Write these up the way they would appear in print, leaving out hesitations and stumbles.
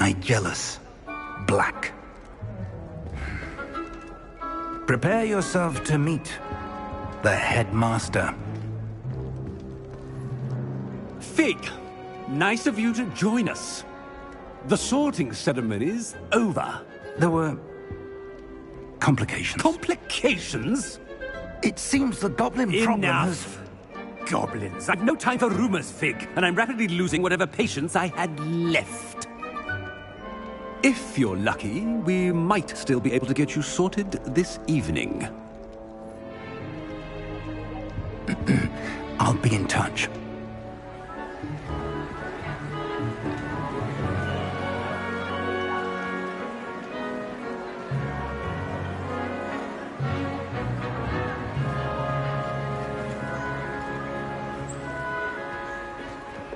Nigellus Black. Prepare yourself to meet the headmaster. Fig, nice of you to join us. The sorting ceremony's over. There were complications. Complications? It seems the goblin problem has... Enough! Goblins. I've no time for rumors, Fig, and I'm rapidly losing whatever patience I had left. If you're lucky, we might still be able to get you sorted this evening. I'll be in touch.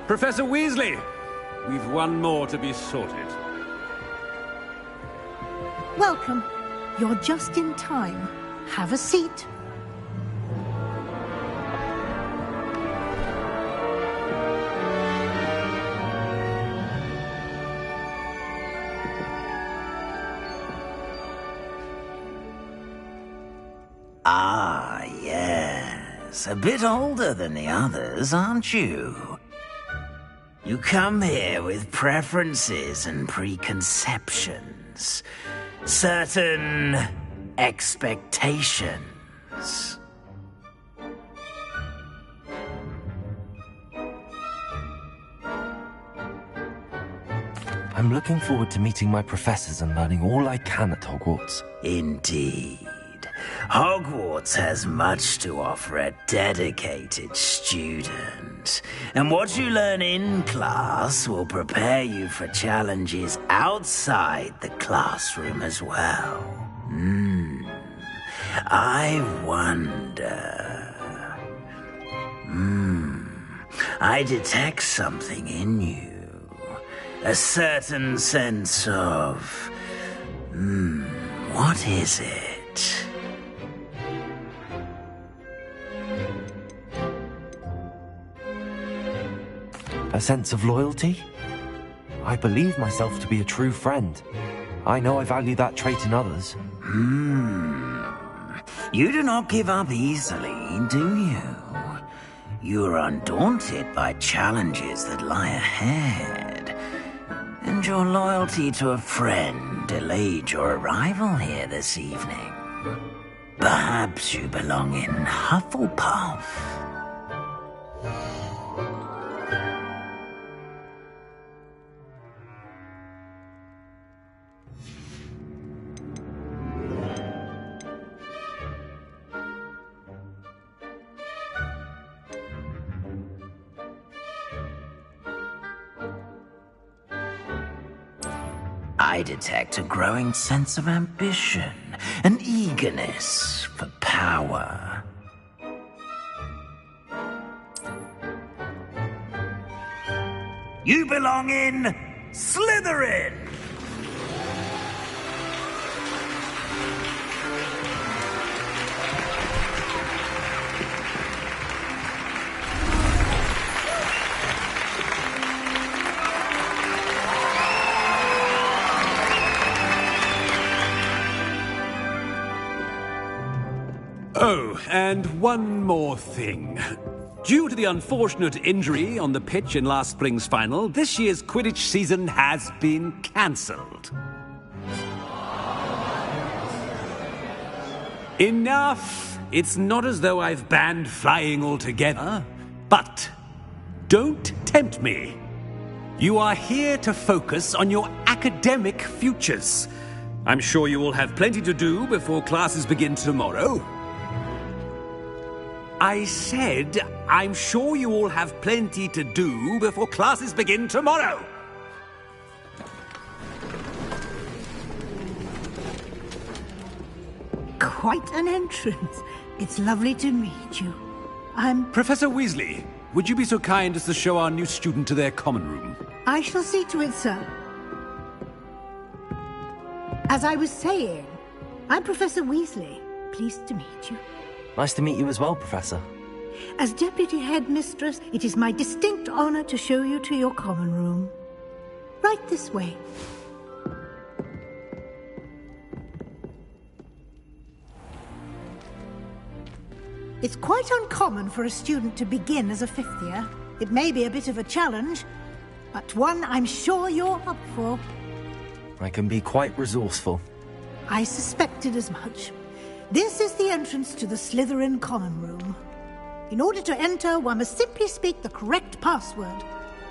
Professor Weasley, we've one more to be sorted. Welcome. You're just in time. Have a seat. Ah, yes. A bit older than the others, aren't you? You come here with preferences and preconceptions. Certain expectations. I'm looking forward to meeting my professors and learning all I can at Hogwarts. Indeed. Hogwarts has much to offer a dedicated student. And what you learn in class will prepare you for challenges outside the classroom as well. I wonder... I detect something in you. A certain sense of... what is it? A sense of loyalty? I believe myself to be a true friend. I know I value that trait in others. You do not give up easily, do you? You are undaunted by challenges that lie ahead. And your loyalty to a friend delayed your arrival here this evening. Perhaps you belong in Hufflepuff. I detect a growing sense of ambition, an eagerness for power. You belong in Slytherin! Oh, and one more thing. Due to the unfortunate injury on the pitch in last spring's final, this year's Quidditch season has been cancelled. Enough! It's not as though I've banned flying altogether, but don't tempt me. You are here to focus on your academic futures. I'm sure you will have plenty to do before classes begin tomorrow. I said, I'm sure you all have plenty to do before classes begin tomorrow. Quite an entrance. It's lovely to meet you. Professor Weasley, would you be so kind as to show our new student to their common room? I shall see to it, sir. As I was saying, I'm Professor Weasley. Pleased to meet you. Nice to meet you as well, Professor. As Deputy Headmistress, it is my distinct honor to show you to your common room. Right this way. It's quite uncommon for a student to begin as a fifth year. It may be a bit of a challenge, but one I'm sure you're up for. I can be quite resourceful. I suspected as much. This is the entrance to the Slytherin Common Room. In order to enter, one must simply speak the correct password.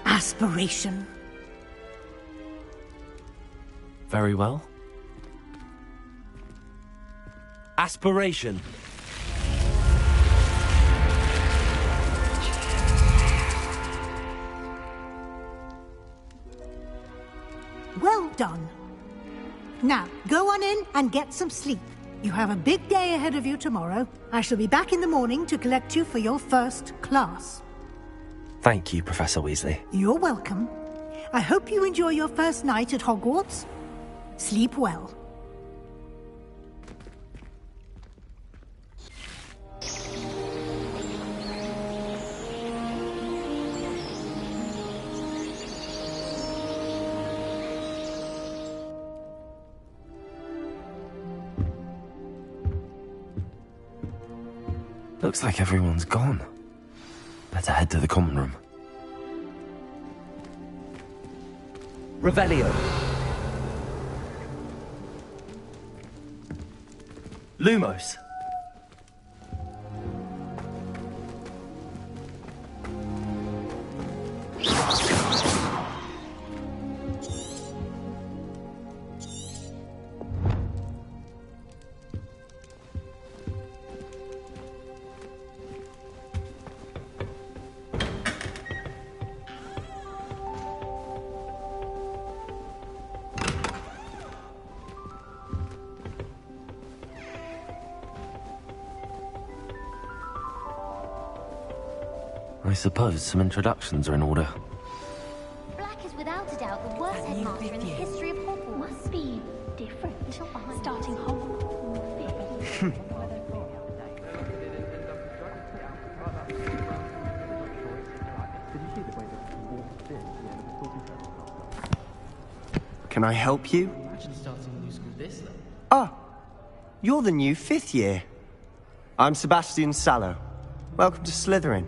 Aspiration. Very well. Aspiration. Well done. Now, go on in and get some sleep. You have a big day ahead of you tomorrow. I shall be back in the morning to collect you for your first class. Thank you, Professor Weasley. You're welcome. I hope you enjoy your first night at Hogwarts. Sleep well. Looks like everyone's gone. Better head to the common room. Revelio. Lumos. I suppose some introductions are in order. Black is without a doubt the worst headmaster in the history of Hogwarts. Must be different. Starting Hogwarts. Can I help you? Ah, you're the new fifth year. I'm Sebastian Sallow. Welcome to Slytherin.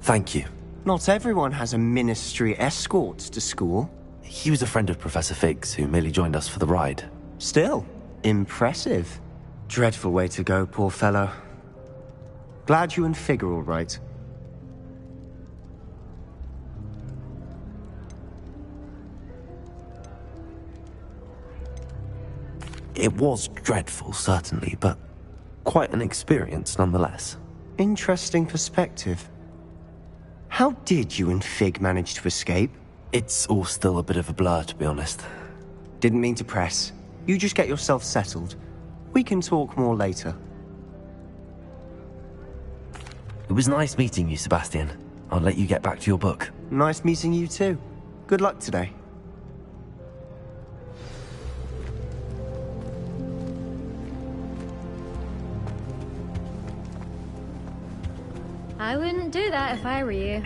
Thank you. Not everyone has a ministry escort to school. He was a friend of Professor Fig's, who merely joined us for the ride. Still, impressive. Dreadful way to go, poor fellow. Glad you and Fig are all right. It was dreadful, certainly, but quite an experience nonetheless. Interesting perspective. How did you and Fig manage to escape? It's all still a bit of a blur, to be honest. Didn't mean to press. You just get yourself settled. We can talk more later. It was nice meeting you, Sebastian. I'll let you get back to your book. Nice meeting you too. Good luck today. I wouldn't do that if I were you.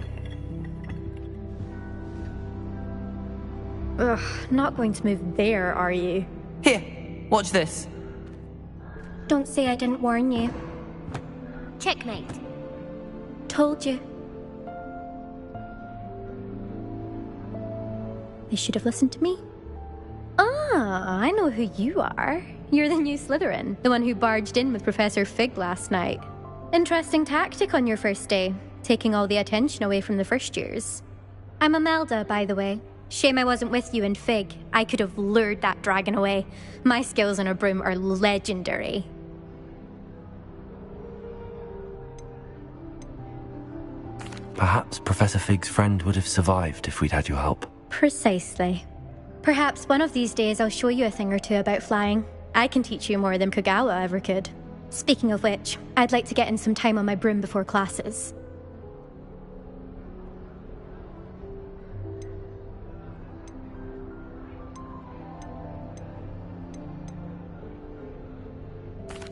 Ugh, not going to move there, are you? Here, watch this. Don't say I didn't warn you. Checkmate. Told you. They should have listened to me. Ah, I know who you are. You're the new Slytherin, the one who barged in with Professor Fig last night. Interesting tactic on your first day, taking all the attention away from the first years. I'm Imelda, by the way. Shame I wasn't with you in Fig. I could have lured that dragon away. My skills on a broom are legendary. Perhaps Professor Fig's friend would have survived if we'd had your help. Precisely. Perhaps one of these days I'll show you a thing or two about flying. I can teach you more than Kogawa ever could. Speaking of which, I'd like to get in some time on my broom before classes.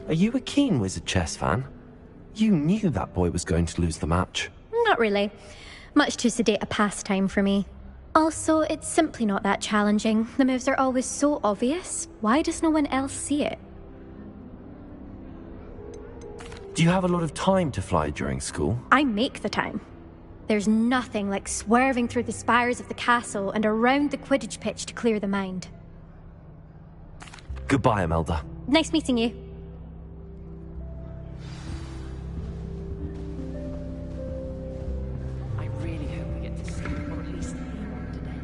Are you a keen Wizard Chess fan? You knew that boy was going to lose the match. Not really. Much too sedate a pastime for me. Also, it's simply not that challenging. The moves are always so obvious. Why does no one else see it? Do Do you have a lot of time to fly during school? I make the time. There's nothing like swerving through the spires of the castle and around the Quidditch pitch to clear the mind. Goodbye, Imelda. Nice meeting you. I really hope we get to see him, or at least hear him today.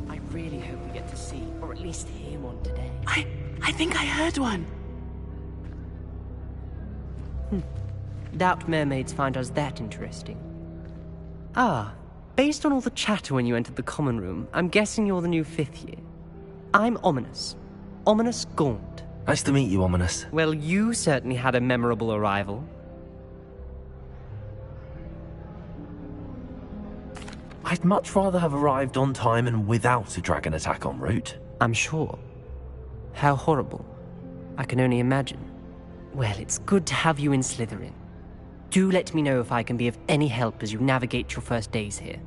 I really hope we get to see, or at least hear one today. I think I heard one. Doubt mermaids find us that interesting. Ah, based on all the chatter when you entered the common room, I'm guessing you're the new 5th year. I'm Ominous. Ominous Gaunt. Nice to meet you, Ominous. Well, you certainly had a memorable arrival. I'd much rather have arrived on time and without a dragon attack en route. I'm sure. How horrible. I can only imagine. Well, it's good to have you in Slytherin. Do let me know if I can be of any help as you navigate your first days here.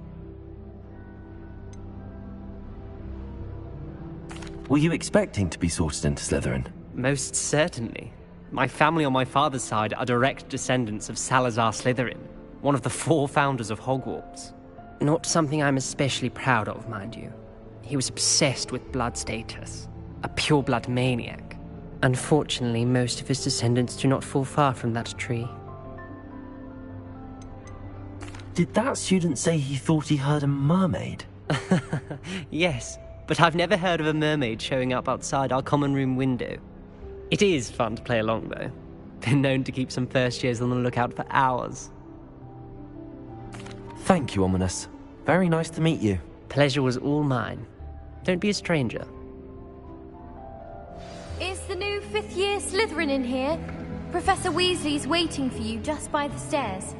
Were you expecting to be sorted into Slytherin? Most certainly. My family on my father's side are direct descendants of Salazar Slytherin, one of the 4 founders of Hogwarts. Not something I'm especially proud of, mind you. He was obsessed with blood status, a pure-blood maniac. Unfortunately, most of his descendants do not fall far from that tree. Did that student say he thought he heard a mermaid? Yes, but I've never heard of a mermaid showing up outside our common room window. It is fun to play along, though. Been known to keep some first years on the lookout for hours. Thank you, Ominous. Very nice to meet you. Pleasure was all mine. Don't be a stranger. Is the new 5th year Slytherin in here? Professor Weasley's waiting for you just by the stairs.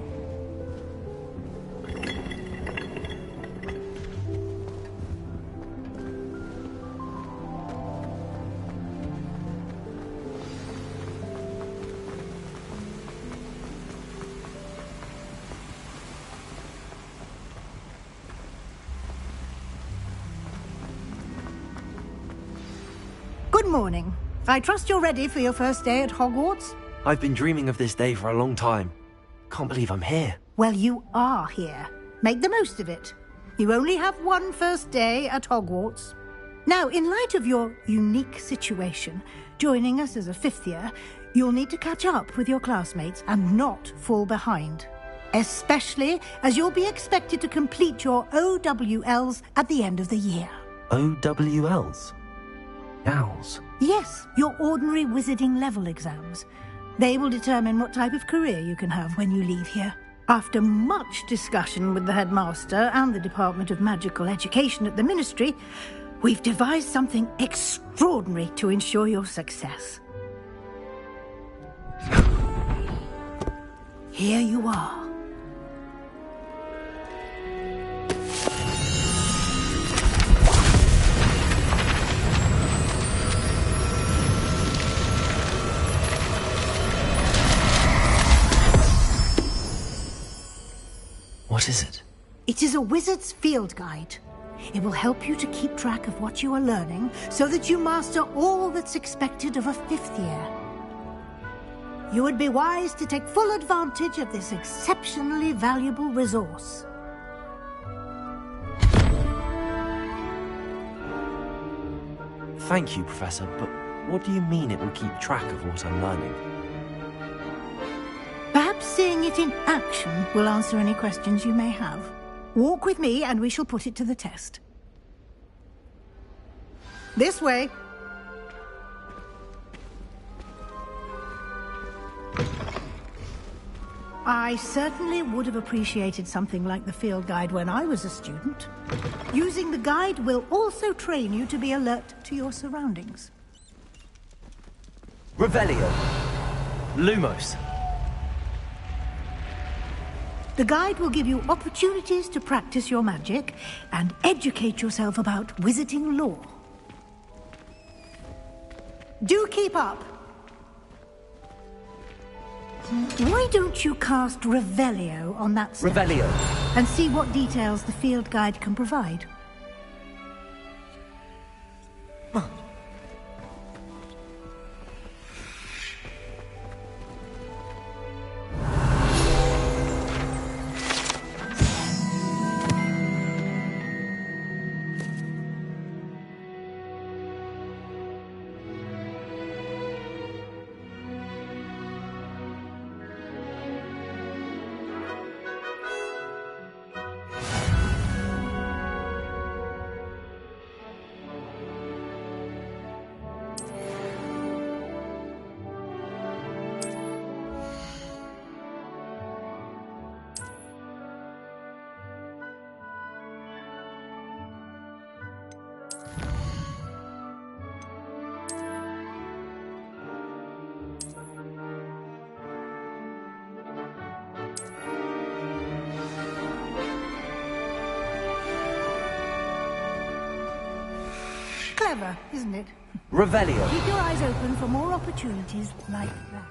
Good morning. I trust you're ready for your first day at Hogwarts? I've been dreaming of this day for a long time. Can't believe I'm here. Well, you are here. Make the most of it. You only have one first day at Hogwarts. Now, in light of your unique situation, joining us as a 5th year, you'll need to catch up with your classmates and not fall behind. Especially as you'll be expected to complete your OWLs at the end of the year. OWLs? Owls? Yes, your ordinary wizarding level exams. They will determine what type of career you can have when you leave here. After much discussion with the headmaster and the Department of Magical Education at the Ministry, we've devised something extraordinary to ensure your success. Here you are. What is it? It is a wizard's field guide. It will help you to keep track of what you are learning so that you master all that's expected of a 5th year. You would be wise to take full advantage of this exceptionally valuable resource. Thank you, Professor, but what do you mean it will keep track of what I'm learning? Perhaps seeing it in action will answer any questions you may have. Walk with me and we shall put it to the test. This way. I certainly would have appreciated something like the field guide when I was a student. Using the guide will also train you to be alert to your surroundings. Revelio. Lumos. The guide will give you opportunities to practice your magic and educate yourself about wizarding lore. Do keep up. Why don't you cast Revelio on that staff Revelio. and see what details the field guide can provide? Clever, isn't it? Revelio. Keep your eyes open for more opportunities like that.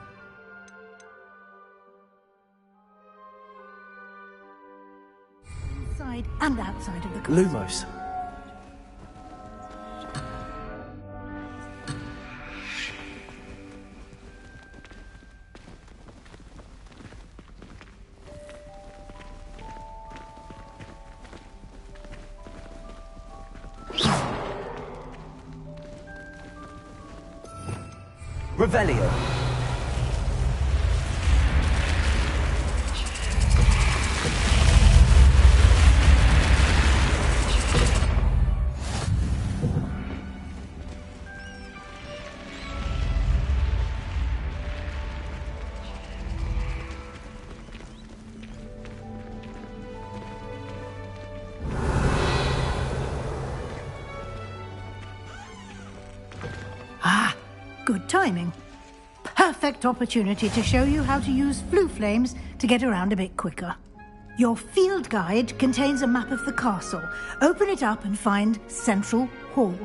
Inside and outside of the castle. Lumos. Revelio. Ah, good timing. Perfect opportunity to show you how to use flue flames to get around a bit quicker. Your field guide contains a map of the castle. Open it up and find Central Hall.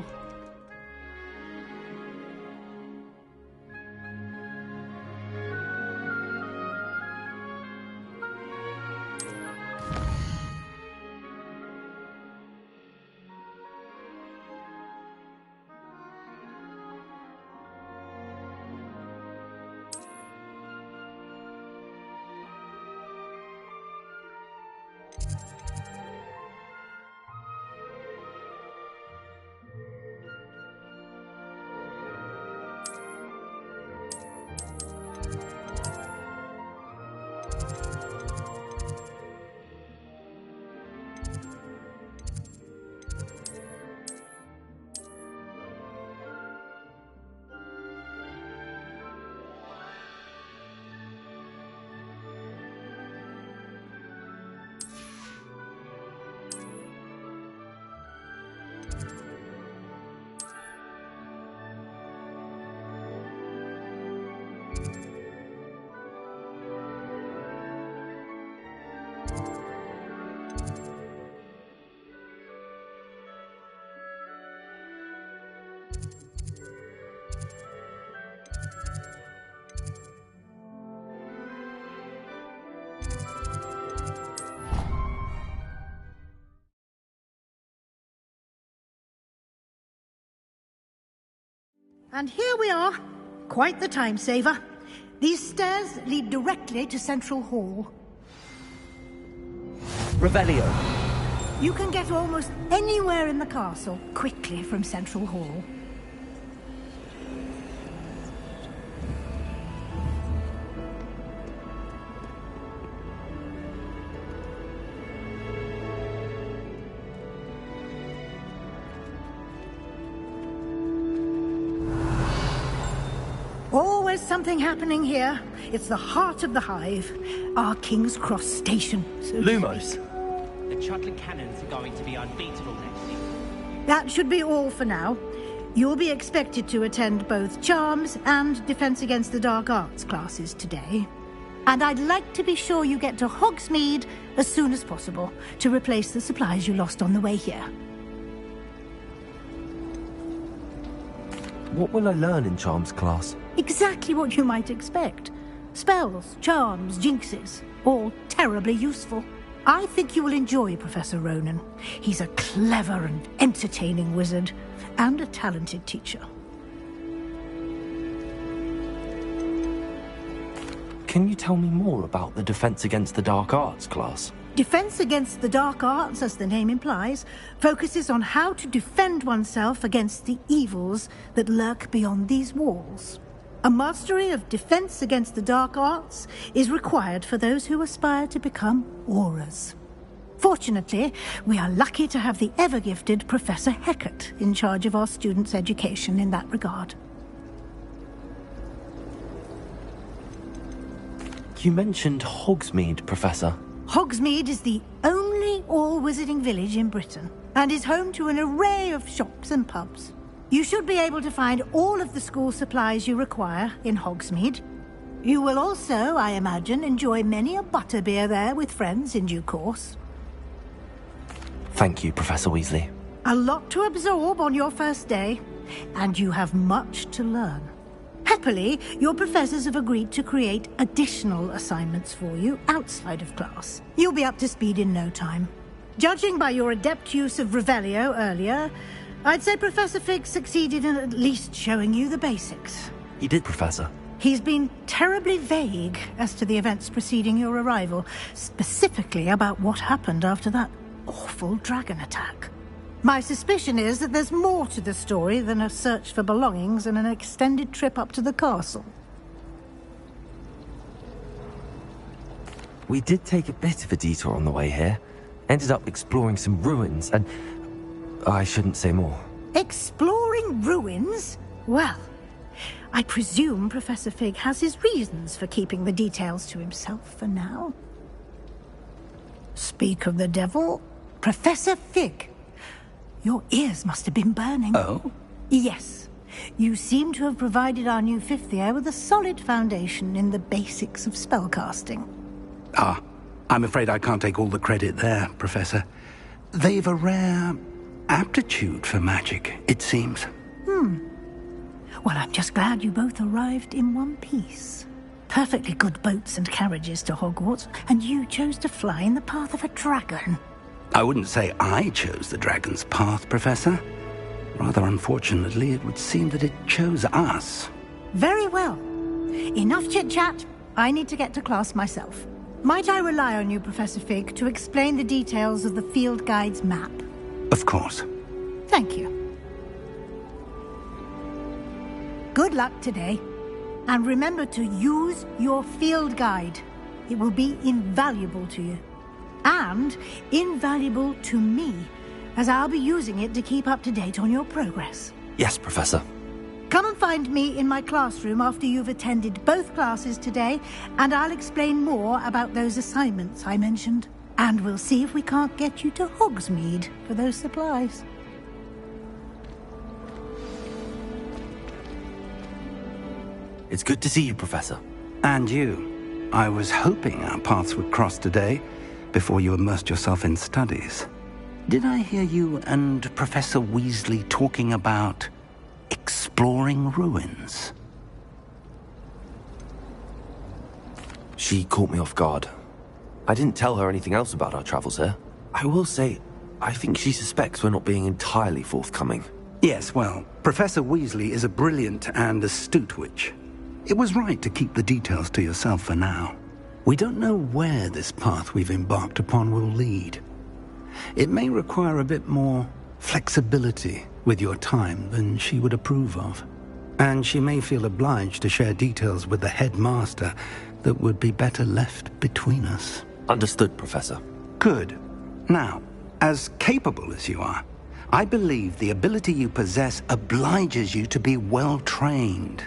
And here we are. Quite the time saver. These stairs lead directly to Central Hall. Revelio. You can get almost anywhere in the castle quickly from Central Hall. Always something happening here. It's the heart of the hive. Our King's Cross station. Lumos. The Chudley cannons are going to be unbeatable next year. That should be all for now. You'll be expected to attend both Charms and Defense Against the Dark Arts classes today. And I'd like to be sure you get to Hogsmeade as soon as possible to replace the supplies you lost on the way here. What will I learn in Charms class? Exactly what you might expect. Spells, charms, jinxes, all terribly useful. I think you will enjoy Professor Ronan. He's a clever and entertaining wizard, and a talented teacher. Can you tell me more about the Defense Against the Dark Arts class? Defense Against the Dark Arts, as the name implies, focuses on how to defend oneself against the evils that lurk beyond these walls. A mastery of Defense Against the Dark Arts is required for those who aspire to become Aurors. Fortunately, we are lucky to have the ever-gifted Professor Hecat in charge of our students' education in that regard. You mentioned Hogsmeade, Professor. Hogsmeade is the only all-wizarding village in Britain, and is home to an array of shops and pubs. You should be able to find all of the school supplies you require in Hogsmeade. You will also, I imagine, enjoy many a butterbeer there with friends in due course. Thank you, Professor Weasley. A lot to absorb on your first day, and you have much to learn. Happily, your professors have agreed to create additional assignments for you outside of class. You'll be up to speed in no time. Judging by your adept use of Revelio earlier, I'd say Professor Fig succeeded in at least showing you the basics. He did, Professor. He's been terribly vague as to the events preceding your arrival, specifically about what happened after that awful dragon attack. My suspicion is that there's more to the story than a search for belongings and an extended trip up to the castle. We did take a bit of a detour on the way here. Ended up exploring some ruins and... I shouldn't say more. Exploring ruins? Well, I presume Professor Fig has his reasons for keeping the details to himself for now. Speak of the devil, Professor Fig. Your ears must have been burning. Oh? Yes. You seem to have provided our new fifth year with a solid foundation in the basics of spellcasting. Ah, I'm afraid I can't take all the credit there, Professor. They've a rare aptitude for magic, it seems. Well, I'm just glad you both arrived in one piece. Perfectly good boats and carriages to Hogwarts, and you chose to fly in the path of a dragon. I wouldn't say I chose the dragon's path, Professor. Rather unfortunately, it would seem that it chose us. Very well. Enough chit-chat. I need to get to class myself. Might I rely on you, Professor Fig, to explain the details of the field guide's map? Of course. Thank you. Good luck today. And remember to use your field guide. It will be invaluable to you. And invaluable to me, as I'll be using it to keep up to date on your progress. Yes, Professor. Come and find me in my classroom after you've attended both classes today, and I'll explain more about those assignments I mentioned. And we'll see if we can't get you to Hogsmeade for those supplies. It's good to see you, Professor. And you. I was hoping our paths would cross today, before you immersed yourself in studies. Did I hear you and Professor Weasley talking about exploring ruins? She caught me off guard. I didn't tell her anything else about our travels here. I will say, I think she suspects we're not being entirely forthcoming. Yes, well, Professor Weasley is a brilliant and astute witch. It was right to keep the details to yourself for now. We don't know where this path we've embarked upon will lead. It may require a bit more flexibility with your time than she would approve of. And she may feel obliged to share details with the headmaster that would be better left between us. Understood, Professor. Good. Now, as capable as you are, I believe the ability you possess obliges you to be well-trained.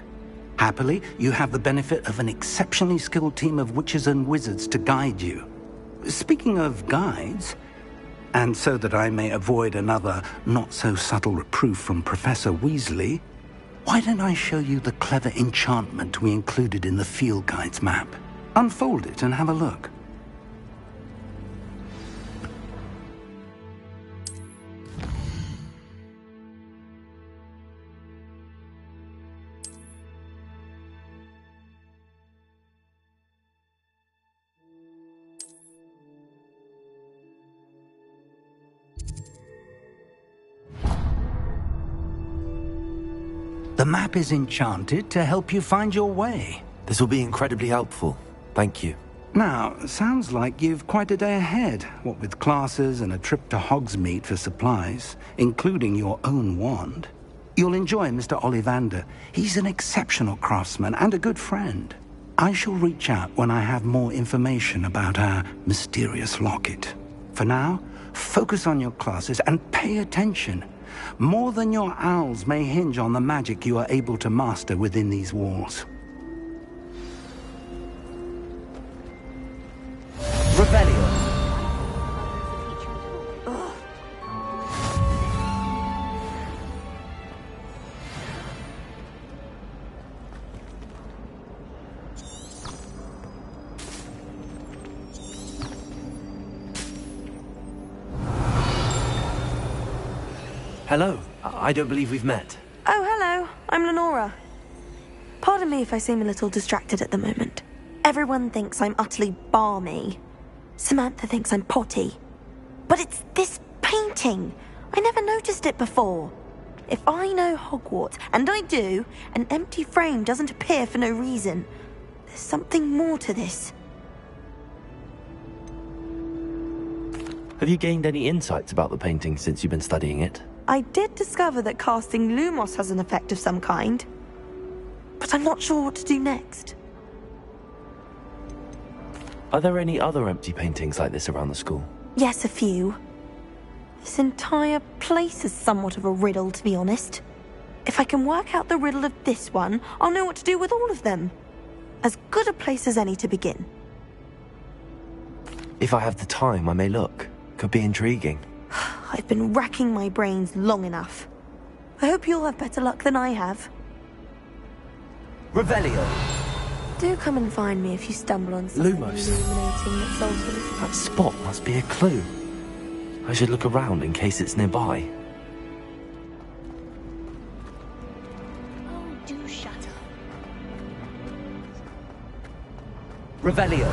Happily, you have the benefit of an exceptionally skilled team of witches and wizards to guide you. Speaking of guides, and so that I may avoid another not-so-subtle reproof from Professor Weasley, why don't I show you the clever enchantment we included in the field guide's map? Unfold it and have a look. The map is enchanted to help you find your way. This will be incredibly helpful. Thank you. Now, sounds like you've quite a day ahead, what with classes and a trip to Hogsmeade for supplies, including your own wand. You'll enjoy Mr. Ollivander. He's an exceptional craftsman and a good friend. I shall reach out when I have more information about our mysterious locket. For now, focus on your classes and pay attention. More than your owls may hinge on the magic you are able to master within these walls. Revelio. Hello. I don't believe we've met. Oh, hello. I'm Lenora. Pardon me if I seem a little distracted at the moment. Everyone thinks I'm utterly balmy. Samantha thinks I'm potty. But it's this painting. I never noticed it before. If I know Hogwarts, and I do, an empty frame doesn't appear for no reason. There's something more to this. Have you gained any insights about the painting since you've been studying it? I did discover that casting Lumos has an effect of some kind. But I'm not sure what to do next. Are there any other empty paintings like this around the school? Yes, a few. This entire place is somewhat of a riddle, to be honest. If I can work out the riddle of this one, I'll know what to do with all of them. As good a place as any to begin. If I have the time, I may look. Could be intriguing. I've been racking my brains long enough. I hope you'll have better luck than I have. Revelio. Do come and find me if you stumble on something Lumos. illuminating that solves the mystery. That spot must be a clue. I should look around in case it's nearby. Oh, do shut up. Revelio.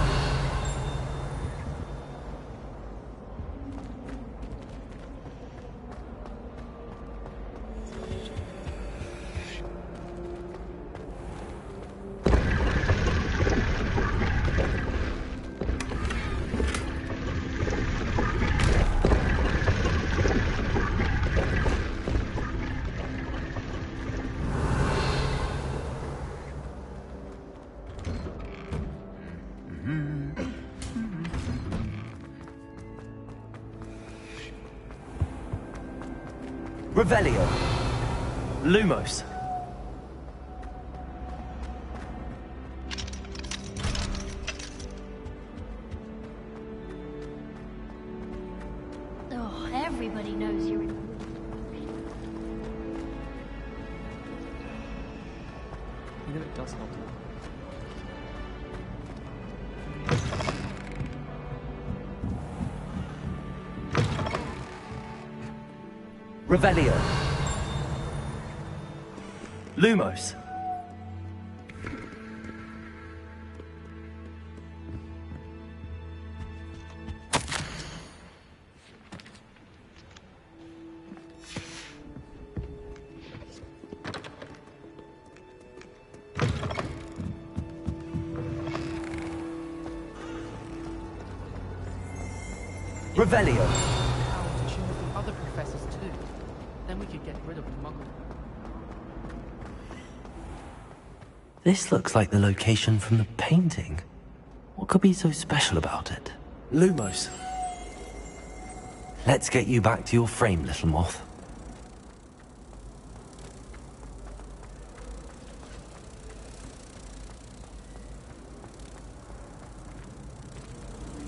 Revelio. Lumos. Oh, everybody knows you're in. You know it does not. Revelio. Lumos. Revelio. To tune with the other professors too. Then we could get rid of the muggle. This looks like the location from the painting. What could be so special about it? Lumos. Let's get you back to your frame, little moth.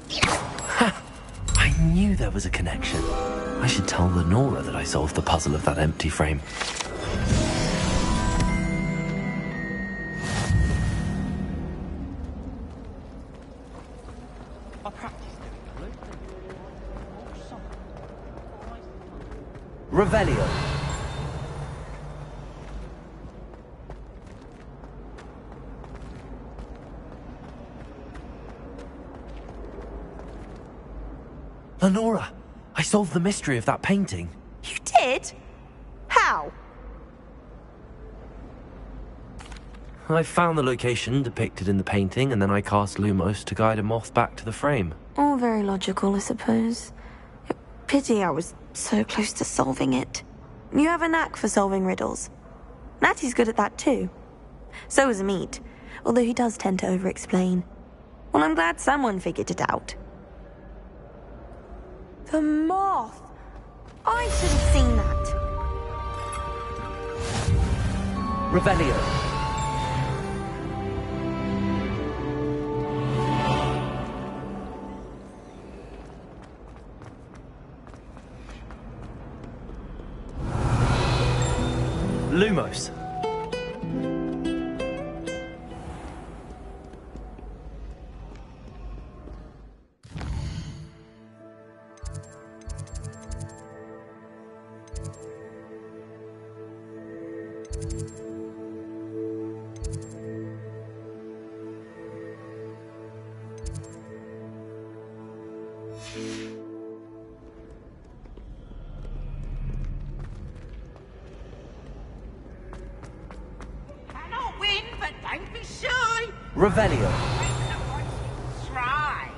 Ha! I knew there was a connection. I should tell Lenora that I solved the puzzle of that empty frame. Revelio. Lenora, I solved the mystery of that painting. You did? How? I found the location depicted in the painting, and then I cast Lumos to guide a moth back to the frame. All very logical, I suppose. Pity I was so close to solving it. You have a knack for solving riddles. Natty's good at that too. So is Amit, although he does tend to over-explain. Well, I'm glad someone figured it out. The moth! I should have seen that. Revelio. Lumos. Revelio. Try.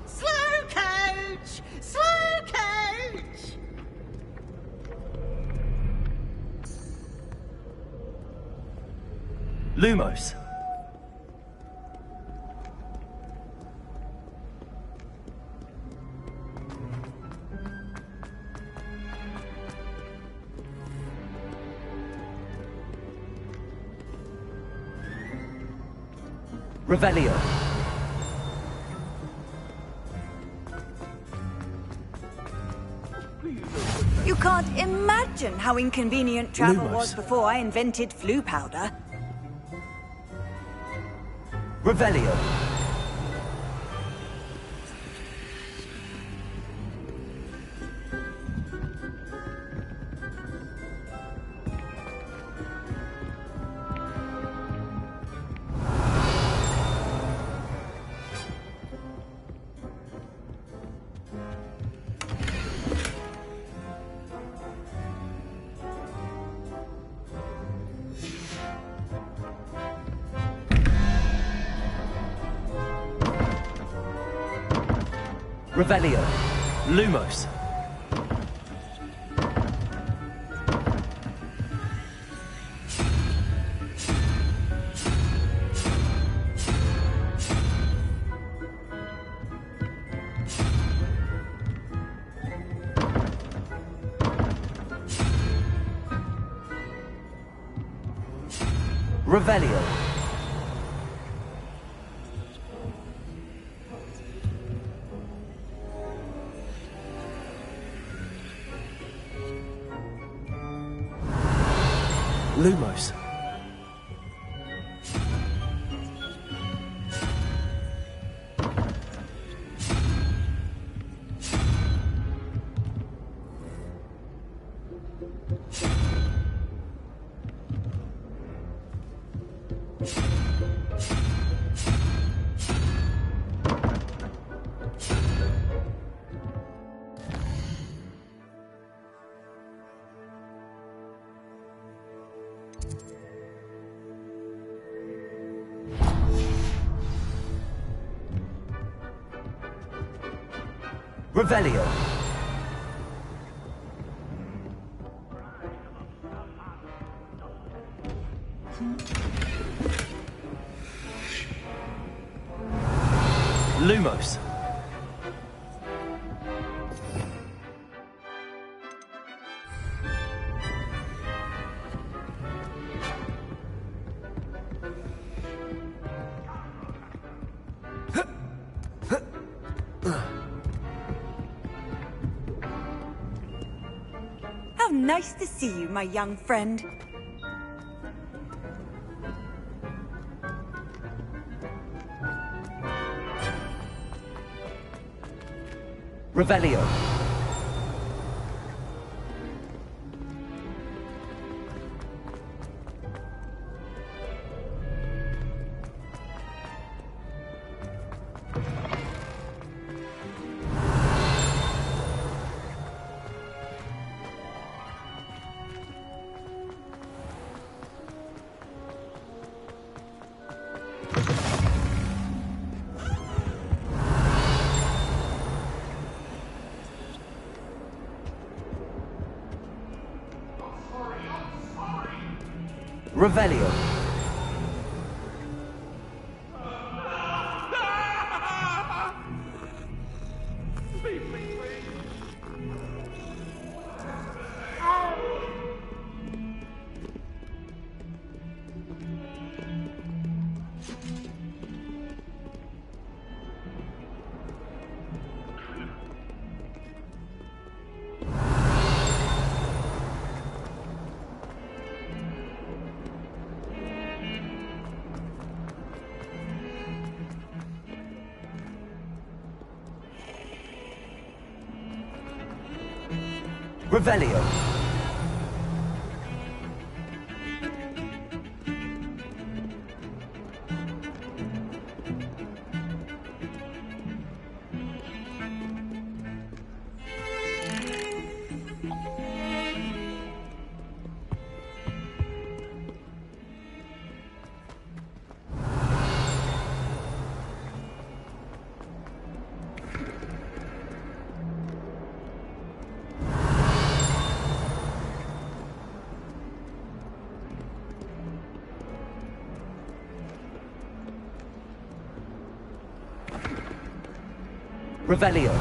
Slow coach! Slow coach! Lumos. Revelio. You can't imagine how inconvenient travel Lumos. was before I invented flu powder. Revelio. Revelio. Lumos. Revelio. Lumos. Revelio. Lumos. How nice to see you, my young friend. Revelio. Revelio. Revelio. Revelio.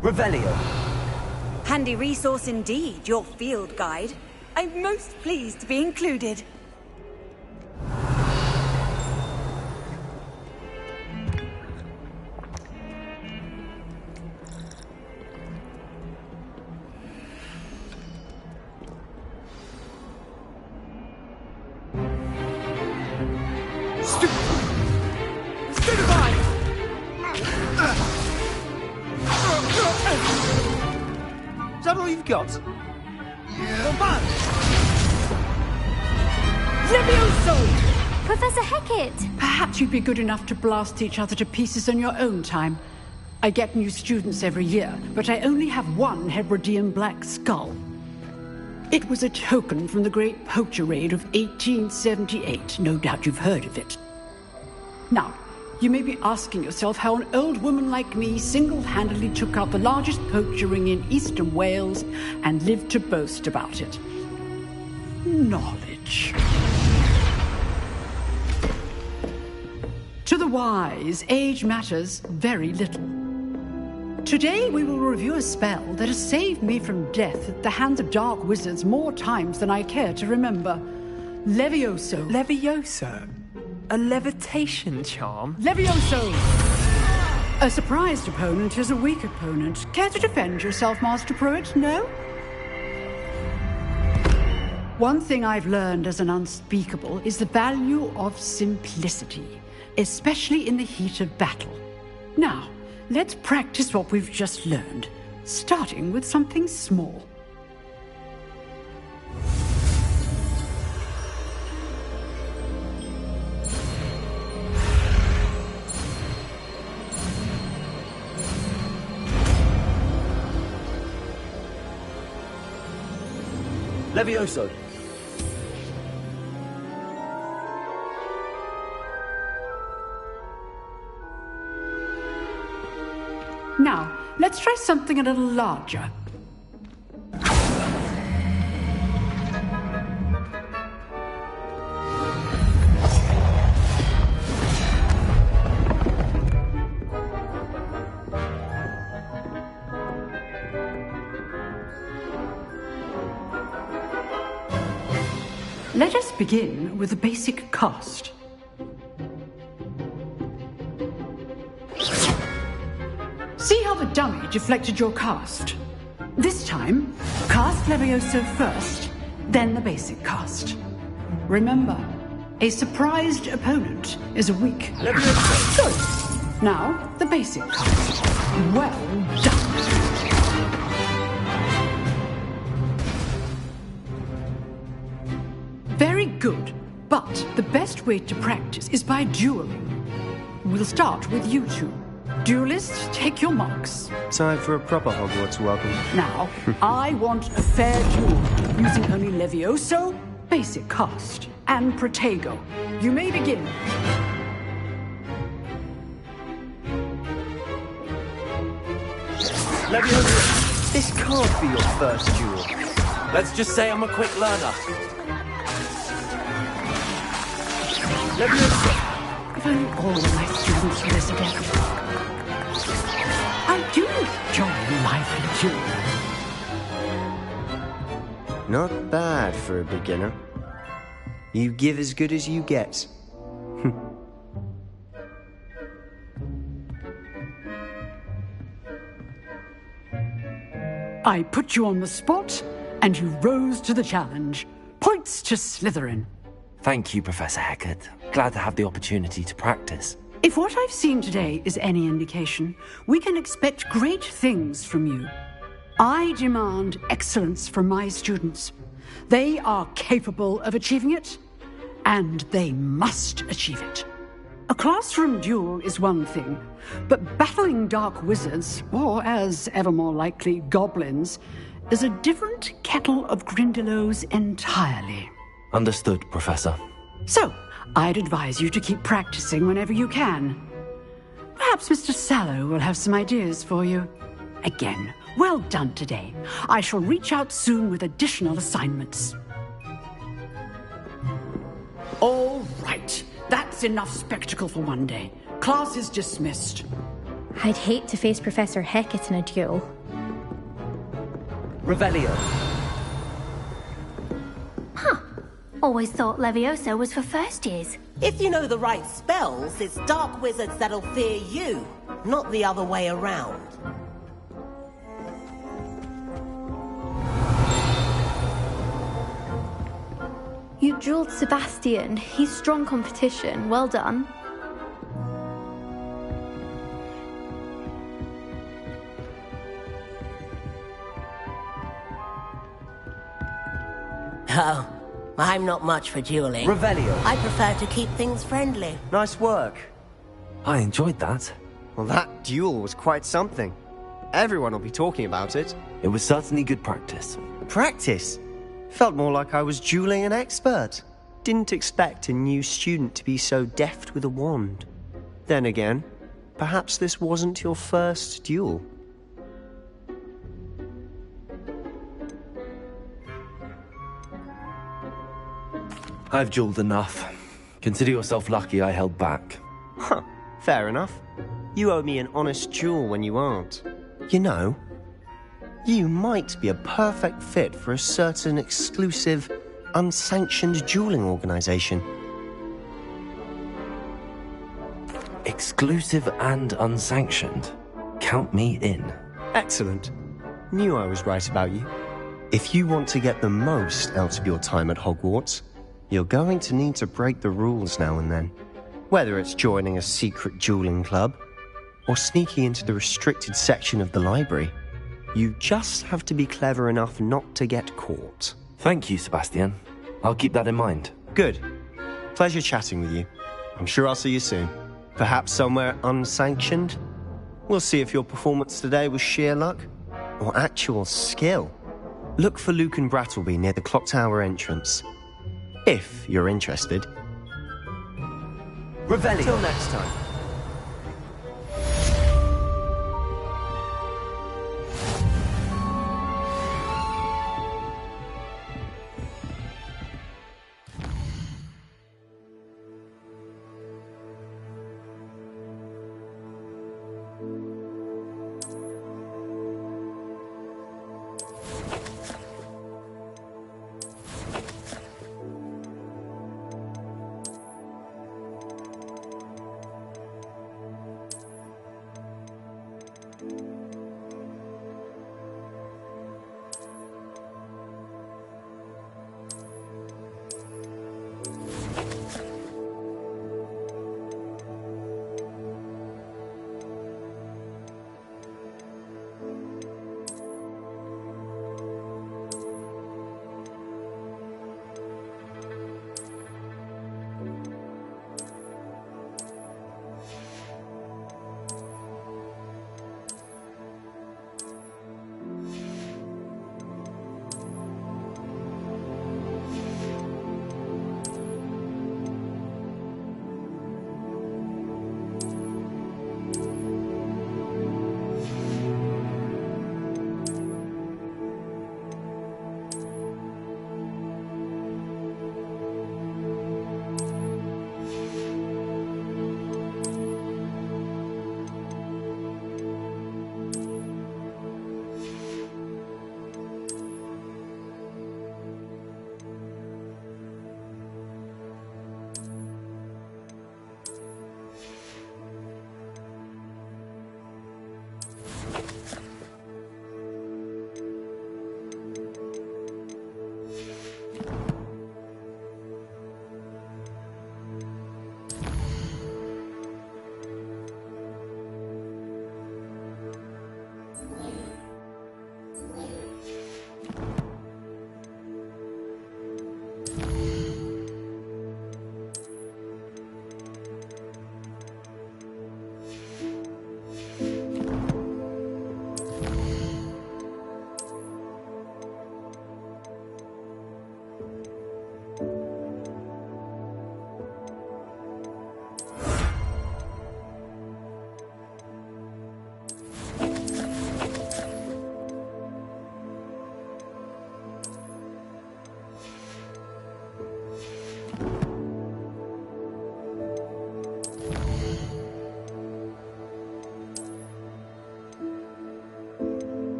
Revelio. Handy resource indeed, your field guide. I'm most pleased to be included. Is that all you've got? Yeah. Levioso! Professor Hecat! Perhaps you'd be good enough to blast each other to pieces on your own time. I get new students every year, but I only have one Hebridean black skull. It was a token from the Great Poacher Raid of 1878. No doubt you've heard of it. Now, you may be asking yourself how an old woman like me single-handedly took out the largest poacher ring in eastern Wales and lived to boast about it. Knowledge. To the wise, age matters very little. Today we will review a spell that has saved me from death at the hands of dark wizards more times than I care to remember. Levioso. Levioso? A levitation charm? Levioso! A surprised opponent is a weak opponent. Care to defend yourself, Master Pruitt? No? One thing I've learned as an unspeakable is the value of simplicity, especially in the heat of battle. Now, let's practice what we've just learned, starting with something small. Levioso. Now, let's try something a little larger. Let us begin with the basic cast. See how the dummy deflected your cast? This time, cast Levioso first, then the basic cast. Remember, A surprised opponent is a weak. Good. Now, the basic cast. Well done. Very good. But the best way to practice is by dueling. We'll start with you two. Duelists, take your marks. Time for a proper Hogwarts welcome. Now, I want a fair duel, using only Levioso, basic cast, and Protego. You may begin. Levioso, this can't be your first duel. Let's just say I'm a quick learner. Levioso. If only all of my students were this adept. I do enjoy lively dueling. Not bad for a beginner. You give as good as you get. I put you on the spot, and you rose to the challenge. Points to Slytherin. Thank you, Professor Hecat. Glad to have the opportunity to practice. If what I've seen today is any indication, we can expect great things from you. I demand excellence from my students. They are capable of achieving it, and they must achieve it. A classroom duel is one thing, but battling dark wizards, or as ever more likely, goblins, is a different kettle of Grindylows entirely. Understood, Professor. So, I'd advise you to keep practicing whenever you can. Perhaps Mr. Sallow will have some ideas for you. Again, well done today. I shall reach out soon with additional assignments. All right. That's enough spectacle for one day. Class is dismissed. I'd hate to face Professor Hecat in a duel. Revelio. Huh. Always thought Levioso was for first years. If you know the right spells, it's dark wizards that'll fear you, not the other way around. You drilled Sebastian. He's strong competition. Well done. Oh, I'm not much for dueling. Revelio. I prefer to keep things friendly. Nice work. I enjoyed that. Well, that duel was quite something. Everyone will be talking about it. It was certainly good practice. Practice? Felt more like I was dueling an expert. Didn't expect a new student to be so deft with a wand. Then again, perhaps this wasn't your first duel. I've dueled enough. Consider yourself lucky I held back. Huh, fair enough. You owe me an honest duel when you aren't. You know, you might be a perfect fit for a certain exclusive, unsanctioned dueling organization. Exclusive and unsanctioned. Count me in. Excellent. Knew I was right about you. If you want to get the most out of your time at Hogwarts, you're going to need to break the rules now and then. Whether it's joining a secret dueling club, or sneaking into the restricted section of the library, you just have to be clever enough not to get caught. Thank you, Sebastian. I'll keep that in mind. Good. Pleasure chatting with you. I'm sure I'll see you soon. Perhaps somewhere unsanctioned? We'll see if your performance today was sheer luck or actual skill. Look for Luke and Brattleby near the clock tower entrance. If you're interested. Revelio. Till next time.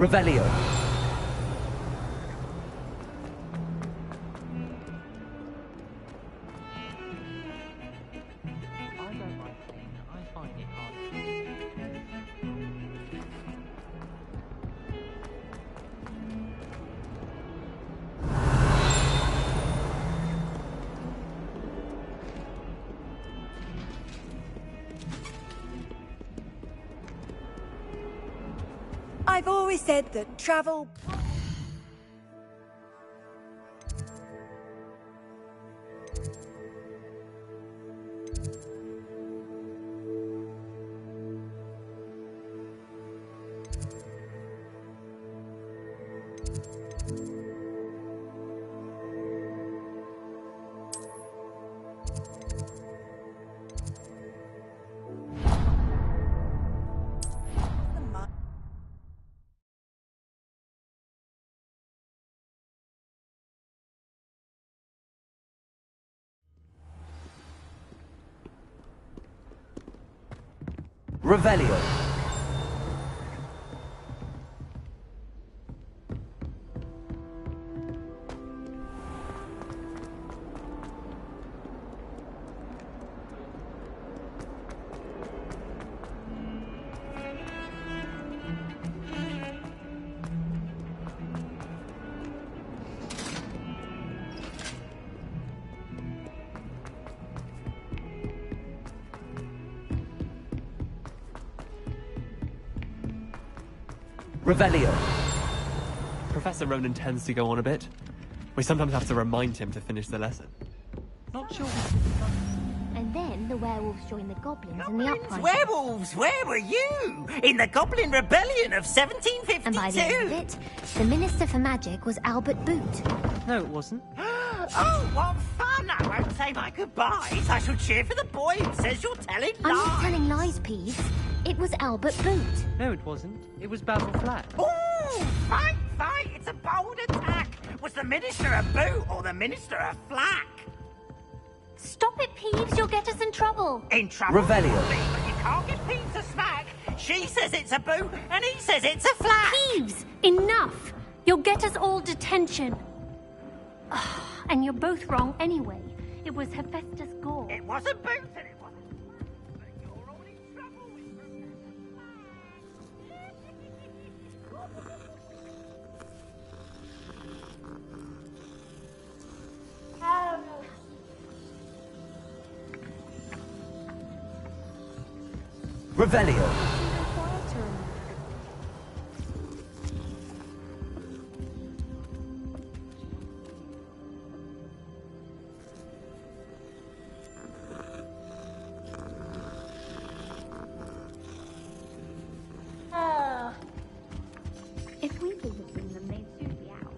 Revelio. I've always said that travel... Revelio. Revelio. Professor Ronan tends to go on a bit. We sometimes have to remind him to finish the lesson. Not sure. And then the werewolves joined the goblins in the uprising. Werewolves, where were you? In the Goblin Rebellion of 1752. And by the end of it, the Minister for Magic was Albert Boot. No, it wasn't. Oh, what fun! I won't say my goodbyes. I shall cheer for the boy who says you're telling lies. I'm not telling lies, Peeves. It was Albert Boot. No, it wasn't. It was Basil Flack. Ooh, fight! It's a bold attack. Was the Minister a boot or the Minister a flack? Stop it, Peeves. You'll get us in trouble. In trouble? Revelio. But you can't get Peeves a smack. She says it's a boot and he says it's a flack. Peeves, enough. You'll get us all detention. And you're both wrong anyway. It was Hephaestus Gore. It was a boot and it wasn't a flack. But you're all in trouble with Revelio. If we didn't bring them, they'd soon be out.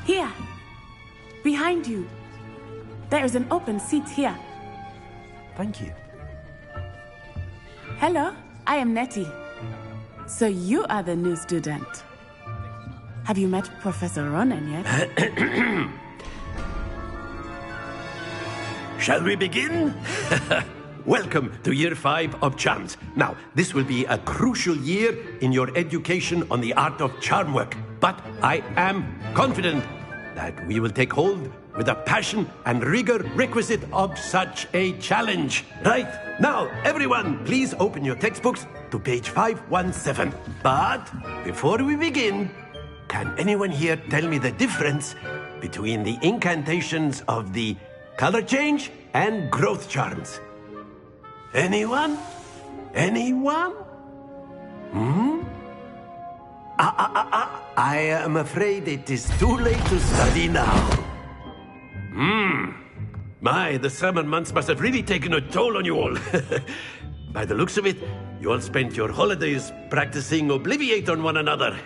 Here! Behind you! There is an open seat here. Thank you. Hello, I am Nettie. So you are the new student. Have you met Professor Ronan yet? Shall we begin? Welcome to Year 5 of Charms. Now, this will be a crucial year in your education on the art of charm work. But I am confident that we will take hold with the passion and rigor requisite of such a challenge. Right, now, everyone, please open your textbooks to page 517. But before we begin, can anyone here tell me the difference between the incantations of the color change and growth charms? Anyone? Anyone? I am afraid it is too late to study now. My, the summer months must have really taken a toll on you all. By the looks of it, you all spent your holidays practicing Obliviate on one another.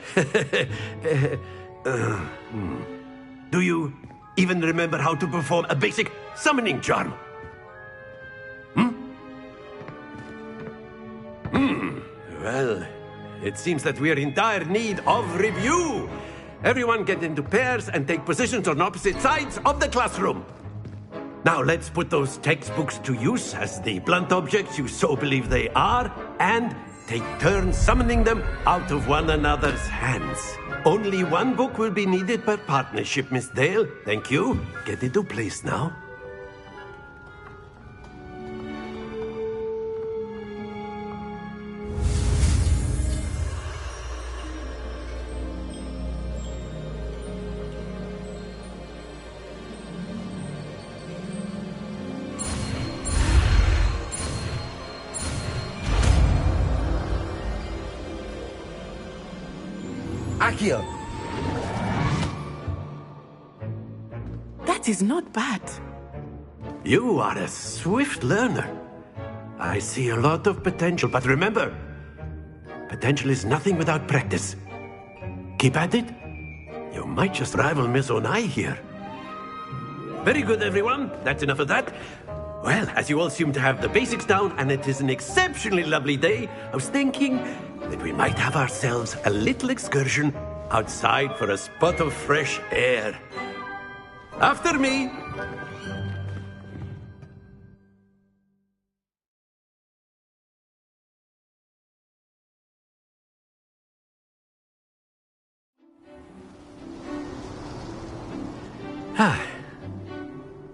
Do you even remember how to perform a basic summoning charm? Well, it seems that we are in dire need of review. Everyone get into pairs and take positions on opposite sides of the classroom. Now let's put those textbooks to use as the blunt objects you so believe they are, and take turns summoning them out of one another's hands. Only one book will be needed per partnership, Miss Dale. Thank you. Get into place now. Accio! That is not bad. You are a swift learner. I see a lot of potential, but remember, potential is nothing without practice. Keep at it. You might just rival Miss Onai here. Very good, everyone. That's enough of that. Well, as you all seem to have the basics down, and it is an exceptionally lovely day, I was thinking that we might have ourselves a little excursion outside for a spot of fresh air. After me!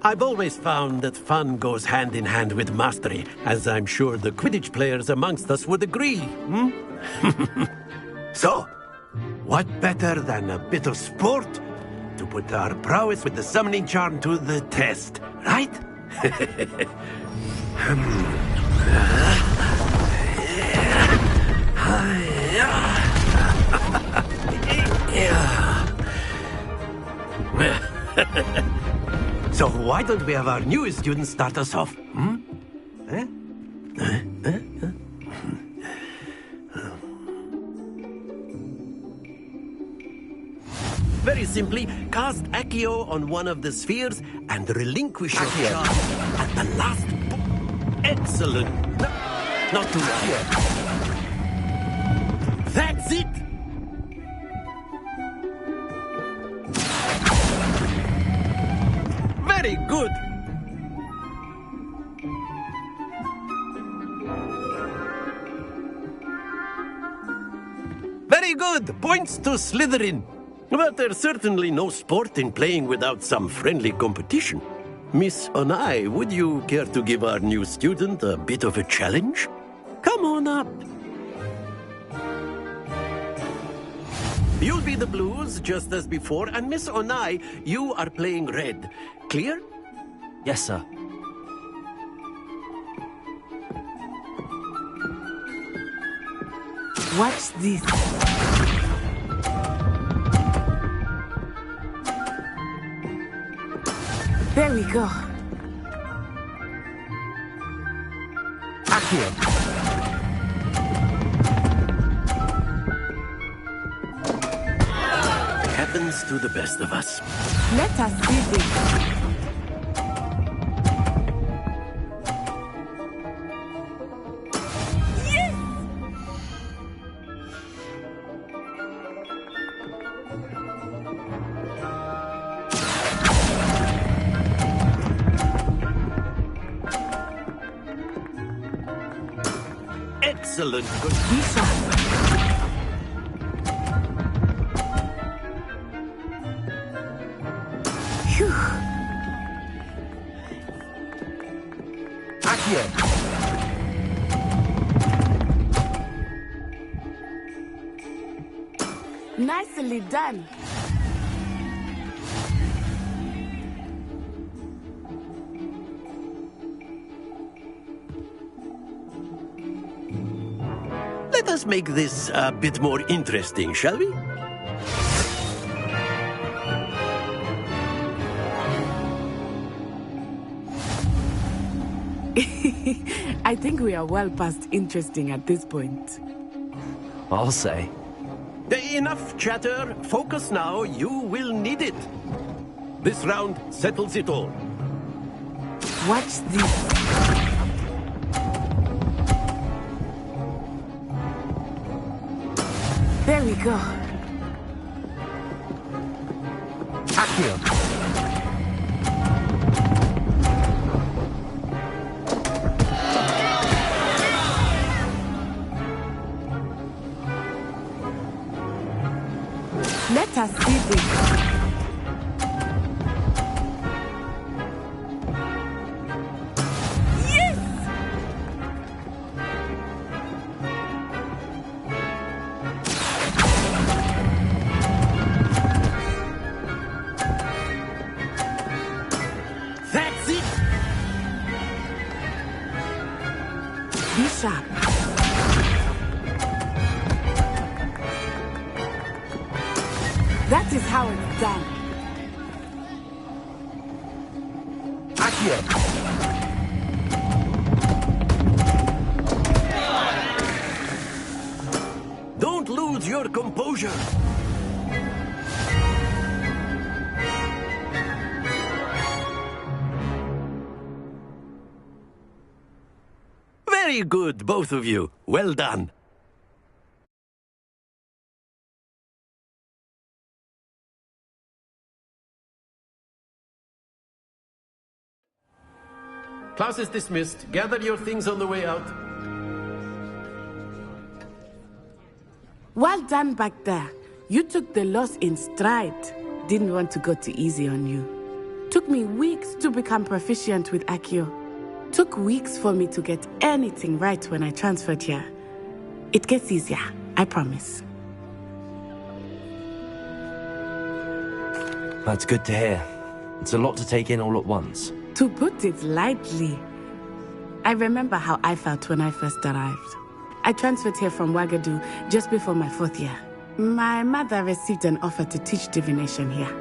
I've always found that fun goes hand in hand with mastery, as I'm sure the Quidditch players amongst us would agree. So, what better than a bit of sport to put our prowess with the summoning charm to the test, right? So why don't we have our newest student start us off? Very simply, cast Accio on one of the spheres and relinquish your charge at the last. Excellent. No, not too much. That's it. Very good. Very good. Points to Slytherin. But there's certainly no sport in playing without some friendly competition. Miss Onai, would you care to give our new student a bit of a challenge? Come on up. You'll be the blues, just as before, and Miss Onai, you are playing red. Clear? Yes, sir. Watch this. There we go. Accio! Happens to the best of us. Let us see this. Excellent. Good. Accio! Nicely done. Let us make this a bit more interesting, shall we? I think we are well past interesting at this point. I'll say. Enough chatter. Focus now. You will need it. This round settles it all. Watch this. There we go. Accio. Let us see this. That is how it's done. Accio. Don't lose your composure. Very good, both of you. Well done. Class is dismissed. Gather your things on the way out. Well done back there. You took the loss in stride. Didn't want to go too easy on you. Took me weeks to become proficient with Accio. Took weeks for me to get anything right when I transferred here. It gets easier, I promise. That's good to hear. It's a lot to take in all at once. To put it lightly, I remember how I felt when I first arrived. I transferred here from Ouagadougou just before my 4th year. My mother received an offer to teach divination here.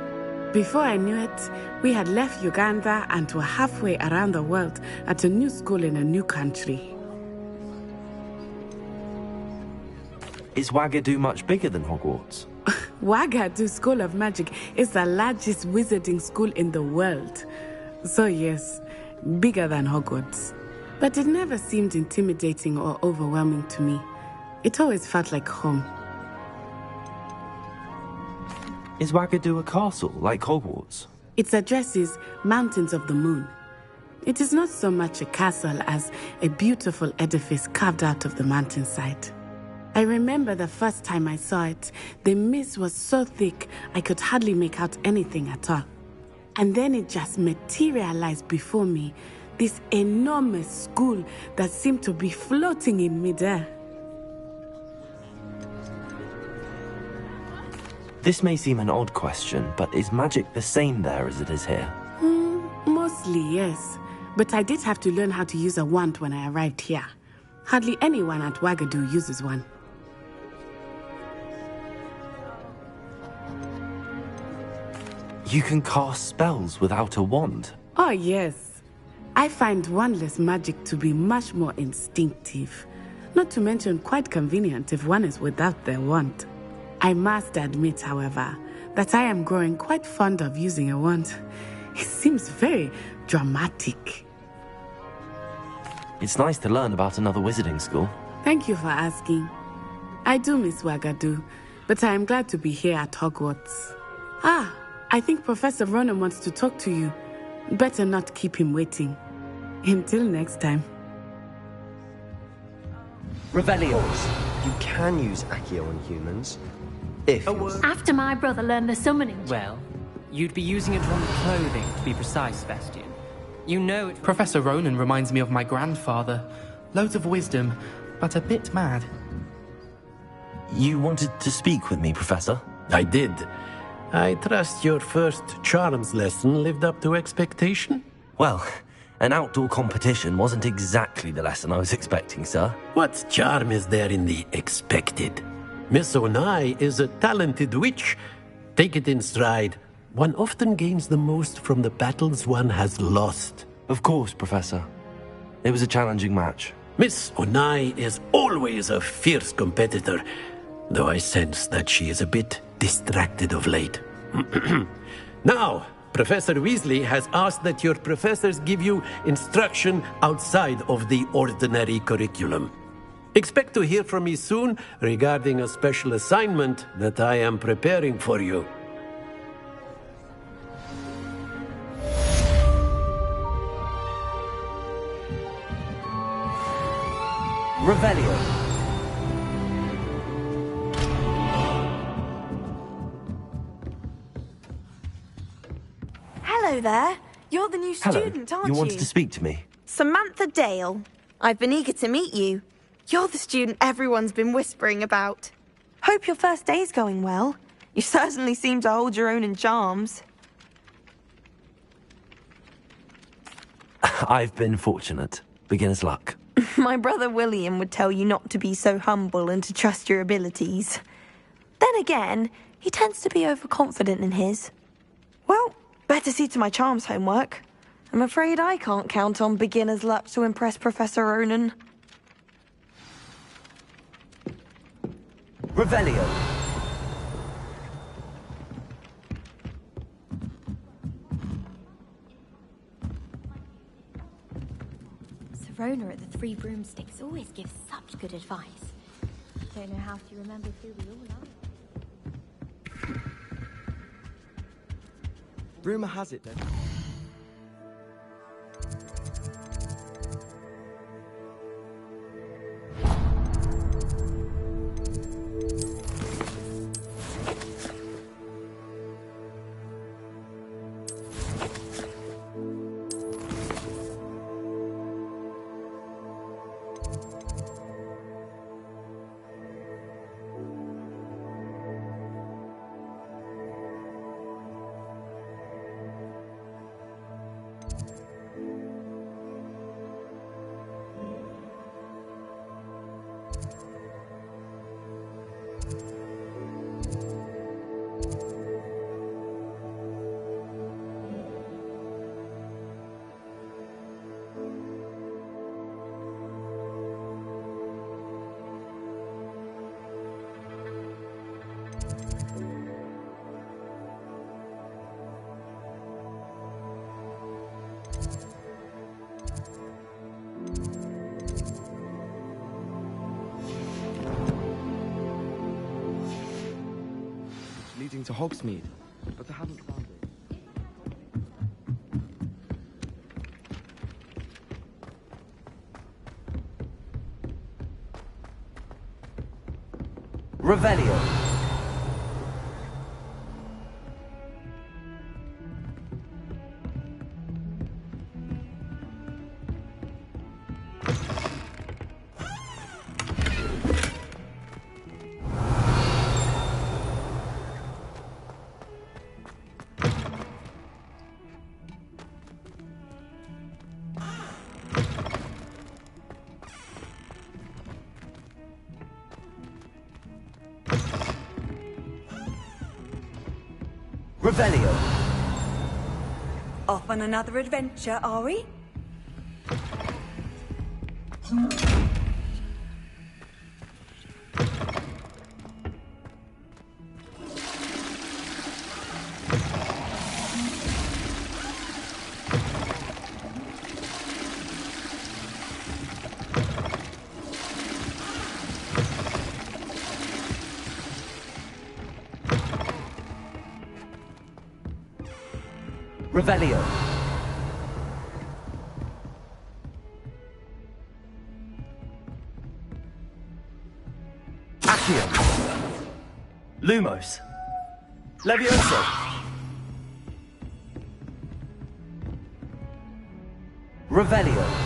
Before I knew it, we had left Uganda and were halfway around the world at a new school in a new country. Is Ouagadougou much bigger than Hogwarts? Ouagadougou School of Magic is the largest wizarding school in the world. So yes, bigger than Hogwarts. But it never seemed intimidating or overwhelming to me. It always felt like home. Is Ouagadougou a castle, like Hogwarts? Its address is Mountains of the Moon. It is not so much a castle as a beautiful edifice carved out of the mountainside. I remember the first time I saw it, the mist was so thick I could hardly make out anything at all. And then it just materialized before me, this enormous school that seemed to be floating in midair. This may seem an odd question, but is magic the same there as it is here? Mostly, yes. But I did have to learn how to use a wand when I arrived here. Hardly anyone at Ouagadougou uses one. You can cast spells without a wand? Oh, yes. I find wandless magic to be much more instinctive. Not to mention quite convenient if one is without their wand. I must admit, however, that I am growing quite fond of using a wand. It seems very dramatic. It's nice to learn about another wizarding school. Thank you for asking. I do miss Ouagadougou, but I am glad to be here at Hogwarts. I think Professor Ronan wants to talk to you. Better not keep him waiting. Until next time. Revellions. You can use Accio on humans. If After my brother learned the summoning. Well, you'd be using it on clothing, to be precise, Sebastian. You know it... Professor Ronan reminds me of my grandfather. Loads of wisdom, but a bit mad. You wanted to speak with me, Professor? I did. I trust your first charms lesson lived up to expectation? Well, an outdoor competition wasn't exactly the lesson I was expecting, sir. What charm is there in the expected? Miss Onai is a talented witch. Take it in stride. One often gains the most from the battles one has lost. Of course, Professor. It was a challenging match. Miss Onai is always a fierce competitor, though I sense that she is a bit distracted of late. Now, Professor Weasley has asked that your professors give you instruction outside of the ordinary curriculum. Expect to hear from me soon regarding a special assignment that I am preparing for you. Revelio. Hello there. You're the new Hello. student, aren't you? You wanted to speak to me? Samantha Dale. I've been eager to meet you. You're the student everyone's been whispering about. Hope your first day's going well. You certainly seem to hold your own in charms. I've been fortunate. Beginner's luck. My brother William would tell you not to be so humble and to trust your abilities. Then again, he tends to be overconfident in his. Well, better see to my charms homework. I'm afraid I can't count on beginner's luck to impress Professor Ronan. Revelio. Serona at the Three Broomsticks always gives such good advice. Don't know how she remembers who we all are. Rumor has it that... leading to Hogsmeade, but I haven't found it. Revelio. Revelio. Off on another adventure, are we? Revelio. Accio. Lumos. Levioso. Revelio.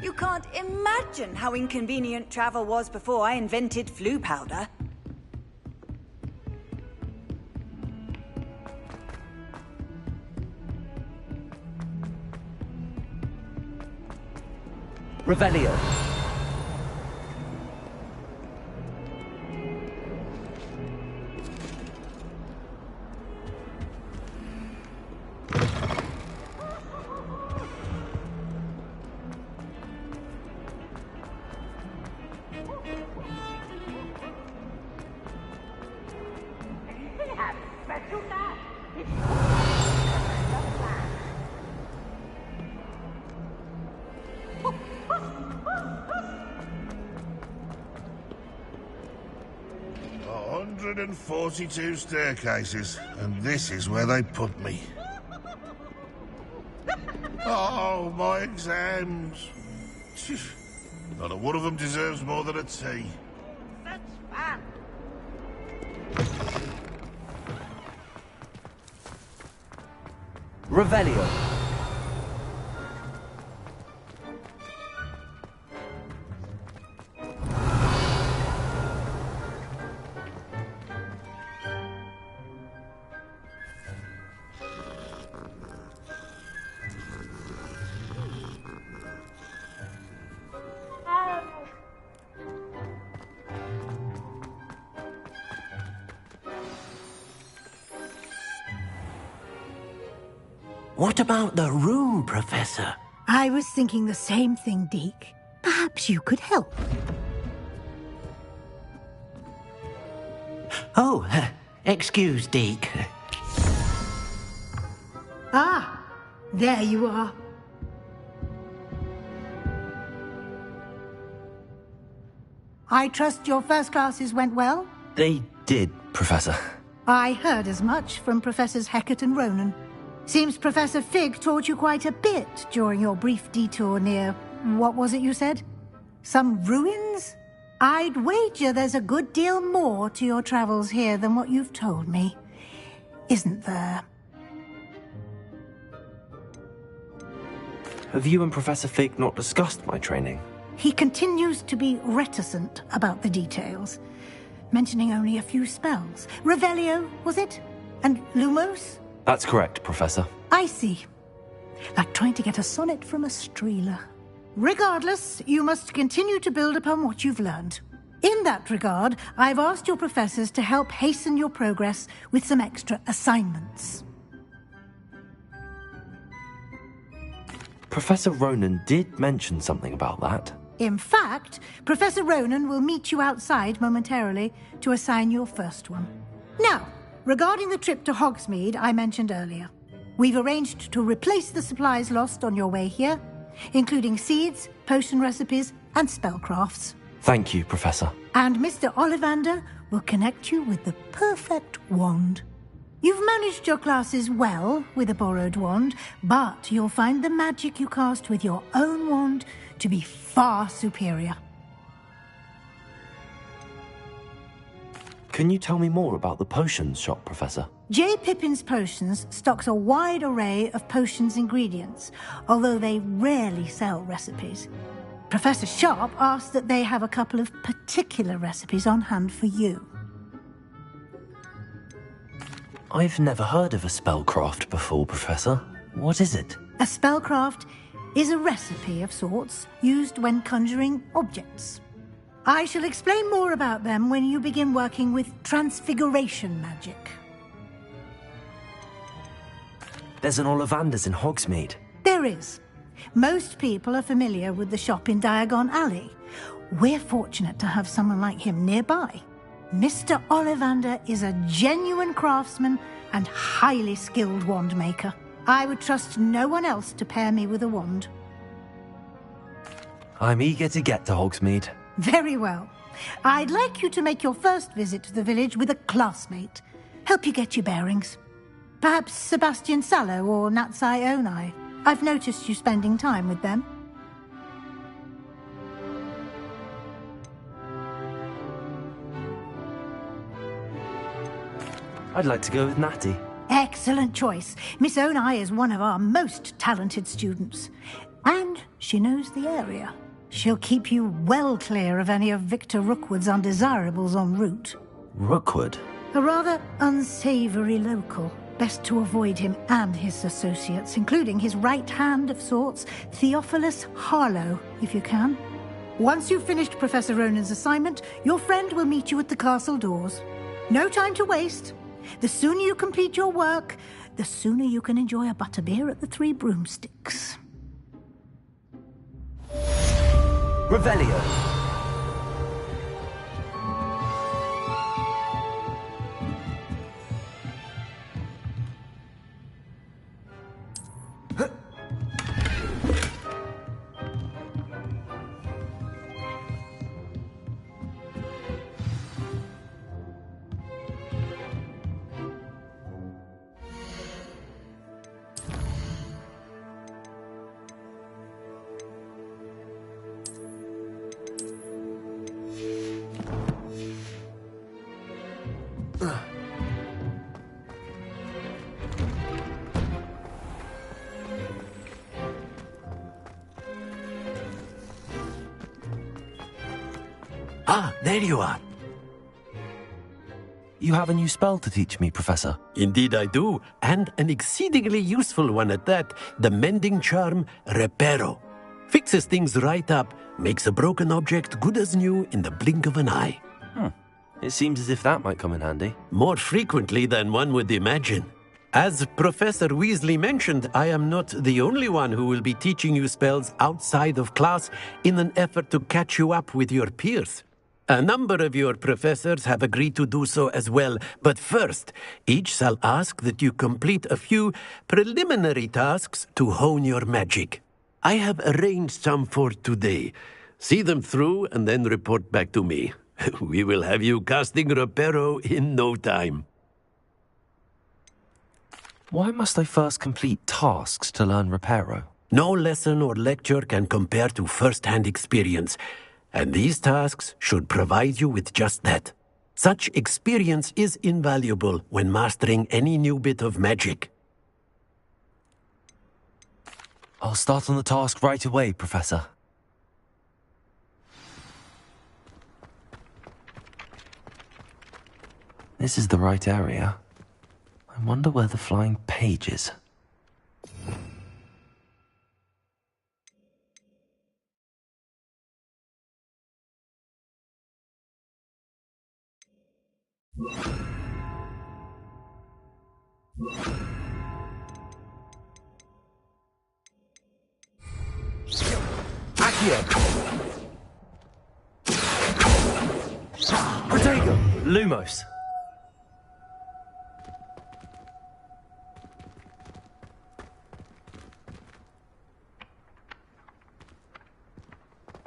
You can't imagine how inconvenient travel was before I invented flu powder. Revelio. And 42 staircases, and this is where they put me. Oh, my exams. Not a one of them deserves more than a tea. Such fun. Revelio. What about the room, Professor? I was thinking the same thing, Deke. Perhaps you could help. Oh, excuse, Deke. Ah, there you are. I trust your first classes went well? They did, Professor. I heard as much from Professors Hecat and Ronan. Seems Professor Fig taught you quite a bit during your brief detour near... what was it you said? Some ruins? I'd wager there's a good deal more to your travels here than what you've told me. Isn't there? Have you and Professor Fig not discussed my training? He continues to be reticent about the details, mentioning only a few spells. Revelio, was it? And Lumos? That's correct, Professor. I see. Like trying to get a sonnet from a streeler. Regardless, you must continue to build upon what you've learned. In that regard, I've asked your professors to help hasten your progress with some extra assignments. Professor Ronan did mention something about that. In fact, Professor Ronan will meet you outside momentarily to assign your first one. Now, regarding the trip to Hogsmeade I mentioned earlier, we've arranged to replace the supplies lost on your way here, including seeds, potion recipes, and spellcrafts. Thank you, Professor. And Mr. Ollivander will connect you with the perfect wand. You've managed your classes well with a borrowed wand, but you'll find the magic you cast with your own wand to be far superior. Can you tell me more about the potions shop, Professor? J. Pippin's Potions stocks a wide array of potions ingredients, although they rarely sell recipes. Professor Sharp asked that they have a couple of particular recipes on hand for you. I've never heard of a spellcraft before, Professor. What is it? A spellcraft is a recipe of sorts used when conjuring objects. I shall explain more about them when you begin working with transfiguration magic. There's an Ollivander's in Hogsmeade. There is. Most people are familiar with the shop in Diagon Alley. We're fortunate to have someone like him nearby. Mr. Ollivander is a genuine craftsman and highly skilled wand maker. I would trust no one else to pair me with a wand. I'm eager to get to Hogsmeade. Very well. I'd like you to make your first visit to the village with a classmate. Help you get your bearings. Perhaps Sebastian Sallow or Natsai Onai. I've noticed you spending time with them. I'd like to go with Natty. Excellent choice. Miss Onai is one of our most talented students. And she knows the area. She'll keep you well clear of any of Victor Rookwood's undesirables en route. Rookwood? A rather unsavory local. Best to avoid him and his associates, including his right hand of sorts, Theophilus Harlow, if you can. Once you've finished Professor Ronan's assignment, your friend will meet you at the castle doors. No time to waste. The sooner you complete your work, the sooner you can enjoy a butterbeer at the Three Broomsticks. Revelio. Ah, there you are. You have a new spell to teach me, Professor. Indeed I do, and an exceedingly useful one at that. The mending charm, Reparo. Fixes things right up, makes a broken object good as new in the blink of an eye. It seems as if that might come in handy. More frequently than one would imagine. As Professor Weasley mentioned, I am not the only one who will be teaching you spells outside of class in an effort to catch you up with your peers. A number of your professors have agreed to do so as well, but first, each shall ask that you complete a few preliminary tasks to hone your magic. I have arranged some for today. See them through and then report back to me. We will have you casting Reparo in no time. Why must I first complete tasks to learn Reparo? No lesson or lecture can compare to first-hand experience, and these tasks should provide you with just that. Such experience is invaluable when mastering any new bit of magic. I'll start on the task right away, Professor. This is the right area. I wonder where the flying page is. Accio! Protego! Lumos!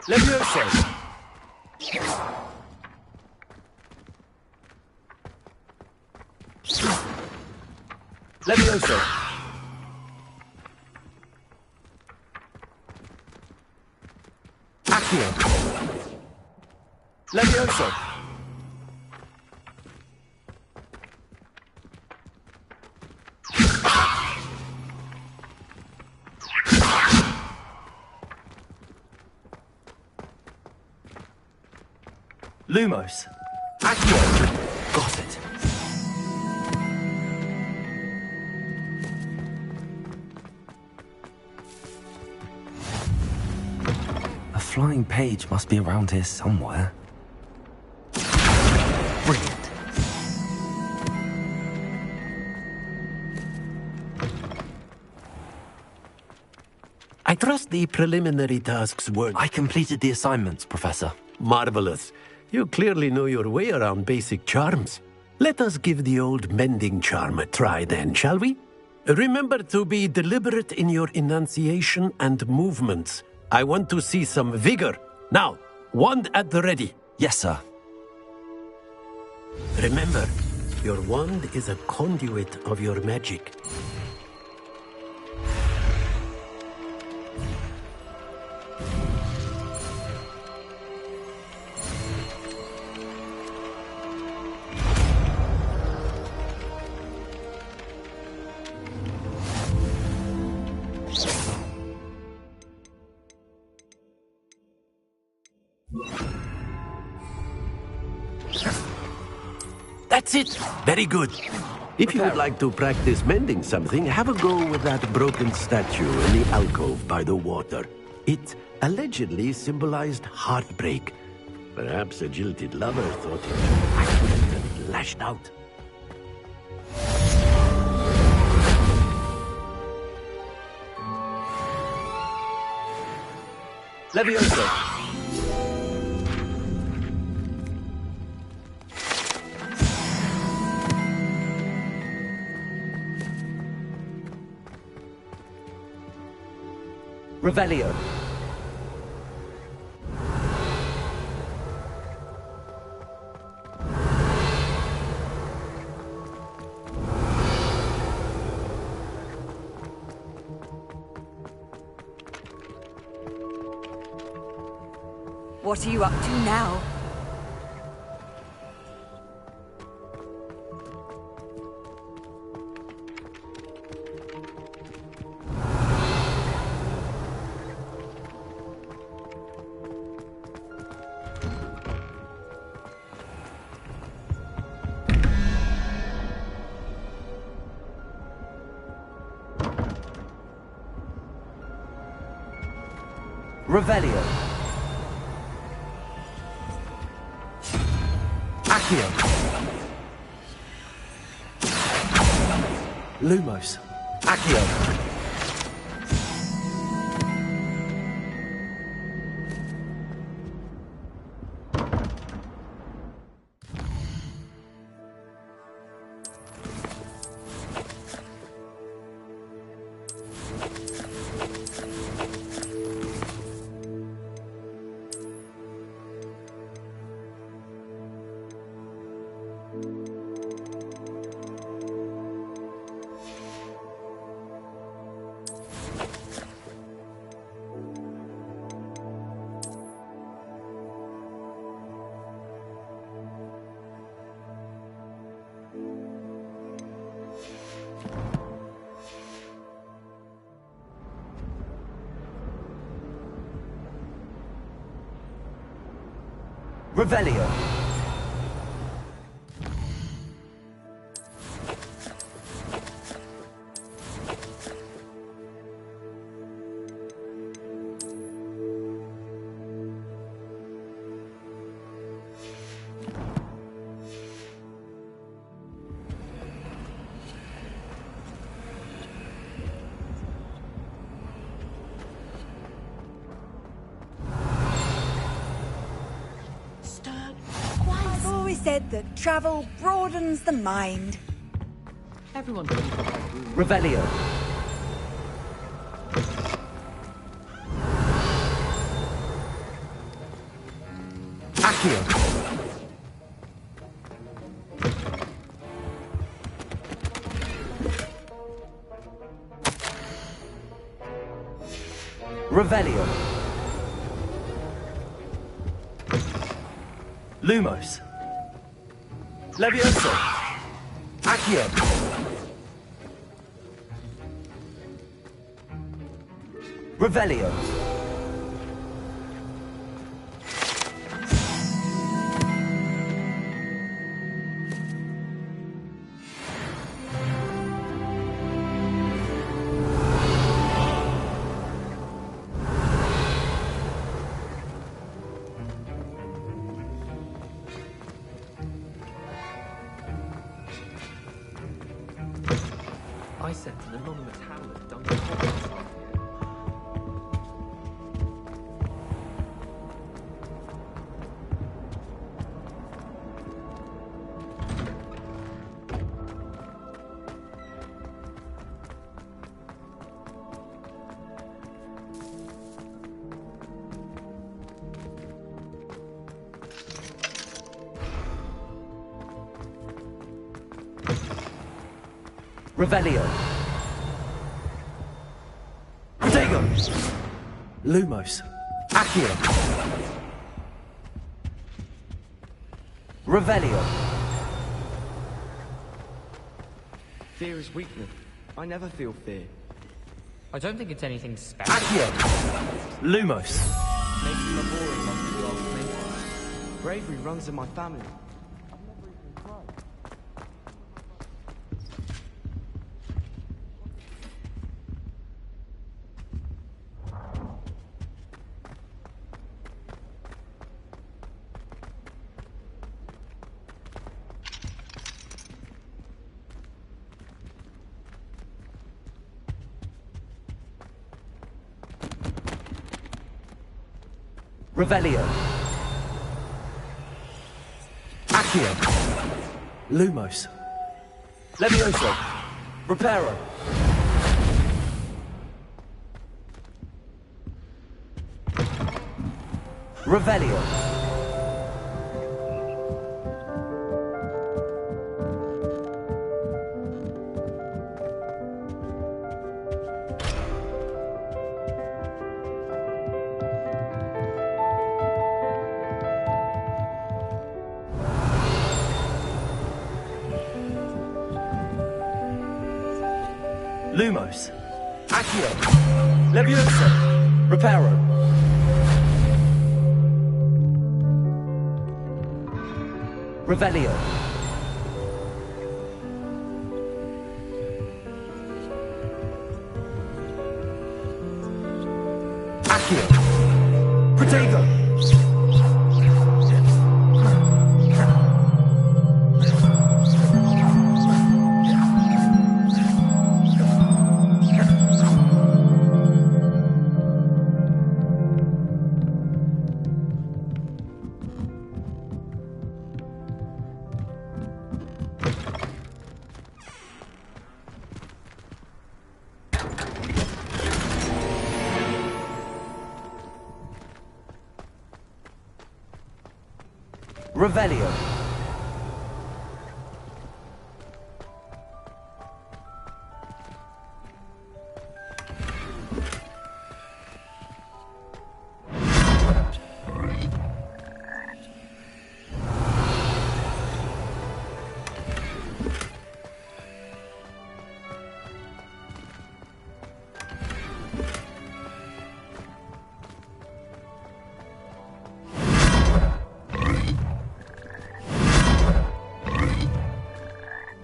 Levioso! Levioso! Accio! Levioso! Lumos! Accio! Got it. A flying page must be around here somewhere. Brilliant. I trust the preliminary tasks were... I completed the assignments, Professor. Marvelous. You clearly know your way around basic charms. Let us give the old mending charm a try then, shall we? Remember to be deliberate in your enunciation and movements. I want to see some vigor. Now, wand at the ready. Yes, sir. Remember, your wand is a conduit of your magic. That's it. Very good. If you would like to practice mending something, have a go with that broken statue in the alcove by the water. It allegedly symbolized heartbreak. Perhaps a jilted lover thought it too accurate and lashed out. Levioso! Revelio. What are you up to now? Revelio. Accio. Lumos. Accio. Revelio. Said that travel broadens the mind. Everyone. Revelio. Accio. Revelio. Lumos. Levioso. Accio. Revelio. I sent an anonymous Howler done Hogwarts. Revelio. Protego. Lumos. Accio. Revelio. Fear is weakness. I never feel fear. I don't think it's anything special. Accio. Lumos. Makes me boring, like you ask me. Bravery runs in my family. I've never even tried. Revelio. Accio. Lumos. Levioso. Reparo. Revelio. Lumos. Accio. Levioso. Reparo. Revelio. Accio. Protego. Revelio.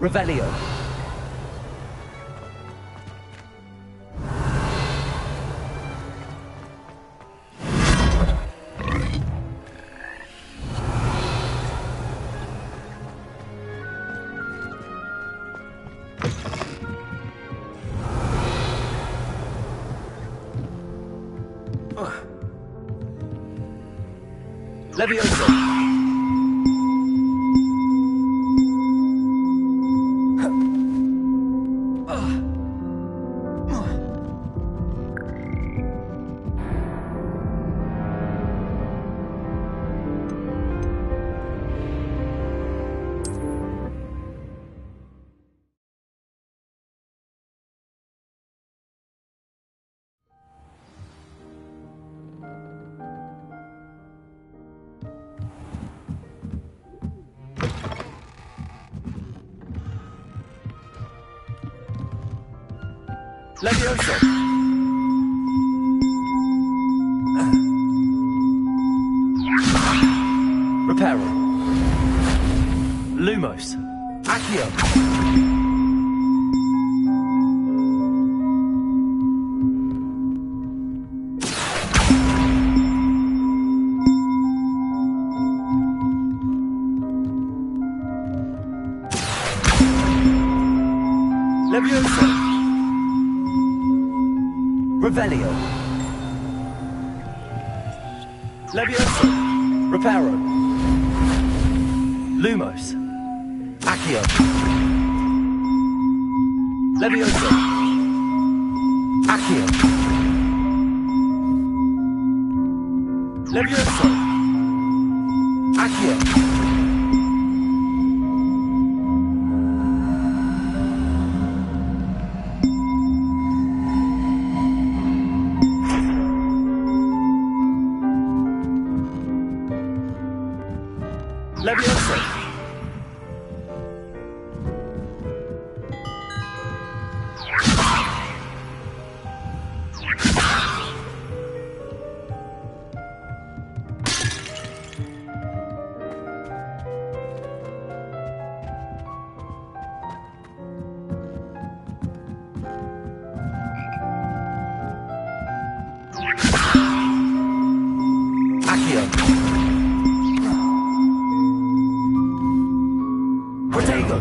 Revelio. Levioso. Levioso. Reparo. Lumos. Accio. Levioso. Revelio. Levioso. Reparo. Lumos. Accio. Levioso. Accio. Levioso. Accio. Levioso. Accio. Protego.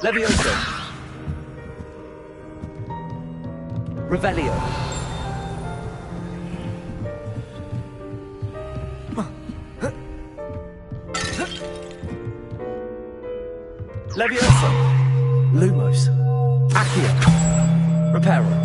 Levioso. Revelio. Levioso. Lumos. Accio. Reparo.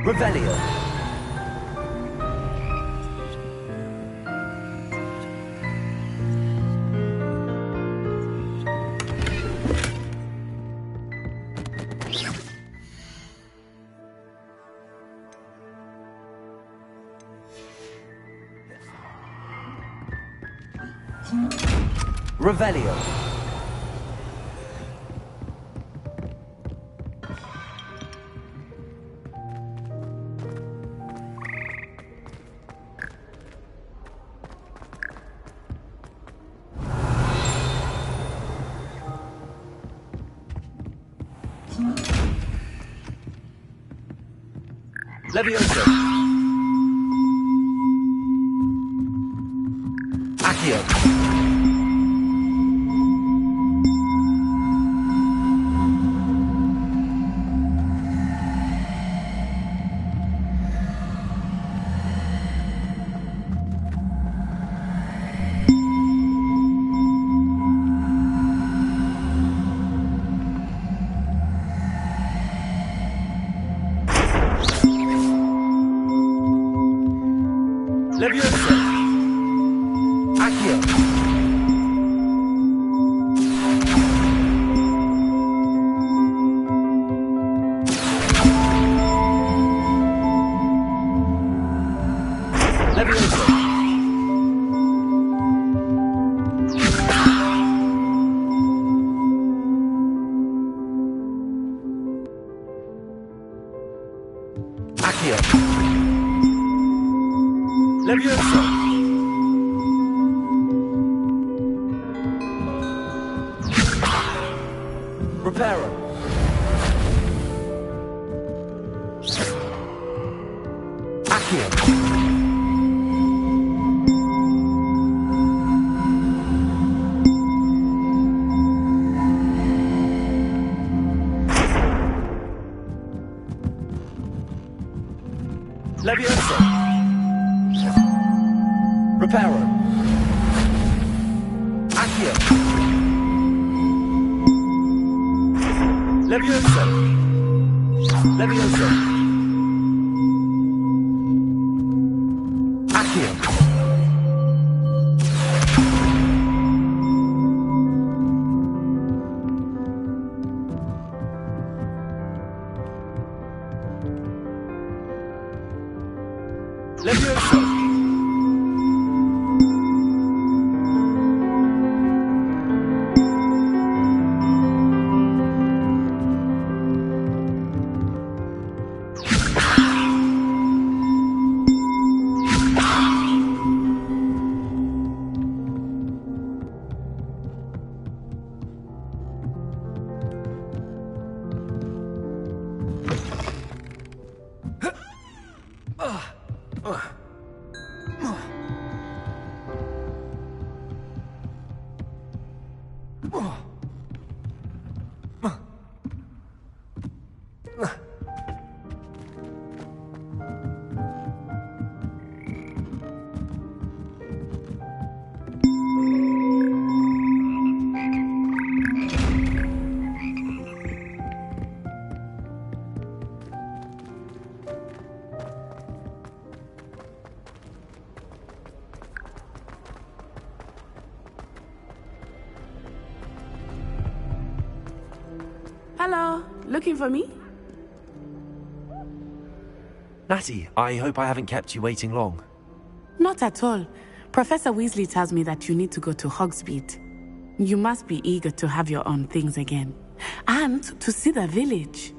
Revelio. Revelio. Levioso. Accio. Levioso. Accio. Levioso. Accio. Levioso. Reparo. Accio. Levioso. Reparo. Accio. Levioso. Levioso. Accio. Levioso. Hello, looking for me? Natty, I hope I haven't kept you waiting long. Not at all. Professor Weasley tells me that you need to go to Hogsmeade. You must be eager to have your own things again. And to see the village.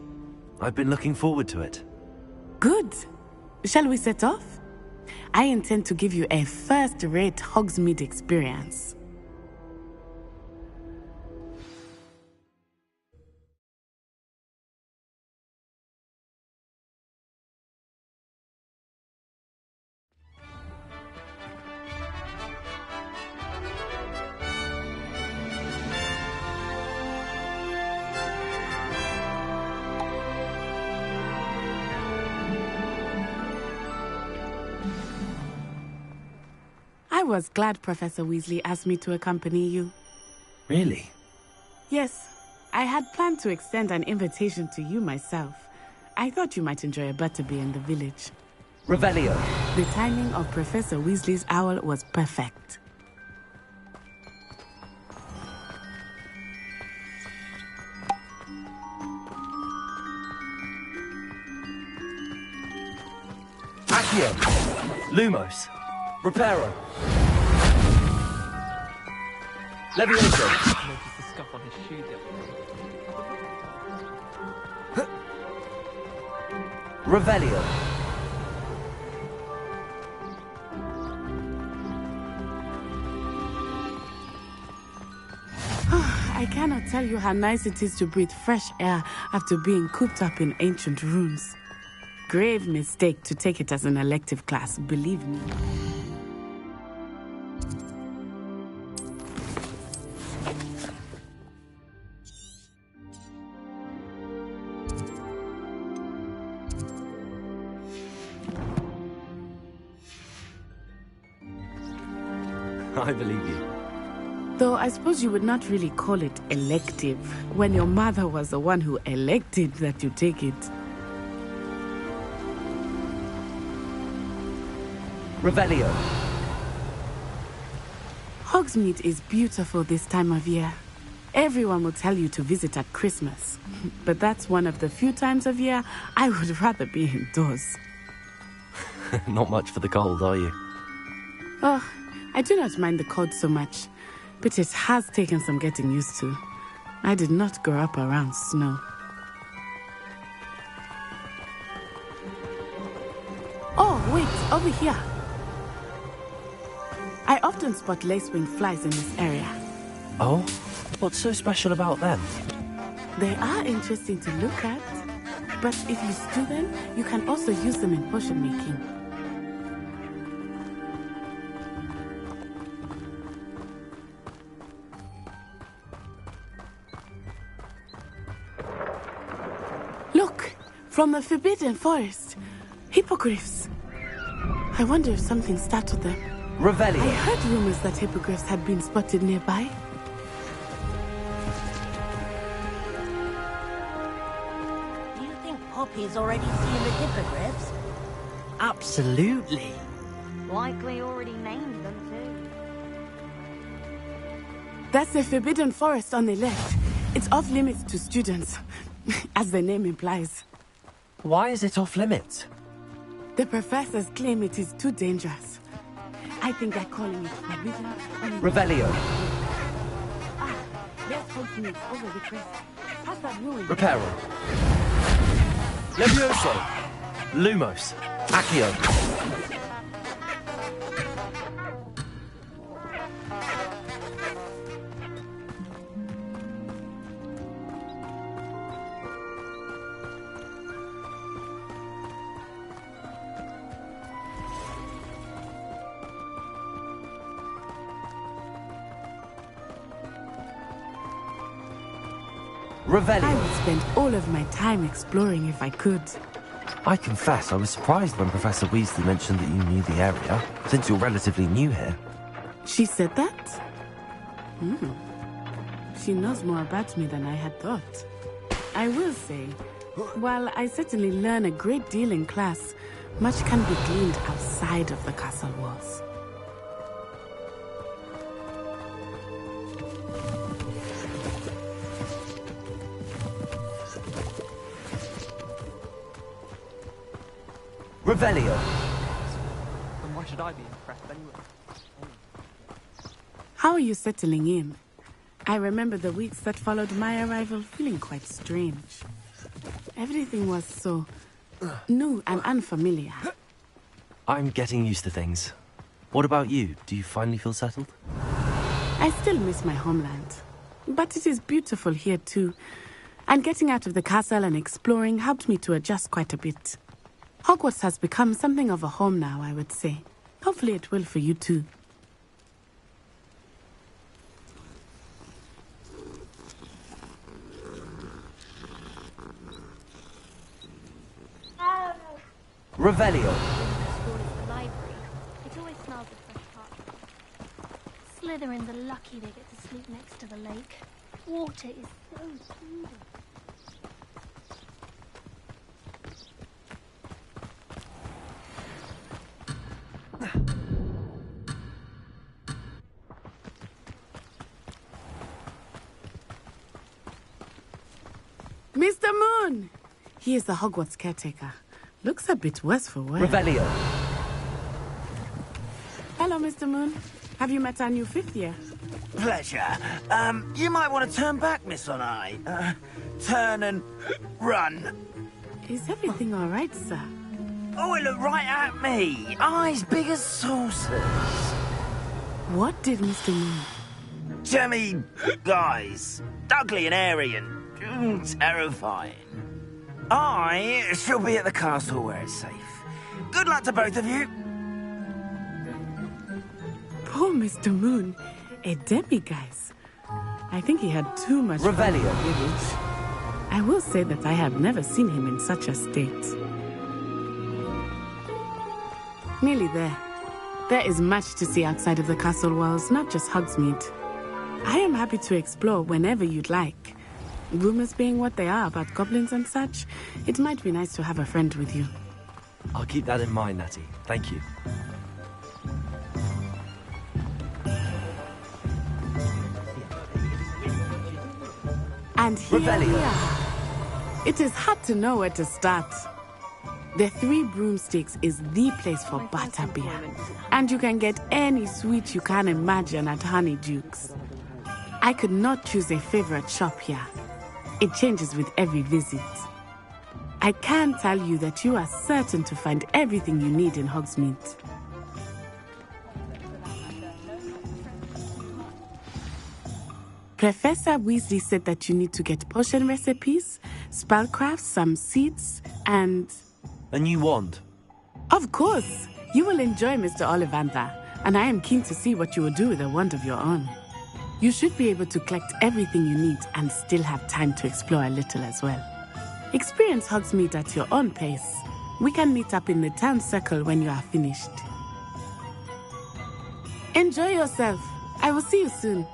I've been looking forward to it. Good. Shall we set off? I intend to give you a first-rate Hogsmeade experience. I was glad Professor Weasley asked me to accompany you. Really? Yes, I had planned to extend an invitation to you myself. I thought you might enjoy a butterbeer in the village. Revelio. The timing of Professor Weasley's owl was perfect. Accio. Lumos. Reparo. Levioso. Noticed the scuff on his shoe the other day. Revelio. I cannot tell you how nice it is to breathe fresh air after being cooped up in ancient ruins. Grave mistake to take it as an elective class, believe me. I believe you. Though I suppose you would not really call it elective when your mother was the one who elected that you take it. Revelio. Hogsmeade is beautiful this time of year. Everyone will tell you to visit at Christmas. But that's one of the few times of year I would rather be indoors. Not much for the cold, are you? Oh, I do not mind the cold so much, but it has taken some getting used to. I did not grow up around snow. Oh, wait, over here. I often spot lacewing flies in this area. Oh? What's so special about them? They are interesting to look at, but if you stew them, you can also use them in potion making. Look, from the Forbidden Forest, hippogriffs. I wonder if something startled them. Revelio. I heard rumors that hippogriffs had been spotted nearby. Do you think Poppy's already seen the hippogriffs? Absolutely. Likely already named them too. That's the Forbidden Forest on the left. It's off limits to students, as the name implies. Why is it off limits? The professors claim it is too dangerous. I think they're calling it forbidden. Revelio. Ah, there's Hogsmeade over the crest. Past that ruin. Reparo. Levioso. Lumos. Accio. Revelio. I would spend all of my time exploring if I could. I confess I was surprised when Professor Weasley mentioned that you knew the area, since you're relatively new here. She said that? She knows more about me than I had thought. I will say, while I certainly learn a great deal in class, much can be gleaned outside of the castle walls. Revelio. And why should I be impressed anyway? How are you settling in? I remember the weeks that followed my arrival feeling quite strange. Everything was so new and unfamiliar. I'm getting used to things. What about you? Do you finally feel settled? I still miss my homeland, but it is beautiful here too. And getting out of the castle and exploring helped me to adjust quite a bit. Hogwarts has become something of a home now, I would say. Hopefully it will for you too. Revelio. School is the library. It always smells of fresh parchment. Slytherins are lucky they get to sleep next to the lake. Water is so soothing. Mr. Moon! He is the Hogwarts caretaker. Looks a bit worse for wear. Revelio. Hello, Mr. Moon. Have you met our new fifth year? Pleasure. You might want to turn back, Miss Onai. Turn and run. Is everything all right, sir? Oh, it looked right at me. Eyes big as saucers. What did Mr. Moon? Jemmy guys. Ugly and airy and terrifying. I shall be at the castle where it's safe. Good luck to both of you. Poor Mr. Moon. A demiguise. I think he had too much Revelio. village. I will say that I have never seen him in such a state. Nearly there. There is much to see outside of the castle walls, not just Hogsmeade. I am happy to explore whenever you'd like. Rumors being what they are about goblins and such, it might be nice to have a friend with you. I'll keep that in mind, Natty. Thank you. And here Revelio. we are. It is hard to know where to start. The Three Broomsticks is the place for butterbeer. And you can get any sweet you can imagine at Honeydukes. I could not choose a favorite shop here. It changes with every visit. I can tell you that you are certain to find everything you need in Hogsmeade. Professor Weasley said that you need to get potion recipes, spellcrafts, some seeds, and... A new wand. Of course! You will enjoy Mr. Ollivander, and I am keen to see what you will do with a wand of your own. You should be able to collect everything you need and still have time to explore a little as well. Experience Hogsmeade at your own pace. We can meet up in the town circle when you are finished. Enjoy yourself. I will see you soon.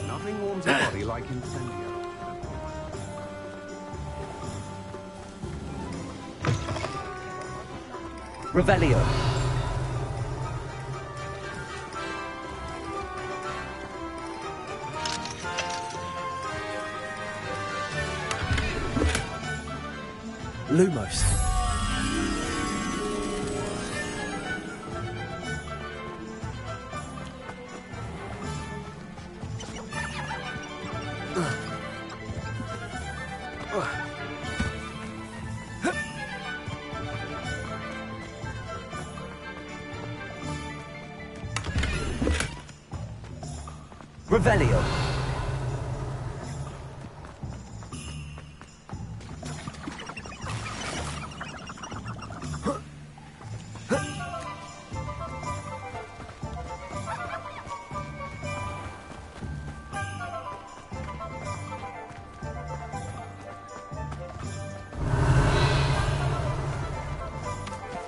Nothing warms a body like incendio. Revelio. Lumos. Revelio.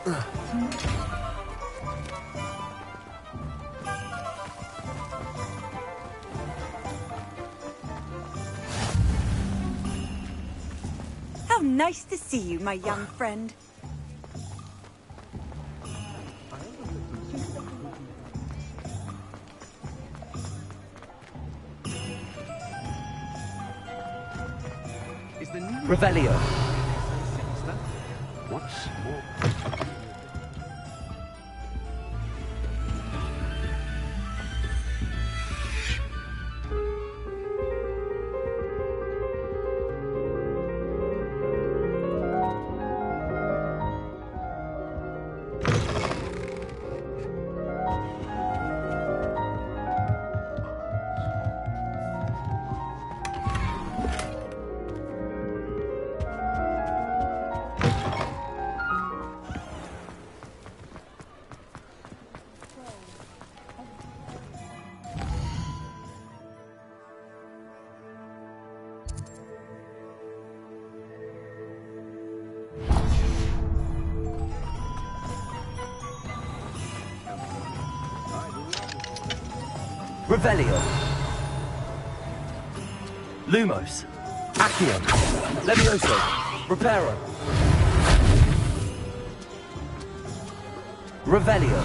How nice to see you, my young friend. Revelio. What's more? Revelio. Lumos. Accio. Levioso. Reparo. Revelio.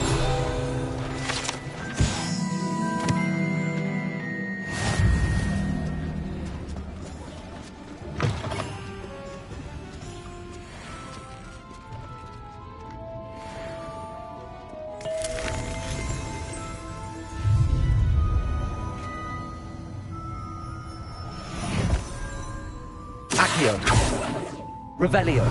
Accio. Revelio.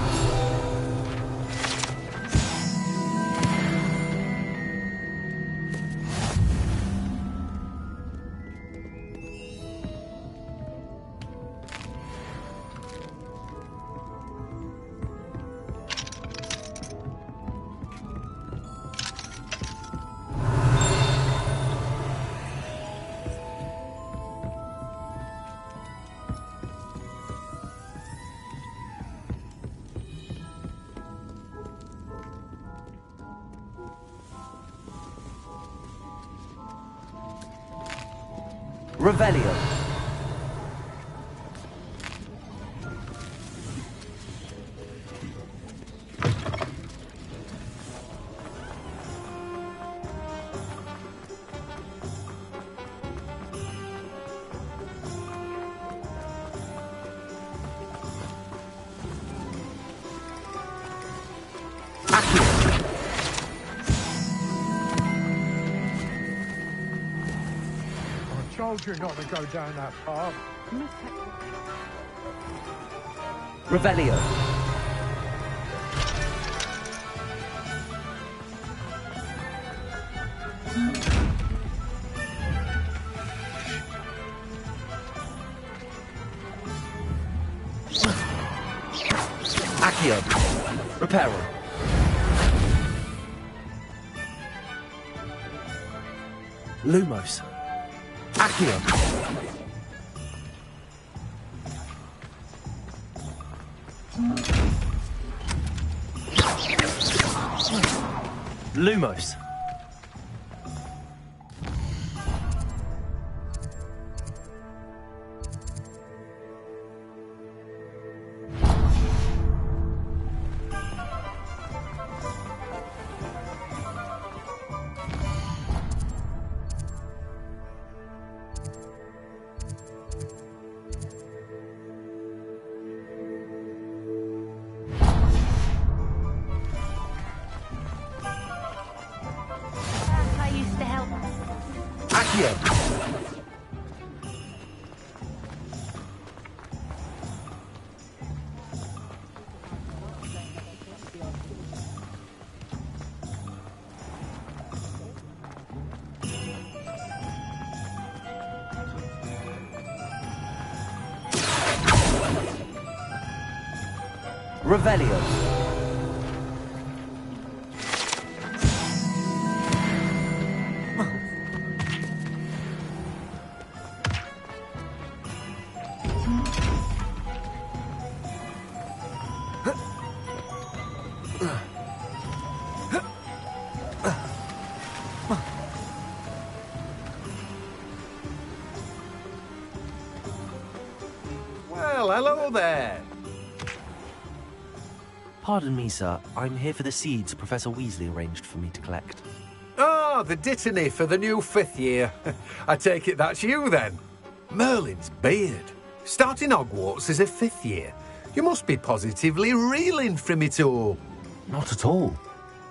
Revelio. I told you not to go down that path. Revelio. Accio. Reparo. Lumos. Accio. Lumos. Revelio. there! Pardon me, sir. I'm here for the seeds Professor Weasley arranged for me to collect. Oh, the dittany for the new 5th year. I take it that's you, then. Merlin's beard. Starting Hogwarts as a 5th year. You must be positively reeling from it all. Not at all.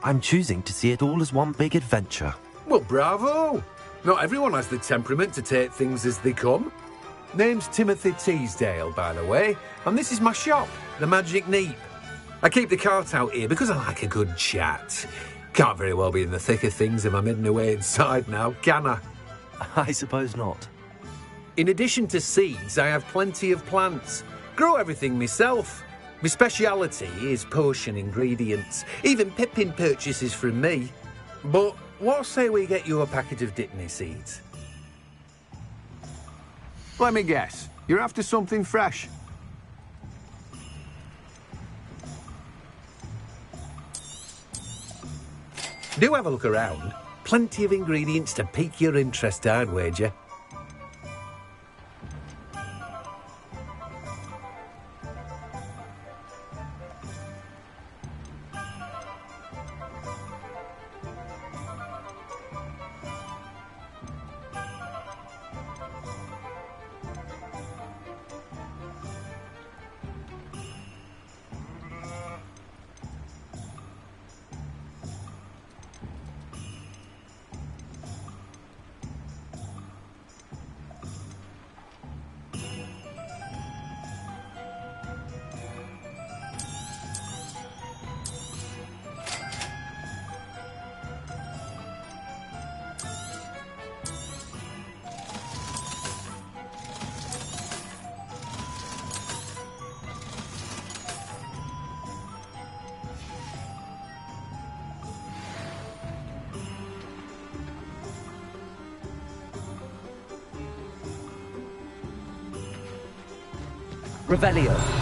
I'm choosing to see it all as one big adventure. Well, bravo! Not everyone has the temperament to take things as they come. Name's Timothy Teasdale, by the way, and this is my shop, the Magic Neep. I keep the cart out here because I like a good chat. Can't very well be in the thick of things if I'm hidden away inside now, can I? I suppose not. In addition to seeds, I have plenty of plants. Grow everything myself. My speciality is potion ingredients. Even Pippin purchases from me. But what say we get you a packet of Dittany seeds? Let me guess. You're after something fresh. Do have a look around. Plenty of ingredients to pique your interest, I'd wager. Revelio.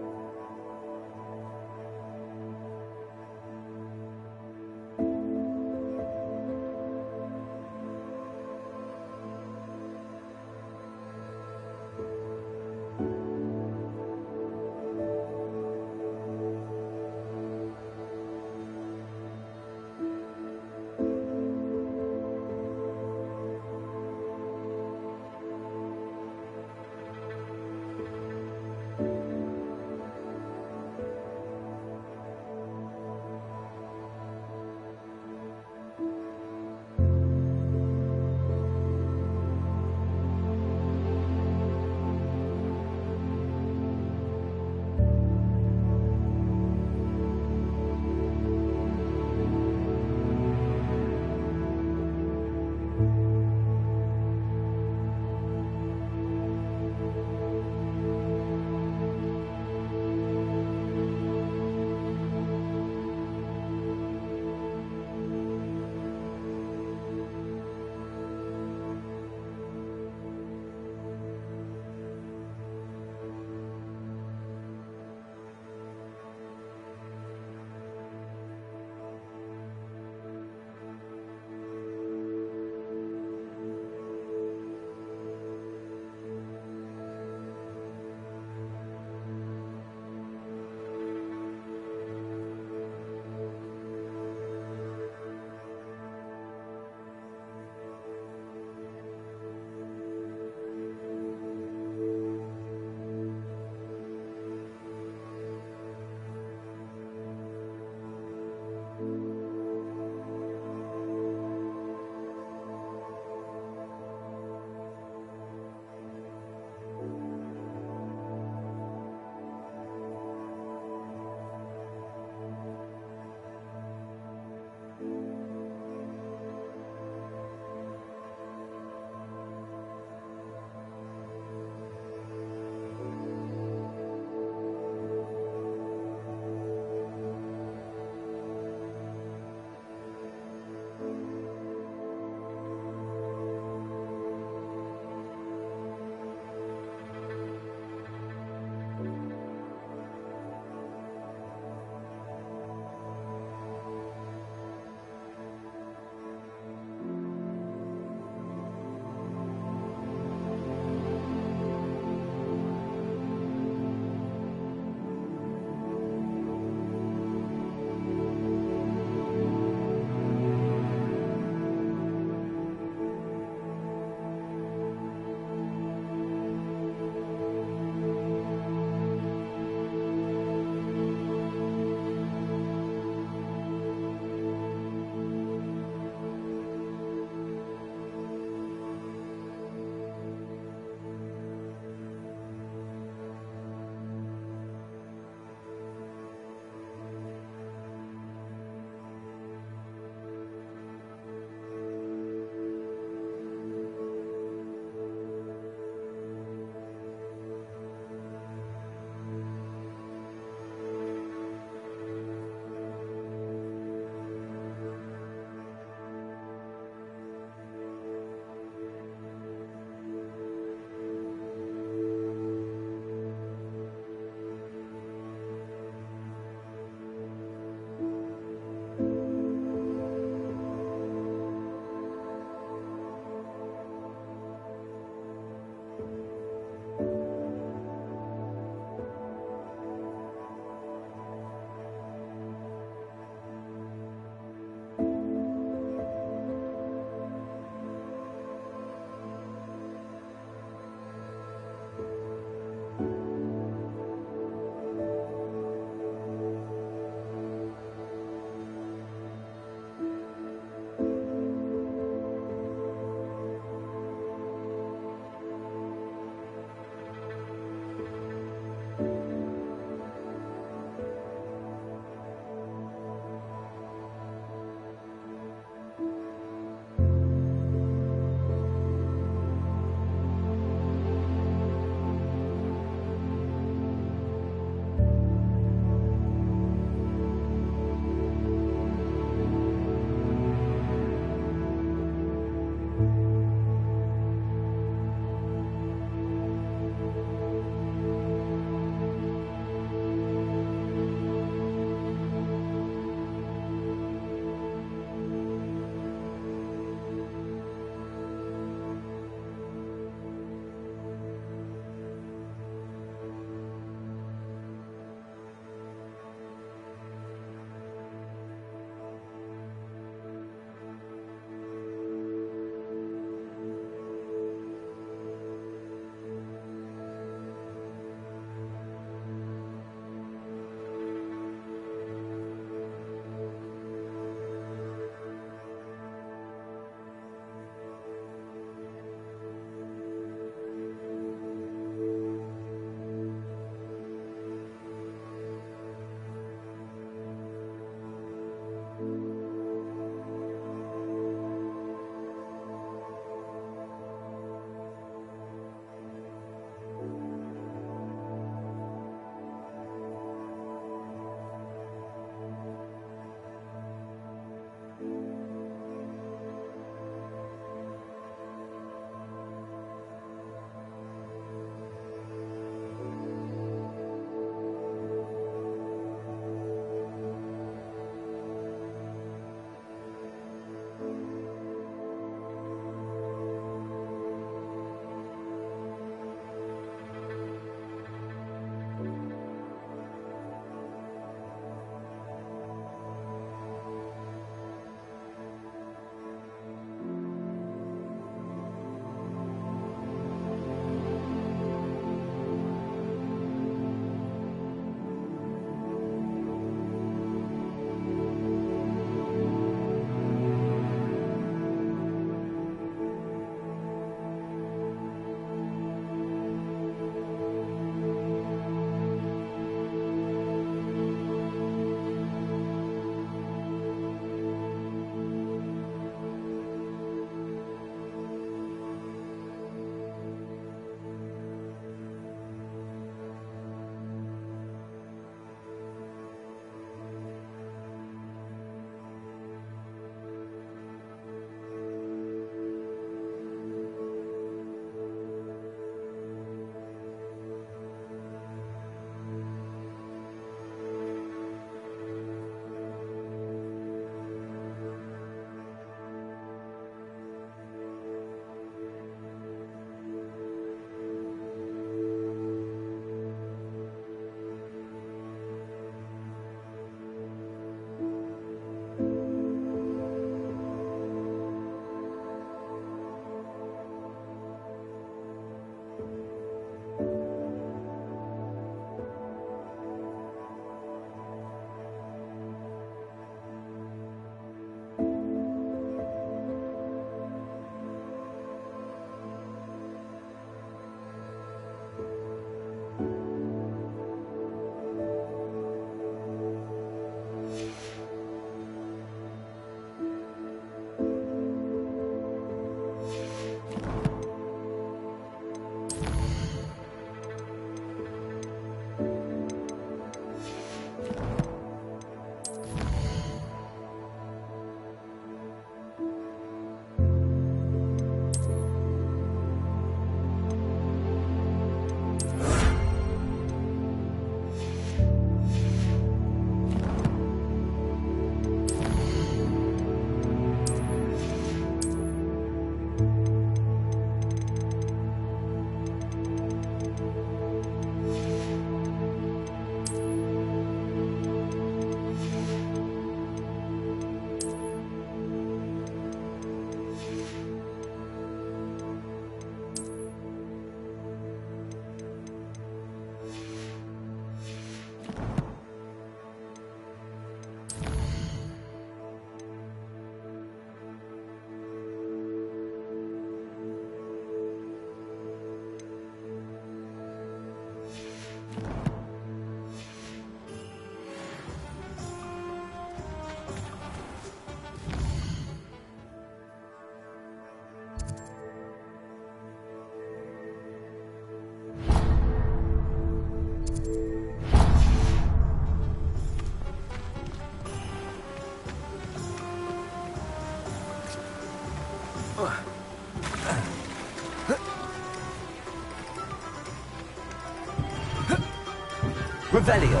Revelio.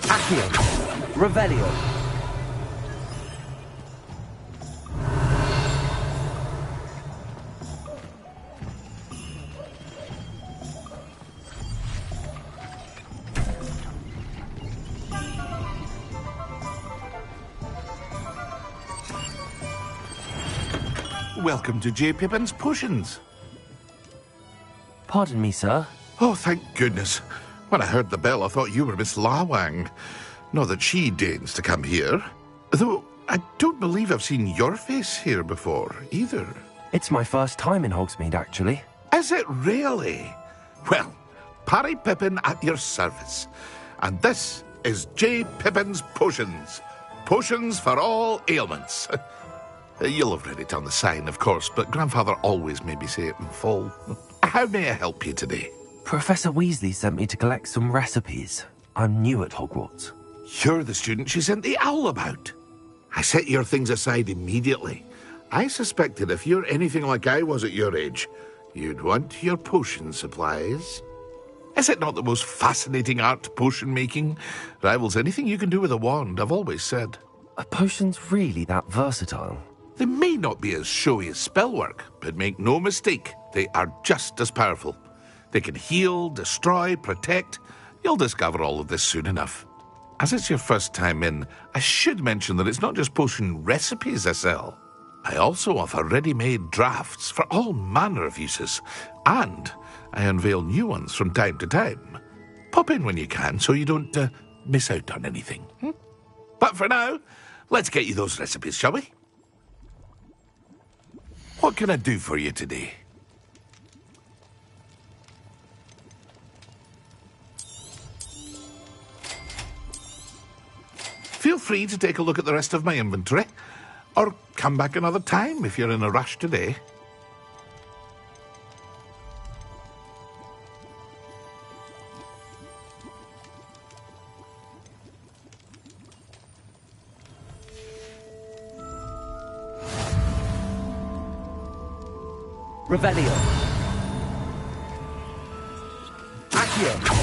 Accio. Revelio. Welcome to J. Pippin's Potions. Pardon me, sir. Oh, thank goodness. When I heard the bell, I thought you were Miss Lawang. Not that she deigns to come here. Though, I don't believe I've seen your face here before, either. It's my first time in Hogsmeade, actually. Is it really? Well, Parry Pippin at your service. And this is J. Pippin's Potions. Potions for all ailments. You'll have read it on the sign, of course, but Grandfather always made me say it in full. How may I help you today? Professor Weasley sent me to collect some recipes. I'm new at Hogwarts. You're the student she sent the owl about. I set your things aside immediately. I suspected if you're anything like I was at your age, you'd want your potion supplies. Is it not the most fascinating art, potion making? Rivals anything you can do with a wand, I've always said. Are potions really that versatile? They may not be as showy as spellwork, but make no mistake, they are just as powerful. They can heal, destroy, protect. You'll discover all of this soon enough. As it's your first time in, I should mention that it's not just potion recipes I sell. I also offer ready-made drafts for all manner of uses, and I unveil new ones from time to time. Pop in when you can so you don't miss out on anything. But for now, let's get you those recipes, shall we? What can I do for you today? Feel free to take a look at the rest of my inventory, or come back another time if you're in a rush today. Revelio. Accio.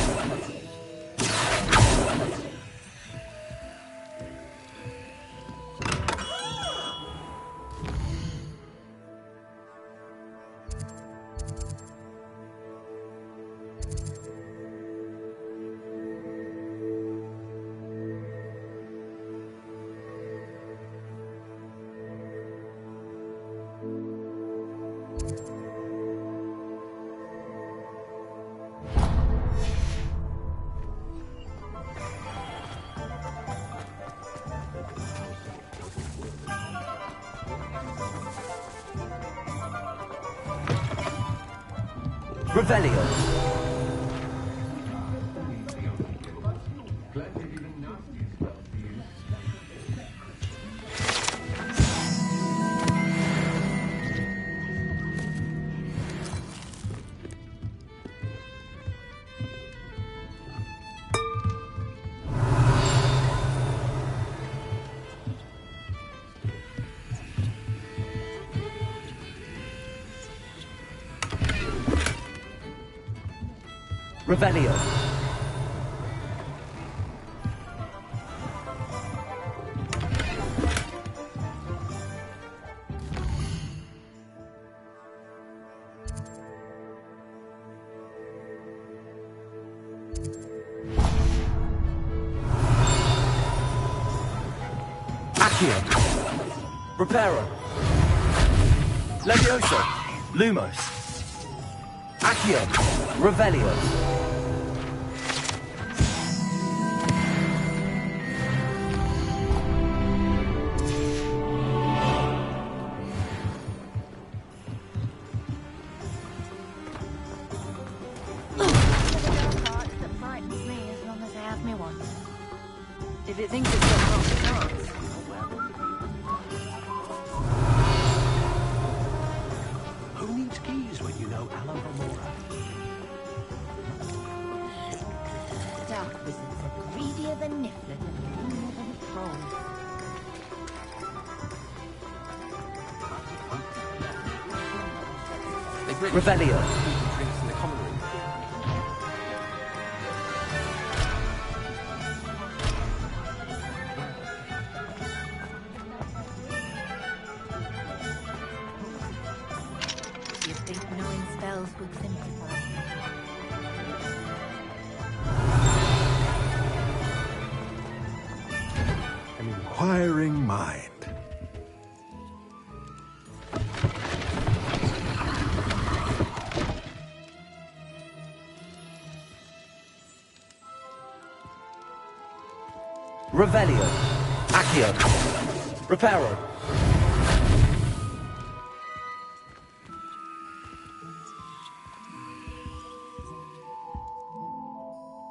Revelio. Revelio. Accio. Reparo. Levioso. Lumos. Accio. Revelio. If it thinks it's got half a chance. Who needs keys when you know Alan Romora? Dark wizards are greedier than Niffler and meaner than trolls. Revelio. Drinks in the common room. You think knowing spells would simplify? An inquiring mind. Revelio. Accio. Reparo.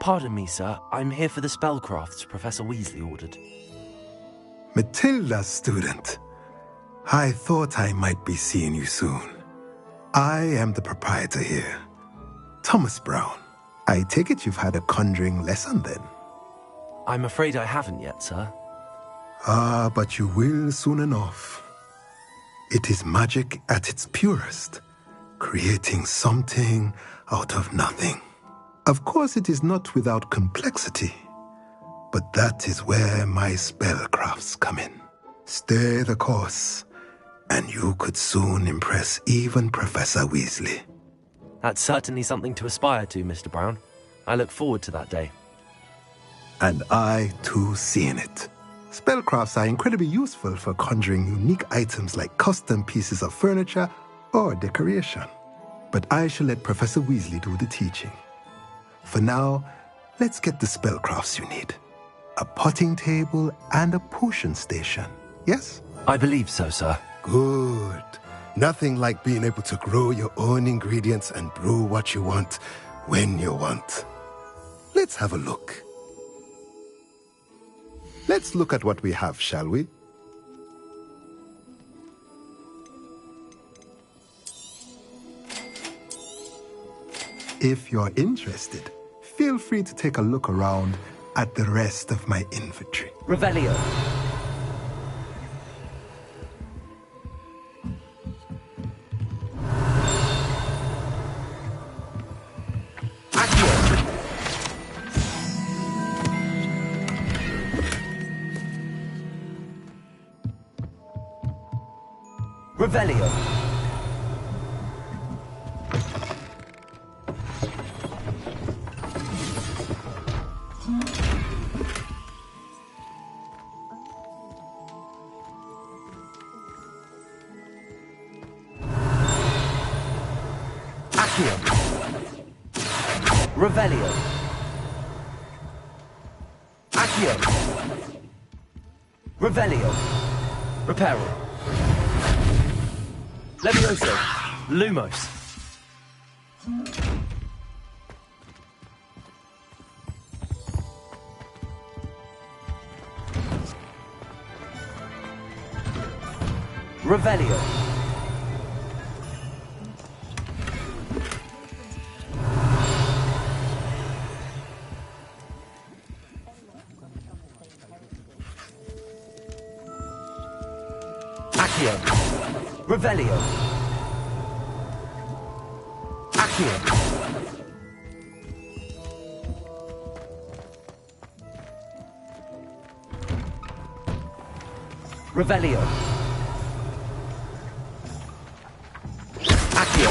Pardon me, sir. I'm here for the spellcrafts Professor Weasley ordered. Matilda's student. I thought I might be seeing you soon. I am the proprietor here, Thomas Brown. I take it you've had a conjuring lesson then? I'm afraid I haven't yet, sir. Ah, but you will soon enough. It is magic at its purest, creating something out of nothing. Of course, it is not without complexity, but that is where my spellcrafts come in. Stay the course, and you could soon impress even Professor Weasley. That's certainly something to aspire to, Mr. Brown. I look forward to that day. And I, too, seeing it. Spellcrafts are incredibly useful for conjuring unique items like custom pieces of furniture or decoration. But I shall let Professor Weasley do the teaching. For now, let's get the spellcrafts you need. A potting table and a potion station, yes? I believe so, sir. Good. Nothing like being able to grow your own ingredients and brew what you want when you want. Let's have a look. Let's look at what we have, shall we? If you're interested, feel free to take a look around at the rest of my inventory. Revelio. Revelio. Accio. Revelio. Accio. Revelio. Reparo. Levioso. Lumos. Revelio. Accio. Revelio. Accio. Revelio. Accio.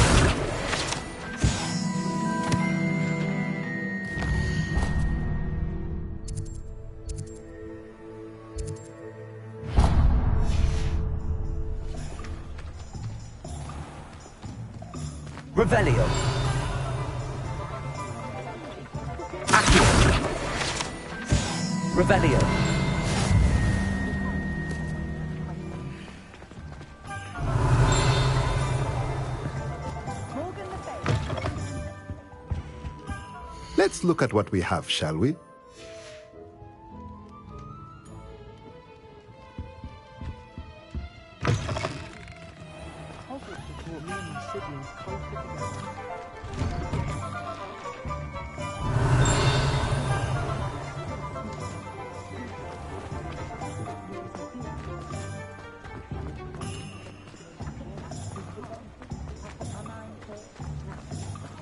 Revelio. Accio. Revelio. Let's look at what we have, shall we? siblings closer together.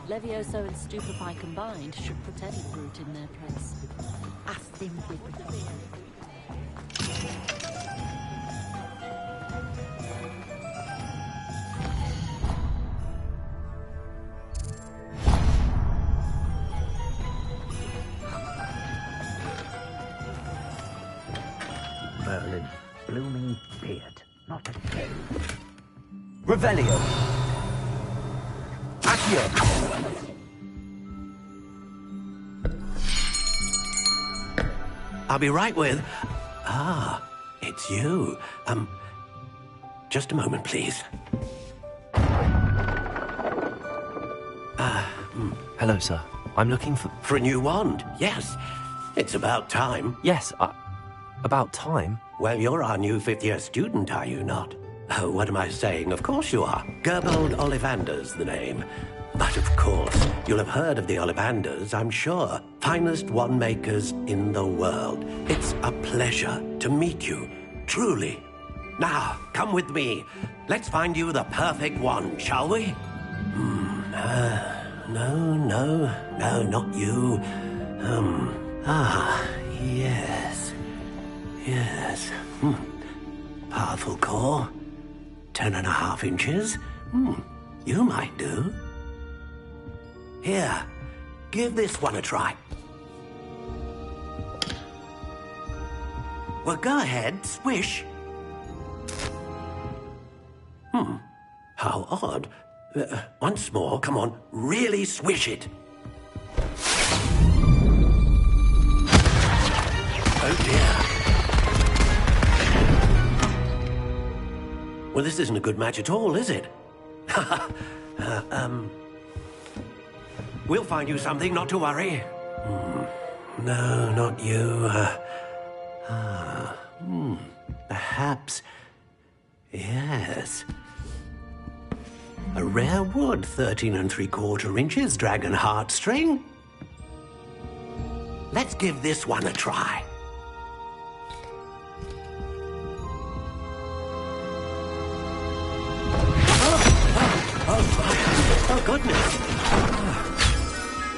Levioso and Stupefy combined should put any brute in their place. I simply prefer. Merlin's blooming beard, not a tail. Revelio. Accio. I'll be right with... it's you. Just a moment, please. Hello, sir. I'm looking for... For a new wand, yes. It's about time. Yes, about time? Well, you're our new fifth-year student, are you not? Oh, what am I saying? Of course you are. Gerbold Ollivander's the name. But of course, you'll have heard of the Ollivanders, I'm sure. Finest wand makers in the world. It's a pleasure to meet you, truly. Now, come with me. Let's find you the perfect wand, shall we? No, not you. Yes. Powerful core. 10.5 inches. You might do. Here, give this one a try. Well, go ahead, swish. How odd. Once more, come on, really swish it. Oh dear. Well, this isn't a good match at all, is it? We'll find you something, not to worry. No, not you. Perhaps... Yes. A rare wood, 13 3/4 inches, dragon heartstring. Let's give this one a try. Oh, goodness.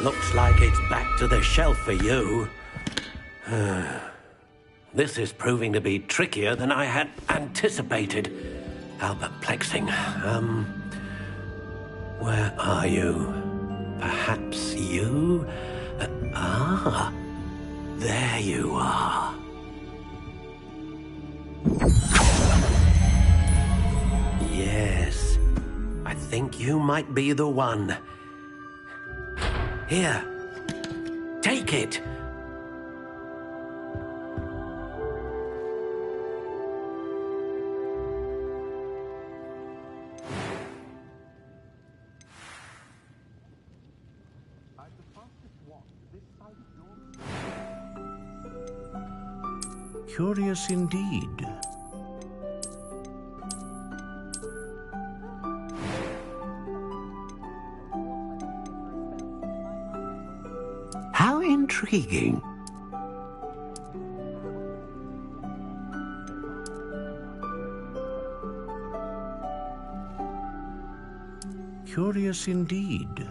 Looks like it's back to the shelf for you. This is proving to be trickier than I had anticipated. How perplexing. Where are you? Perhaps you? There you are. Yes, I think you might be the one. Here, take it. Curious indeed. How intriguing. Curious indeed.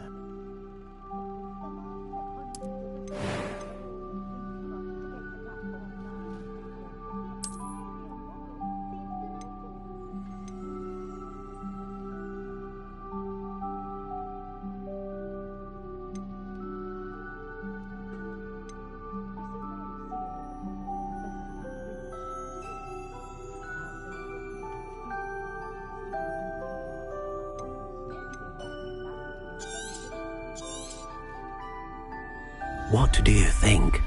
What do you think?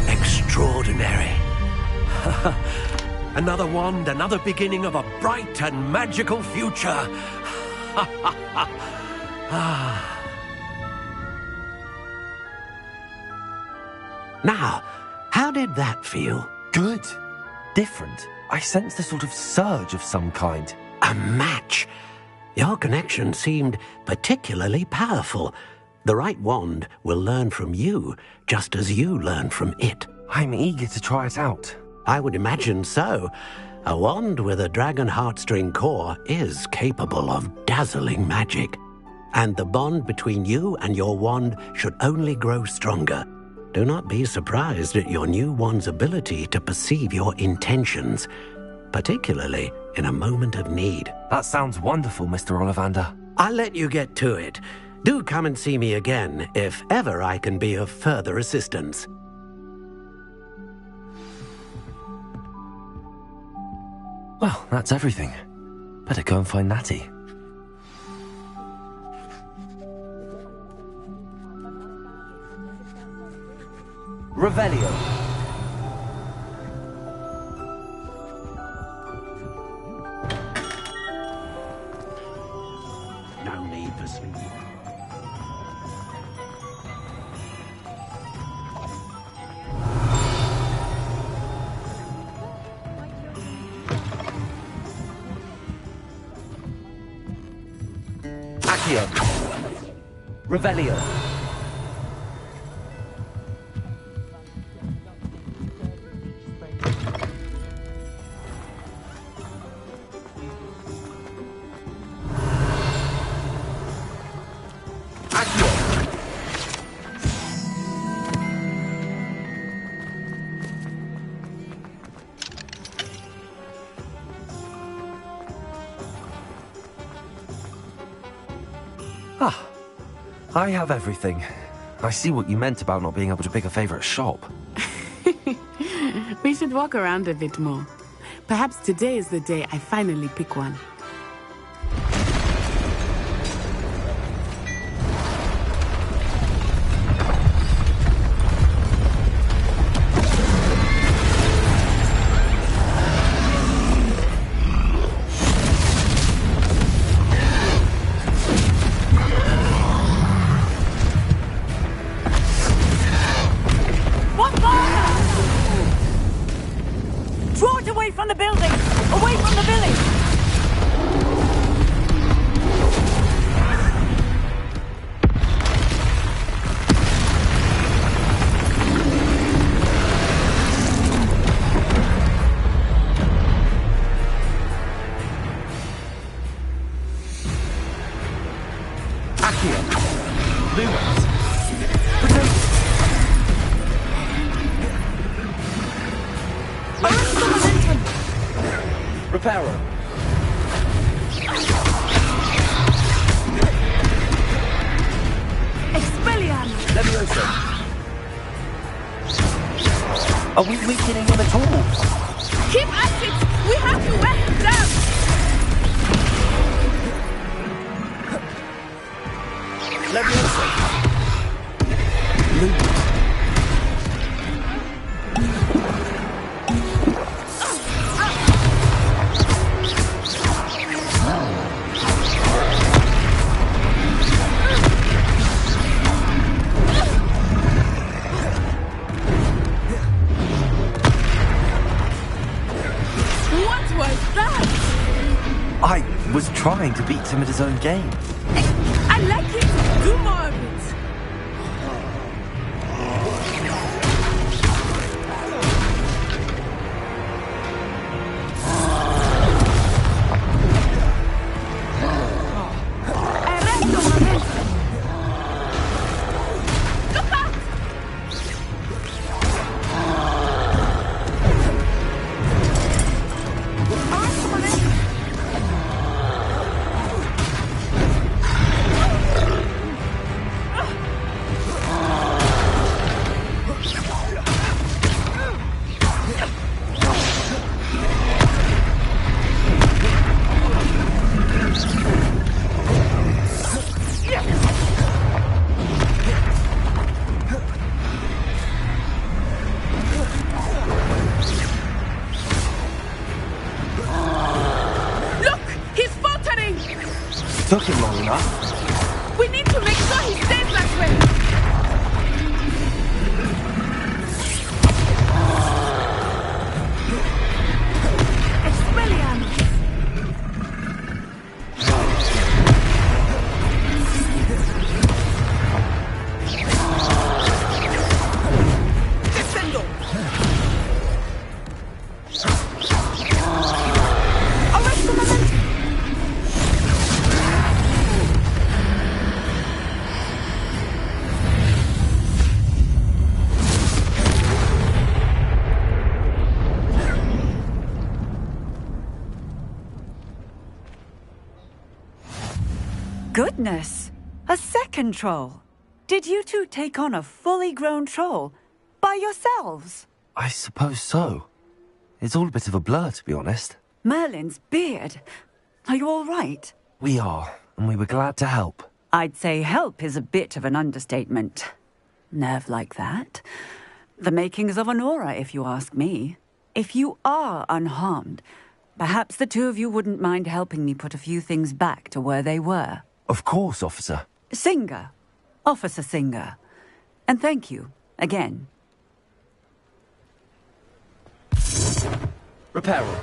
Extraordinary. Another wand, another beginning of a bright and magical future. Now, How did that feel? Good. Different. I sensed a sort of surge of some kind. A match. Your connection seemed particularly powerful. The right wand will learn from you, just as you learn from it. I'm eager to try it out. I would imagine so. A wand with a dragon heartstring core is capable of dazzling magic. And the bond between you and your wand should only grow stronger. Do not be surprised at your new wand's ability to perceive your intentions, particularly in a moment of need. That sounds wonderful, Mr. Ollivander. I'll let you get to it. Do come and see me again if ever I can be of further assistance. Well, that's everything. Better go and find Natty. Revelio. No need for sleep. Accio. Revelio. Ah, I have everything. I see what you meant about not being able to pick a favorite shop. We should walk around a bit more. Perhaps today is the day I finally pick one. Reparo. Expelliarmus! Levioso. Are we weakening him at all? Keep at it! We have to wear him down! Levioso. Loot. I was trying to beat him at his own game. I like it! Do more of it! Goodness! A second troll! Did you two take on a fully grown troll? By yourselves? I suppose so. It's all a bit of a blur, to be honest. Merlin's beard. Are you all right? We are, and we were glad to help. I'd say help is a bit of an understatement. Nerve like that. The makings of an aura, if you ask me. If you are unharmed, perhaps the two of you wouldn't mind helping me put a few things back to where they were. Of course, officer. Singer. Officer Singer. And thank you, again. Reparo.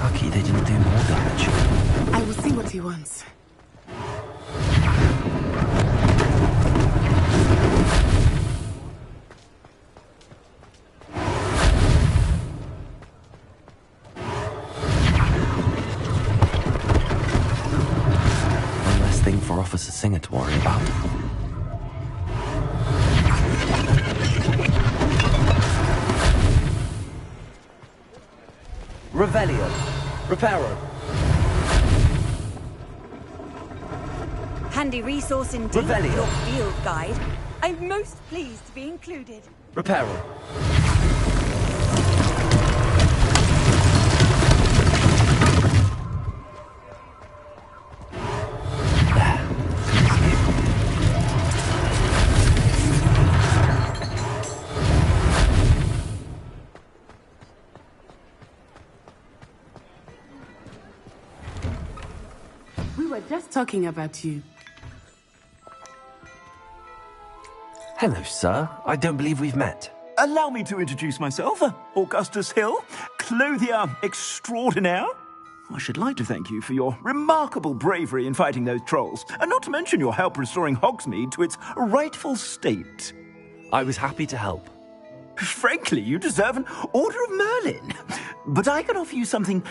Lucky they didn't do more damage. I will see what he wants. One less thing for Officer Singer to worry about. Revelio. Reparo. Handy resource indeed, Revelio. your field guide. I'm most pleased to be included. Reparo. We were just talking about you. Hello, sir. I don't believe we've met. Allow me to introduce myself, Augustus Hill, clothier extraordinaire. I should like to thank you for your remarkable bravery in fighting those trolls, and not to mention your help restoring Hogsmeade to its rightful state. I was happy to help. Frankly, you deserve an Order of Merlin. But I can offer you something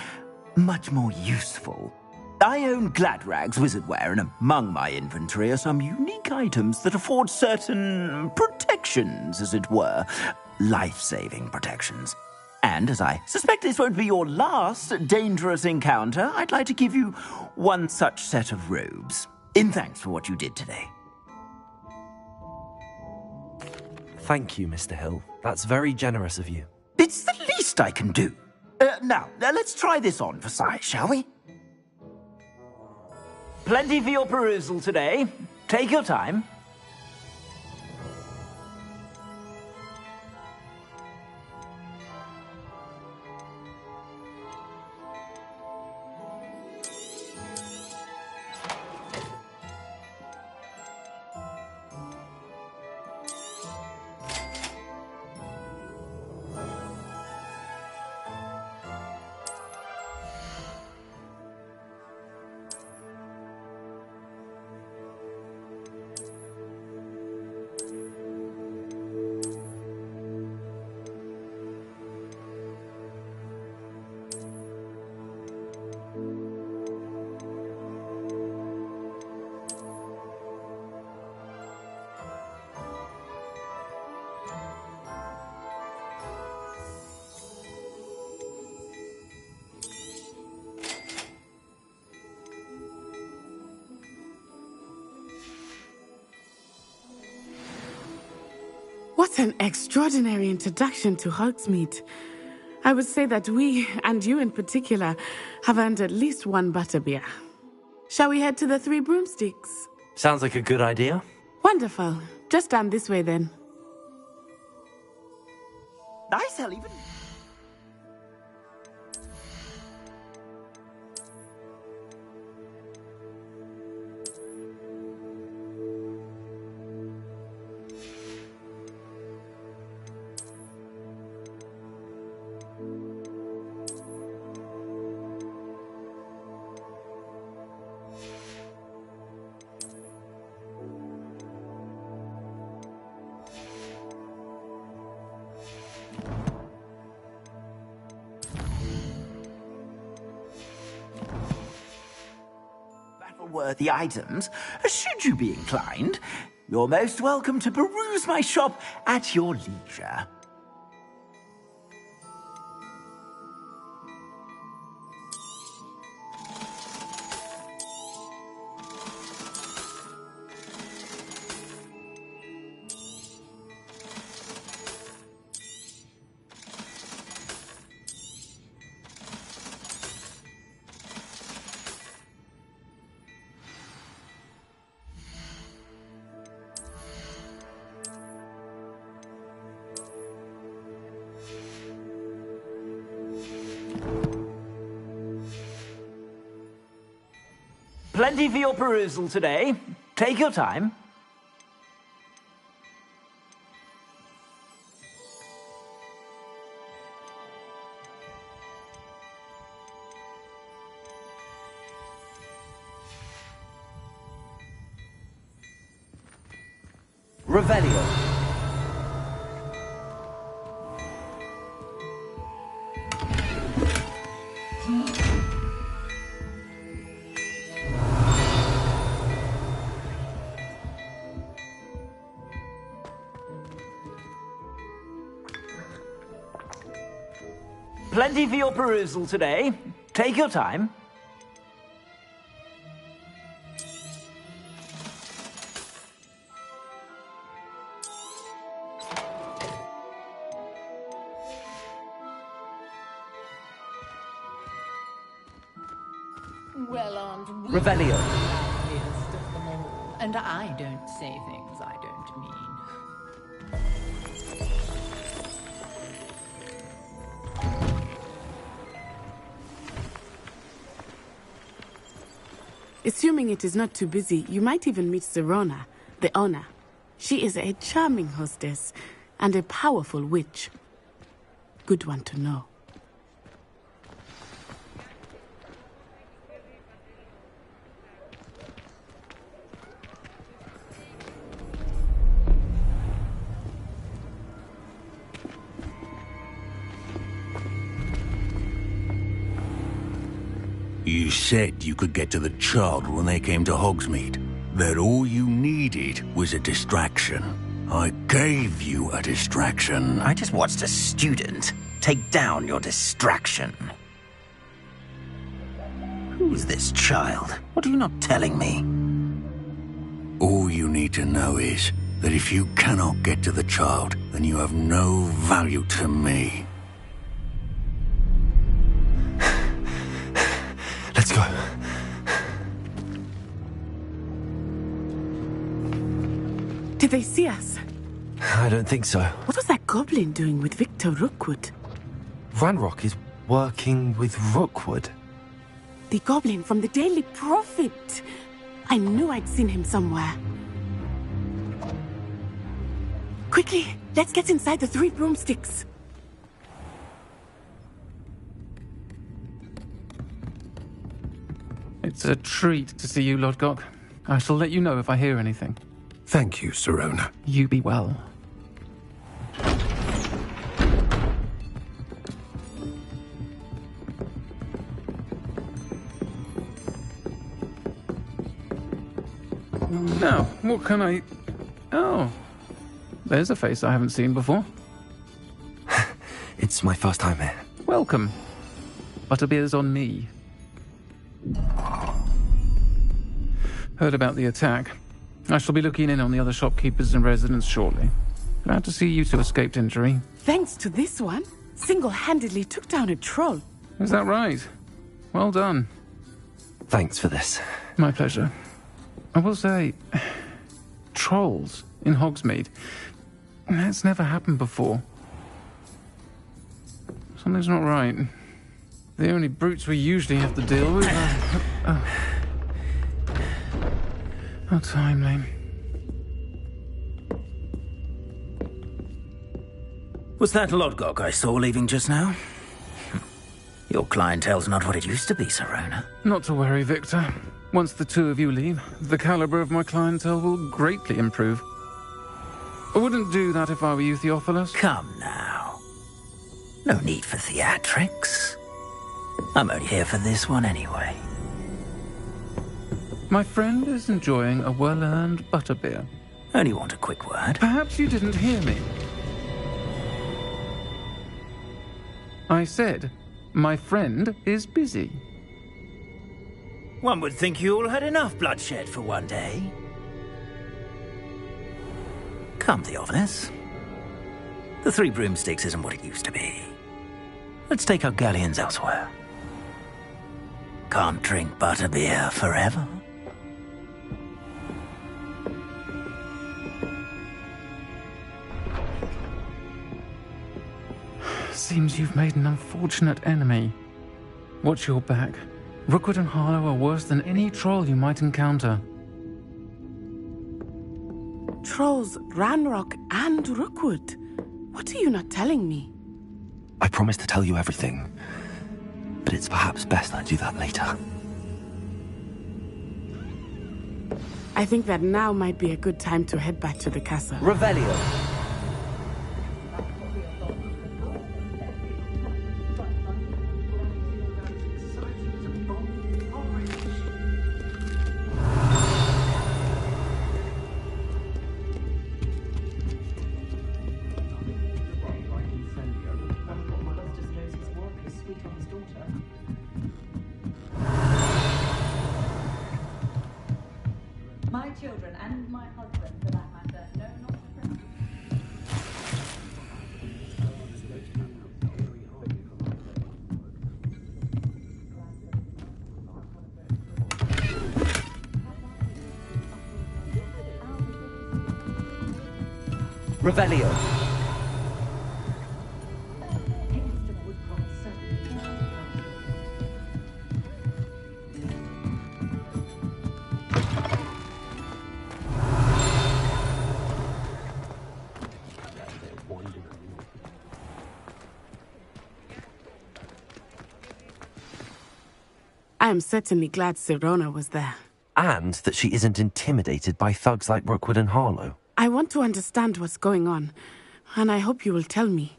much more useful. I own Gladrag's wizardware, and among my inventory are some unique items that afford certain protections, as it were. Life-saving protections. And as I suspect this won't be your last dangerous encounter, I'd like to give you one such set of robes, in thanks for what you did today. Thank you, Mr. Hill. That's very generous of you. It's the least I can do. Now, let's try this on for size, shall we? Plenty for your perusal today. Take your time. What an extraordinary introduction to Hogsmeade. I would say that we, and you in particular, have earned at least one butterbeer. Shall we head to the Three Broomsticks? Sounds like a good idea. Wonderful. Just down this way then. I shall even... worthy items, should you be inclined. You're most welcome to peruse my shop at your leisure. Plenty for your perusal today. Take your time. Revelio. Plenty for your perusal today. Take your time. Well, aren't we Revelio. the loveliest of them all? And I don't say things I don't mean. Assuming it is not too busy, you might even meet Serona, the owner. She is a charming hostess and a powerful witch. Good one to know. You said you could get to the child when they came to Hogsmeade. That all you needed was a distraction. I gave you a distraction. I just watched a student take down your distraction. Who's this child? What are you not telling me? All you need to know is that if you cannot get to the child, then you have no value to me. Let's go. Did they see us? I don't think so. What was that goblin doing with Victor Rookwood? Ranrock is working with Rookwood. The goblin from the Daily Prophet. I knew I'd seen him somewhere. Quickly, let's get inside the 3 broomsticks. It's a treat to see you, Lodgok. I shall let you know if I hear anything. Thank you, Serona. You be well. Now, what can I... Oh, there's a face I haven't seen before. It's my first time here. Welcome. Butterbeer's on me. Heard about the attack. I shall be looking in on the other shopkeepers and residents shortly. Glad to see you two escaped injury. Thanks to this one, single-handedly took down a troll. Is that right? Well done. Thanks for this. My pleasure. I will say, trolls in Hogsmeade. That's never happened before. Something's not right. The only brutes we usually have to deal with are... How timely. Was that Lodgok I saw leaving just now? Your clientele's not what it used to be, Serona. Not to worry, Victor. Once the two of you leave, the caliber of my clientele will greatly improve. I wouldn't do that if I were you, Theophilus. Come now. No need for theatrics. I'm only here for this one anyway. My friend is enjoying a well-earned butterbeer. Only want a quick word. Perhaps you didn't hear me. I said, my friend is busy. One would think you all had enough bloodshed for one day. Come, Theophilus. The 3 broomsticks isn't what it used to be. Let's take our galleons elsewhere. Can't drink butterbeer forever. Seems you've made an unfortunate enemy. Watch your back. Rookwood and Harlow are worse than any troll you might encounter. Trolls, Ranrock, and Rookwood. What are you not telling me? I promised to tell you everything, but it's perhaps best I do that later. I think that now might be a good time to head back to the castle. Revelio. My children and my husband, for that matter, know not to pray. Revelio. I am certainly glad Sirona was there. And that she isn't intimidated by thugs like Rookwood and Harlow. I want to understand what's going on, and I hope you will tell me.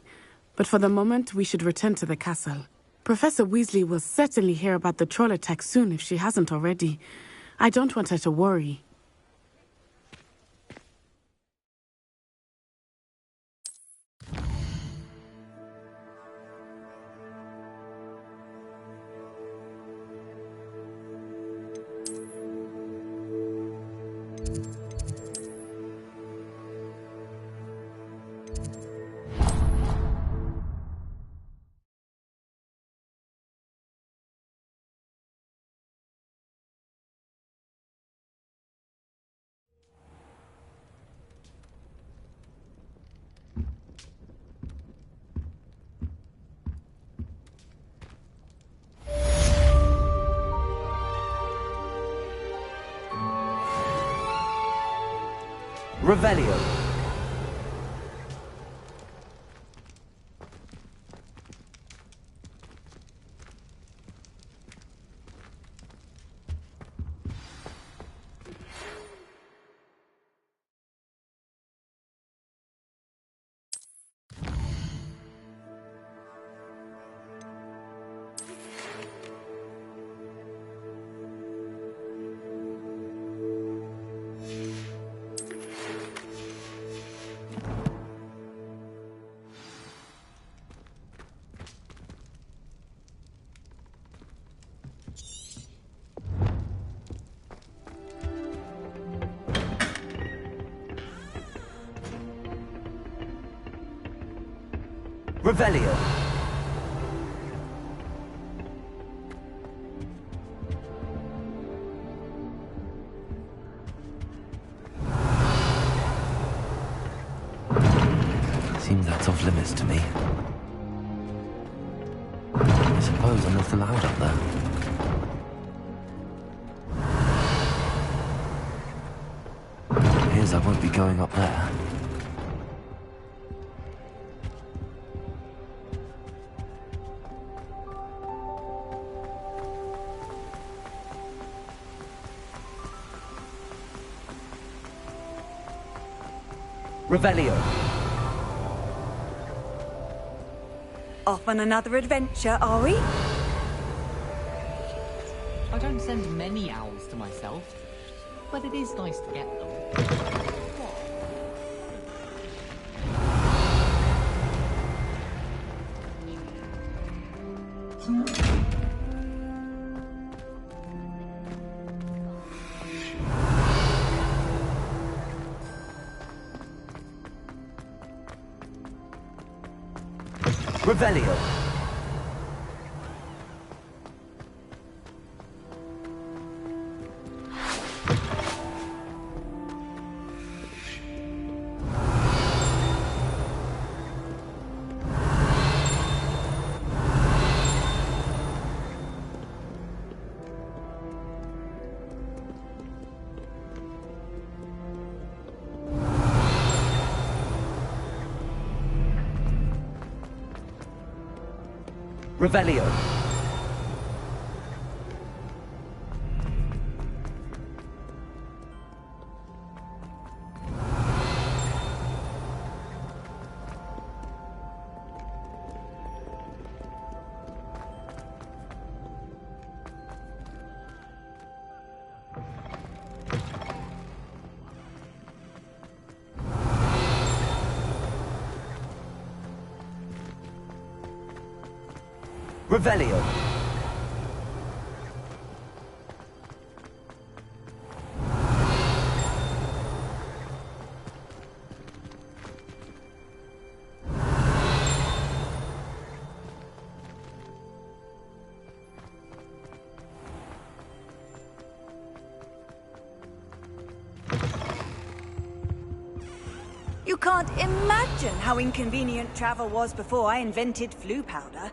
But for the moment, we should return to the castle. Professor Weasley will certainly hear about the troll attack soon if she hasn't already. I don't want her to worry. Revelio. Revelio. Seems that's off limits to me. I suppose I'm not allowed up there. Appears I won't be going up there. Revelio. Off on another adventure, are we? I don't send many owls to myself, but it is nice to get them. Revelio. Revelio. Revelio. You can't imagine how inconvenient travel was before I invented flu powder.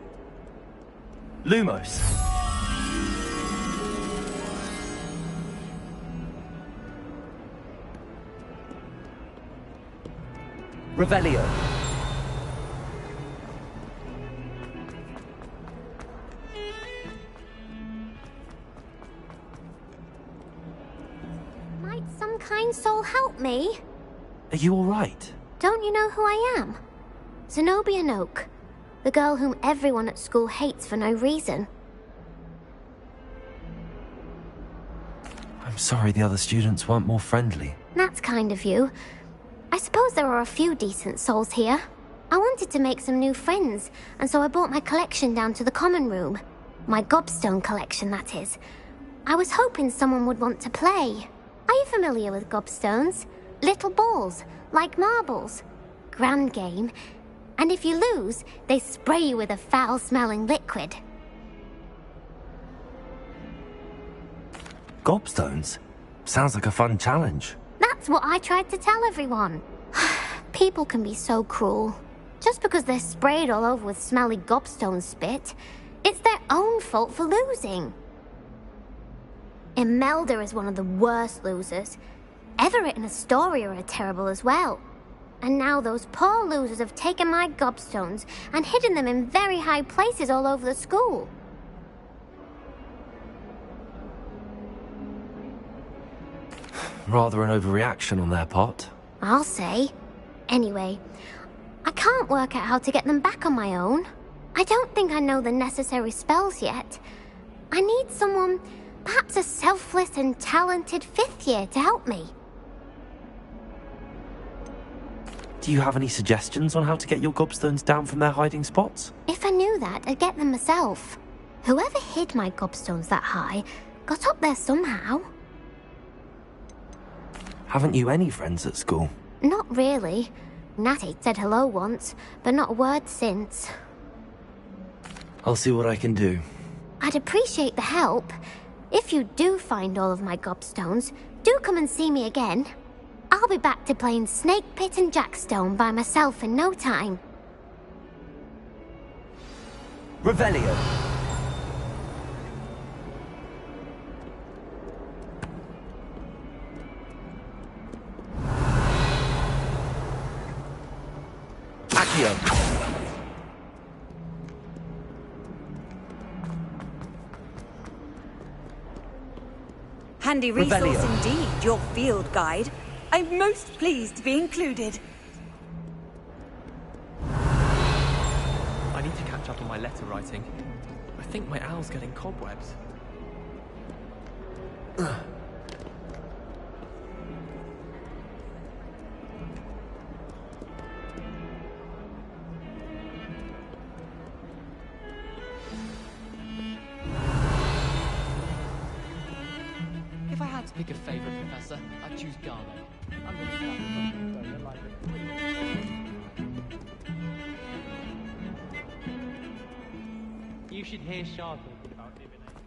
Lumos. Revelio. Might some kind soul help me? Are you all right? Don't you know who I am? Zenobia Noak, the girl whom everyone at school hates for no reason. I'm sorry the other students weren't more friendly. That's kind of you. I suppose there are a few decent souls here. I wanted to make some new friends, and so I brought my collection down to the common room. My gobstone collection, that is. I was hoping someone would want to play. Are you familiar with gobstones? Little balls, like marbles. Grand game. And if you lose, they spray you with a foul-smelling liquid. Gobstones? Sounds like a fun challenge. That's what I tried to tell everyone. People can be so cruel. Just because they're sprayed all over with smelly gobstone spit, it's their own fault for losing. Imelda is one of the worst losers. Everett and Astoria are terrible as well. And now those poor losers have taken my gobstones and hidden them in very high places all over the school. Rather an overreaction on their part. I'll say. Anyway, I can't work out how to get them back on my own. I don't think I know the necessary spells yet. I need someone, perhaps a selfless and talented fifth year to help me. Do you have any suggestions on how to get your gobstones down from their hiding spots? If I knew that, I'd get them myself. Whoever hid my gobstones that high got up there somehow. Haven't you any friends at school? Not really. Natty said hello once, but not a word since. I'll see what I can do. I'd appreciate the help. If you do find all of my gobstones, do come and see me again. I'll be back to playing Snake Pit and Jackstone by myself in no time. Revelio. Accio. Handy resource Revelio. indeed, your field guide. I'm most pleased to be included. I need to catch up on my letter writing. I think my owl's getting cobwebs. If I had to pick a favourite professor, I'd choose Garland. I'm going to start with the library. You should hear Shard talking about divination.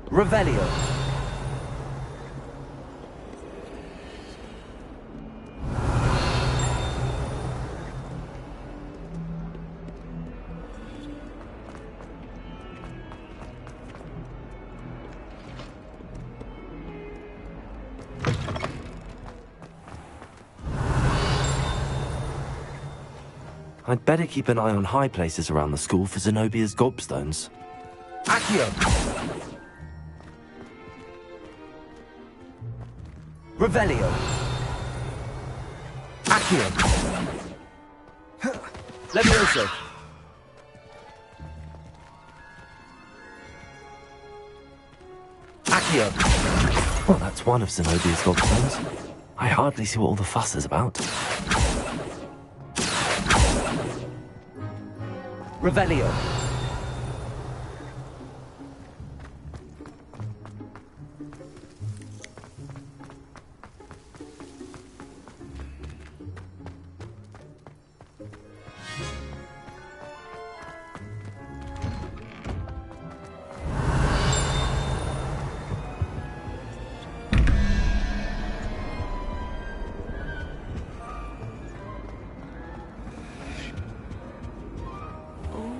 Revelio. I'd better keep an eye on high places around the school for Zenobia's gobstones. Accio! Revelio! Accio! Levioso! Accio! Well, that's one of Zenobia's gobstones. I hardly see what all the fuss is about. Revelio.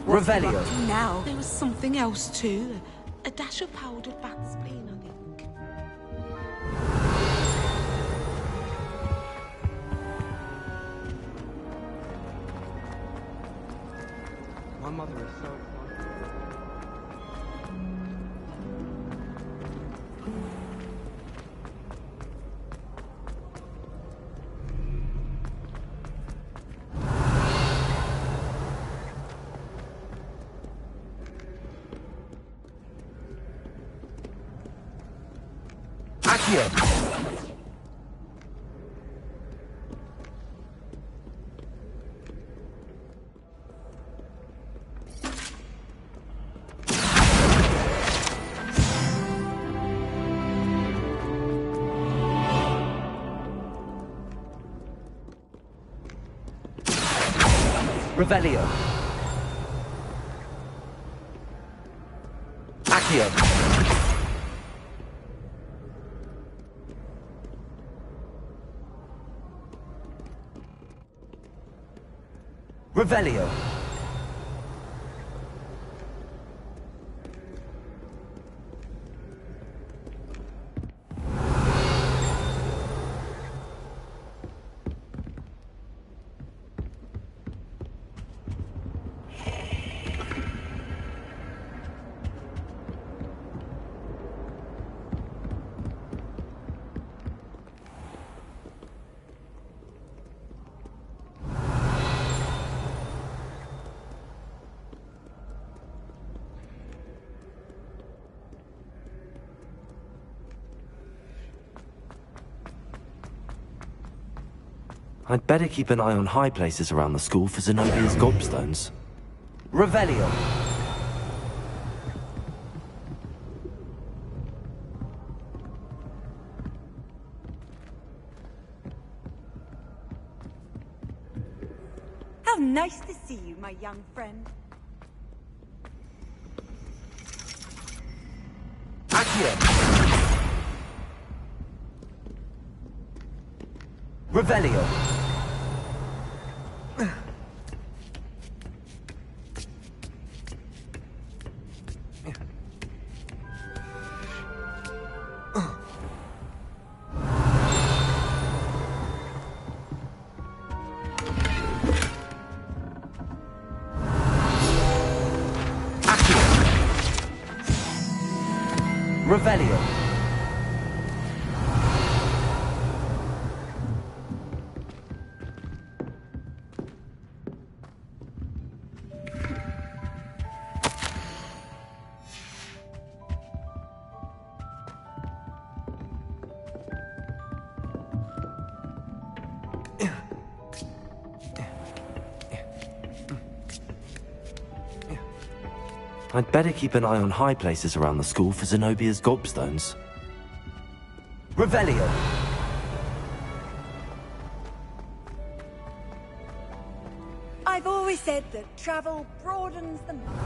Revelio. Now there was something else too. A dash of powdered bat spleen, I think. My mother is so Accio! Revelio. Accio. Revelio. I'd better keep an eye on high places around the school for Zenobia's gobstones. Revelio. How nice to see you, my young friend. Accio. Revelio. Revelio. I'd better keep an eye on high places around the school for Zenobia's gobstones. Revelio. I've always said that travel broadens the mind.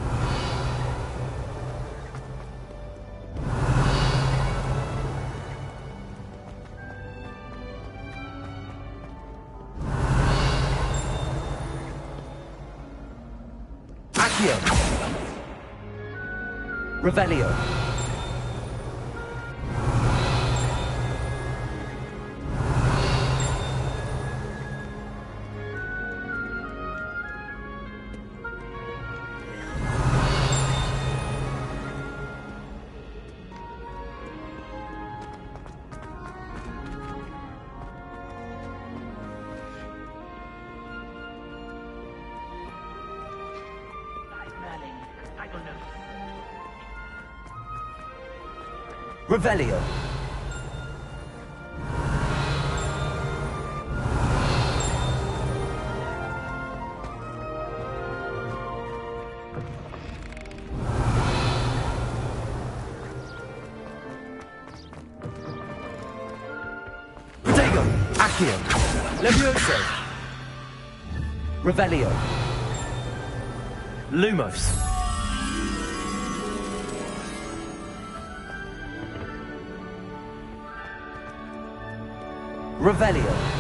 Accio. Revelio. Revelio. Protego. Accio. Levioso. Revelio. Lumos. Revelio.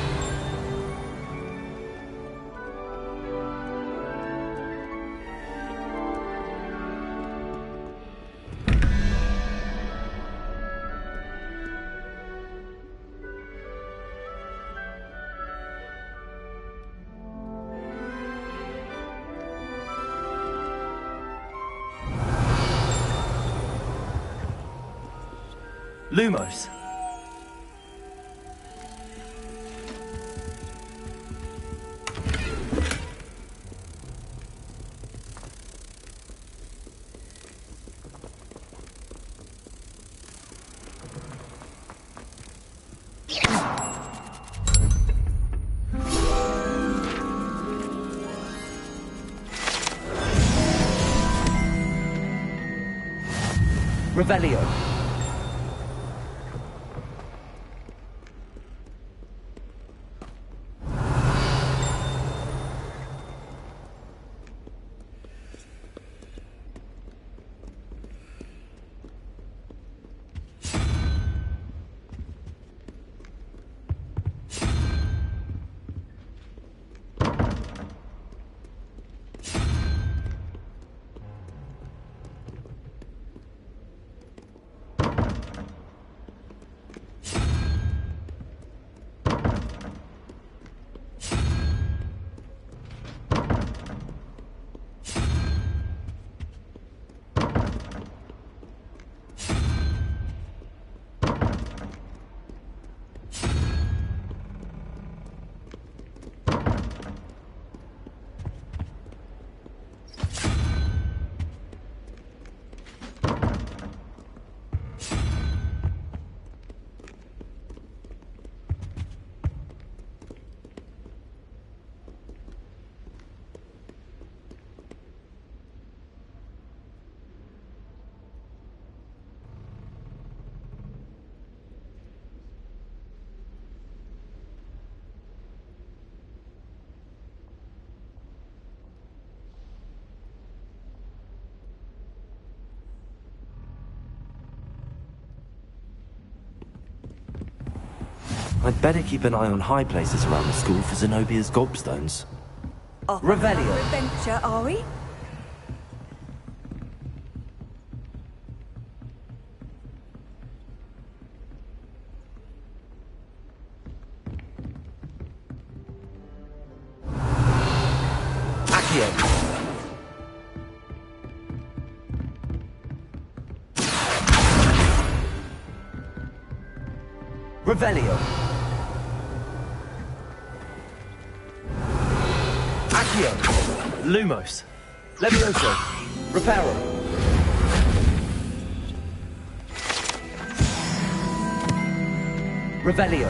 Lumos. Revelio. I'd better keep an eye on high places around the school for Zenobia's gobstones. Off Revelio. on our adventure, are we? Accio. Revelio. Accio. Lumos. Levioso. Reparo. Revelio.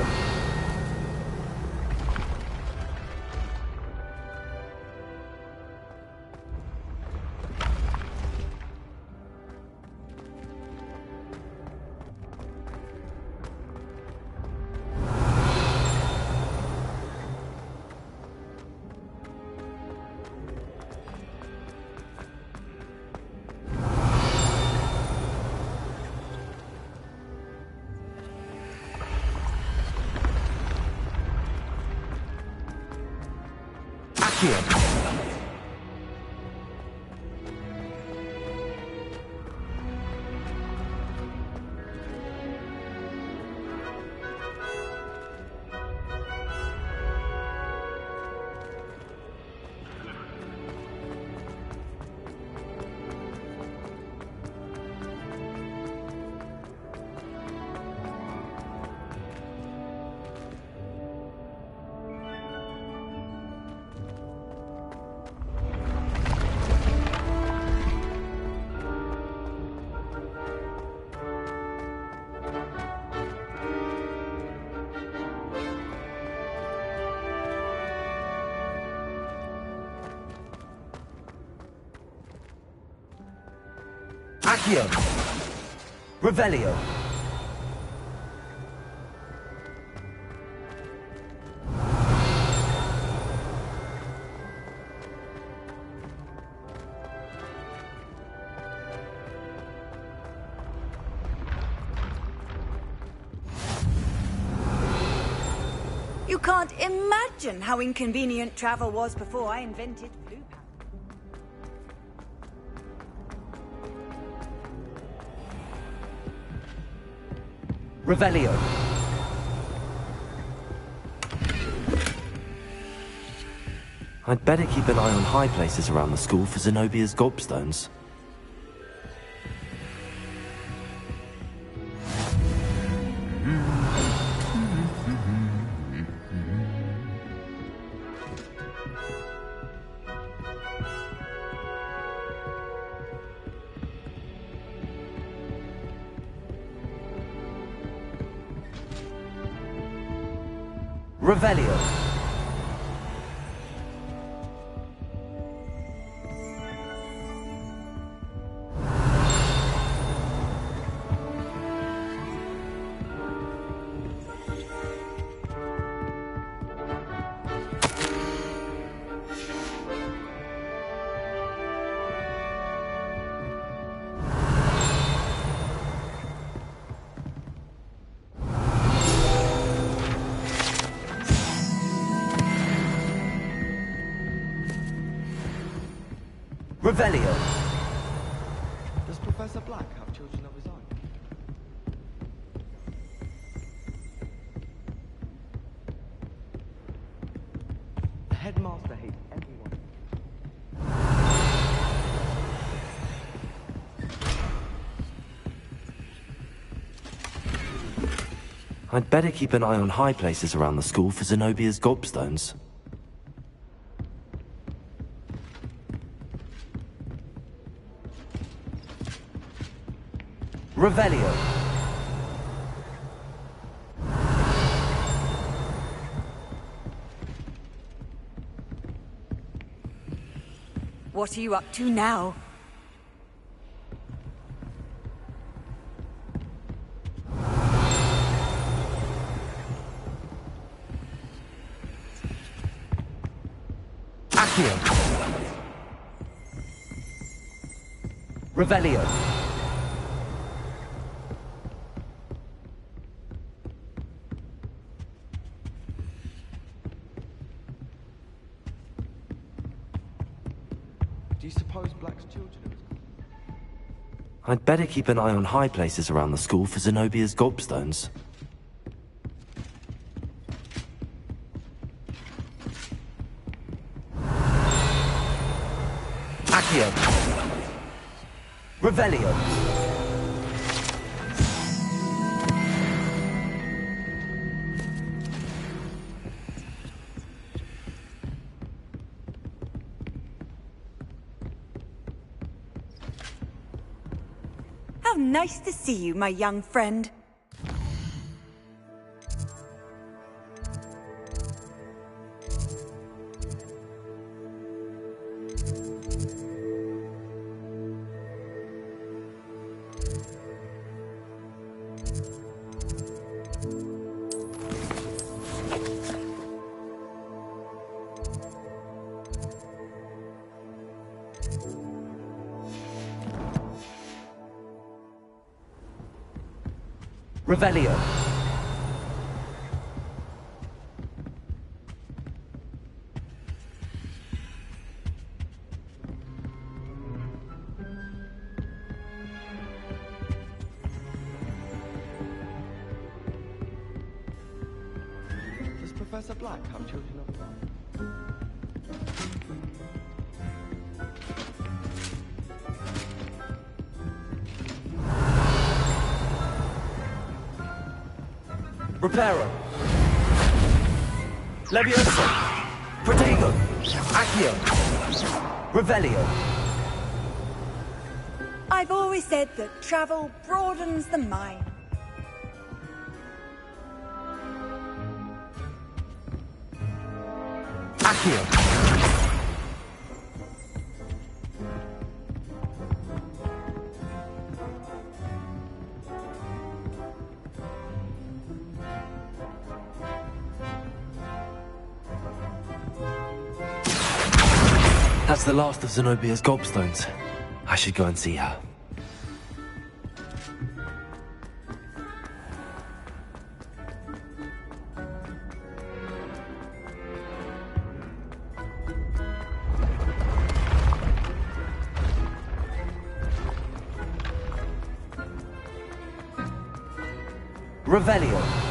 Accio. Accio. Revelio. You can't imagine how inconvenient travel was before I invented blue powder. Revelio. I'd better keep an eye on high places around the school for Zenobia's gobstones. Revelio. Revelio. Does Professor Black have children of his own? The headmaster hates everyone. I'd better keep an eye on high places around the school for Zenobia's gobstones. Revelio. What are you up to now? Accio. Revelio. Do you suppose Black's children are his own? I'd better keep an eye on high places around the school for Zenobia's gobstones. Accio. Revelio. How nice to see you, my young friend. Revelio. Does Professor Black have children of his own? Reparo. Levioso. Protego. Accio. Revelio. I've always said that travel broadens the mind. Accio. That's the last of Zenobia's gobstones. I should go and see her. Revelio.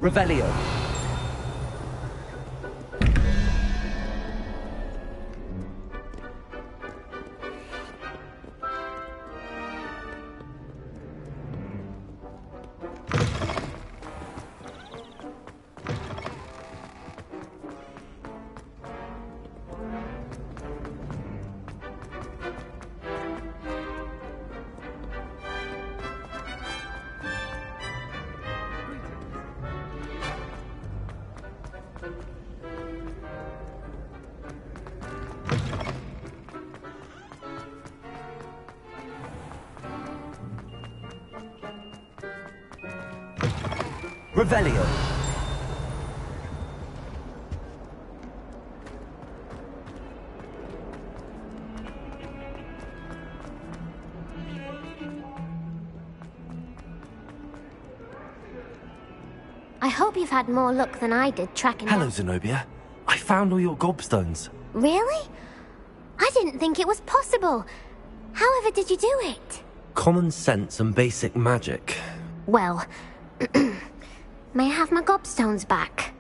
Revelio. Revelio. I hope you've had more luck than I did tracking Hello, down... Zenobia. I found all your gobstones. Really? I didn't think it was possible. However did you do it? Common sense and basic magic. Well, may I have my gobstones back?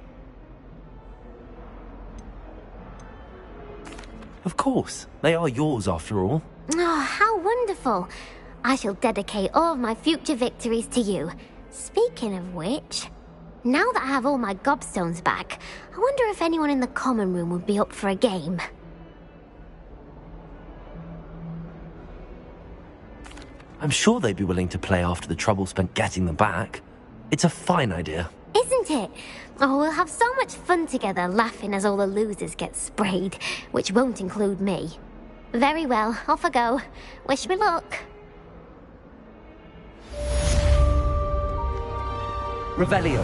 Of course. They are yours, after all. Oh, how wonderful. I shall dedicate all of my future victories to you. Speaking of which, now that I have all my gobstones back, I wonder if anyone in the common room would be up for a game. I'm sure they'd be willing to play after the trouble spent getting them back. It's a fine idea. Isn't it? Oh, we'll have so much fun together, laughing as all the losers get sprayed, which won't include me. Very well, off I go. Wish me luck. Revelio.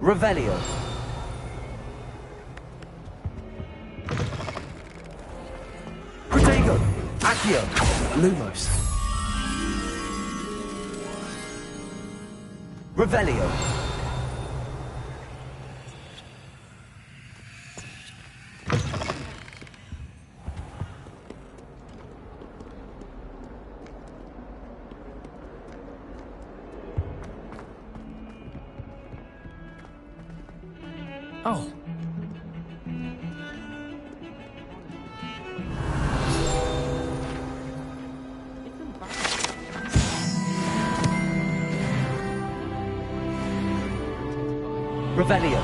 Revelio. Protego. Accio. Lumos. Revelio. Oh. Revelio.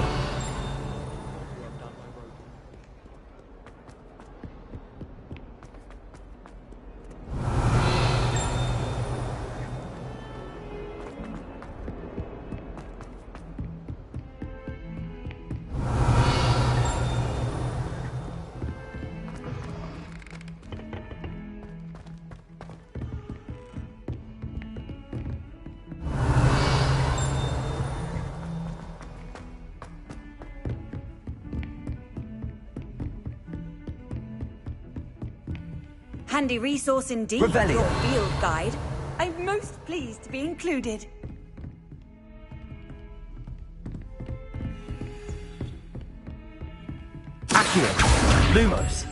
Handy resource indeed, Revelio. your field guide. I'm most pleased to be included. Accio. Lumos.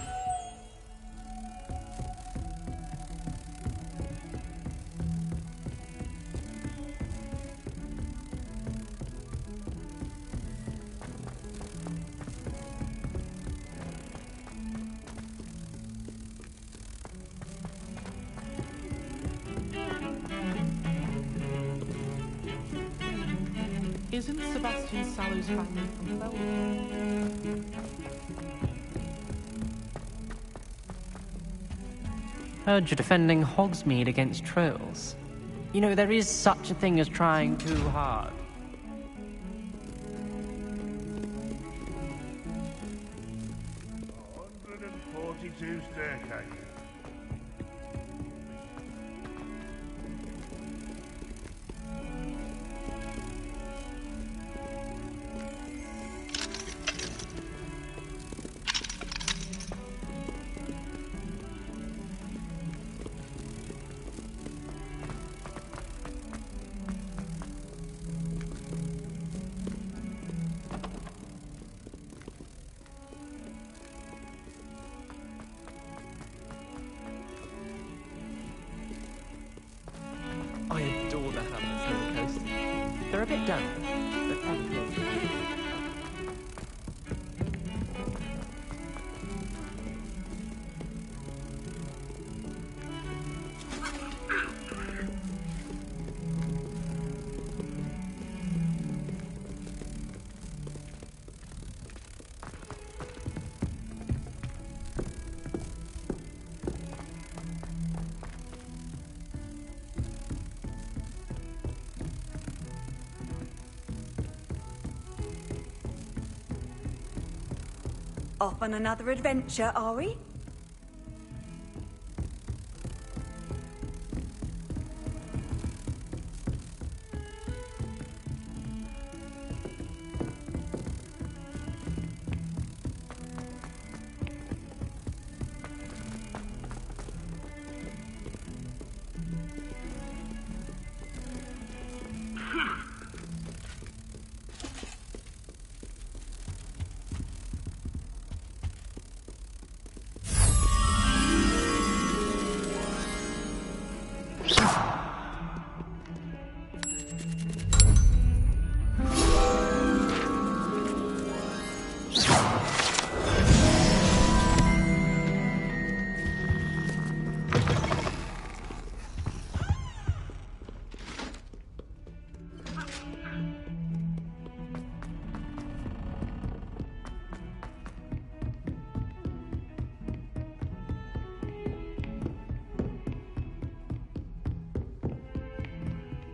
Isn't Sebastian Sallow's family from Belgium? Heard you're defending Hogsmeade against trolls. You know, there is such a thing as trying too hard. Staircase. I adore the hamlets near the coast. They're a bit damp, but ever lovely. Off on another adventure, are we?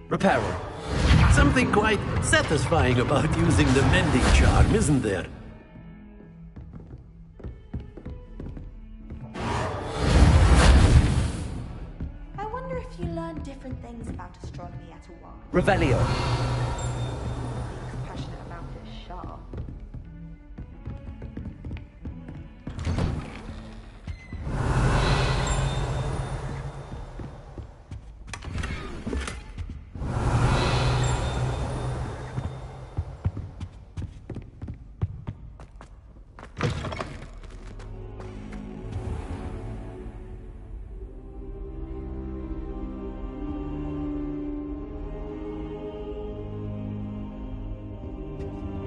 Reparo. Something quite satisfying about using the mending charm, isn't there? I wonder if you learn different things about astronomy at a while. Revelio. Compassionate about it. are.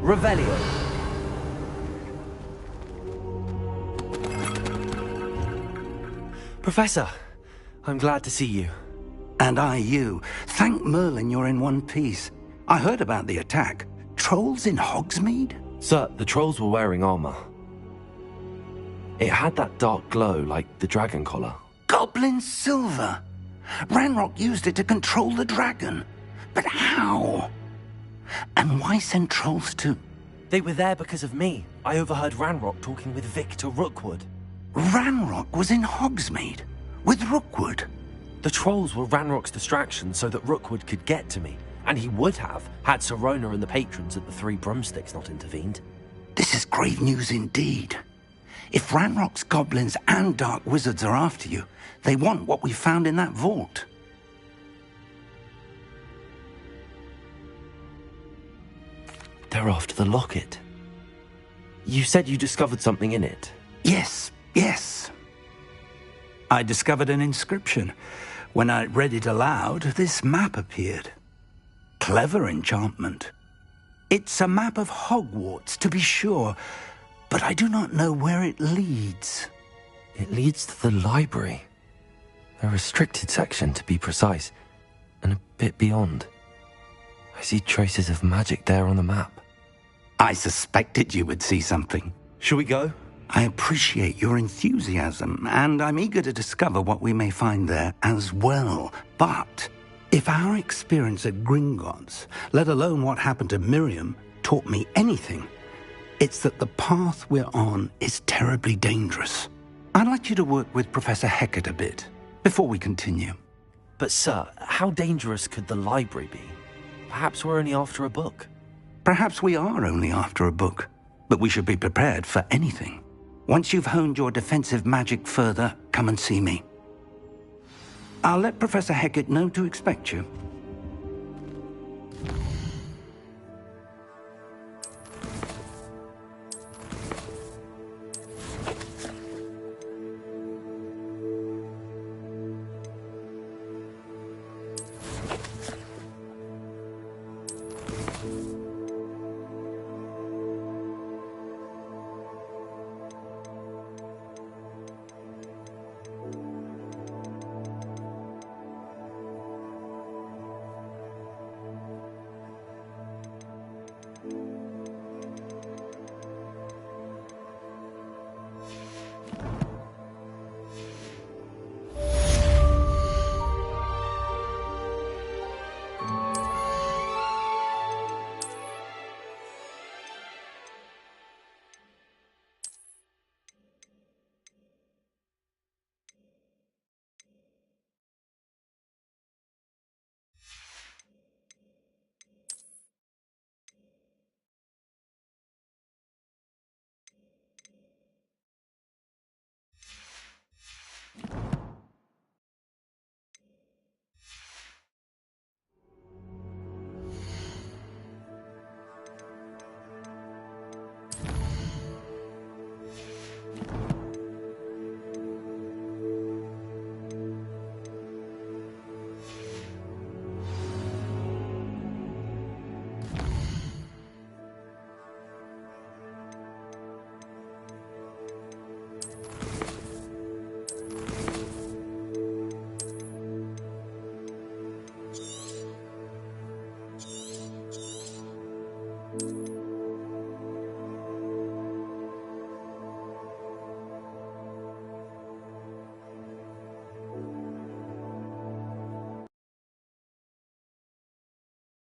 Revelio. Professor, I'm glad to see you. And I you. Thank Merlin you're in one piece. I heard about the attack. Trolls in Hogsmeade? Sir, the trolls were wearing armor. It had that dark glow like the dragon collar. Goblin silver. Ranrock used it to control the dragon. But how? And why send trolls to... They were there because of me. I overheard Ranrock talking with Victor Rookwood. Ranrock was in Hogsmeade? With Rookwood? The trolls were Ranrock's distraction so that Rookwood could get to me. And he would have, had Sirona and the patrons at the Three Broomsticks not intervened. This is grave news indeed. If Ranrock's goblins and dark wizards are after you, they want what we found in that vault. They're after the locket. You said you discovered something in it. Yes. I discovered an inscription. When I read it aloud, this map appeared. Clever enchantment. It's a map of Hogwarts, to be sure, but I do not know where it leads. It leads to the library. A restricted section, to be precise, and a bit beyond. I see traces of magic there on the map. I suspected you would see something. Shall we go? I appreciate your enthusiasm, and I'm eager to discover what we may find there as well. But if our experience at Gringotts, let alone what happened to Miriam, taught me anything, it's that the path we're on is terribly dangerous. I'd like you to work with Professor Hecat a bit before we continue. But sir, how dangerous could the library be? Perhaps we're only after a book. Perhaps we are only after a book, but we should be prepared for anything. Once you've honed your defensive magic further, come and see me. I'll let Professor Hecat know to expect you.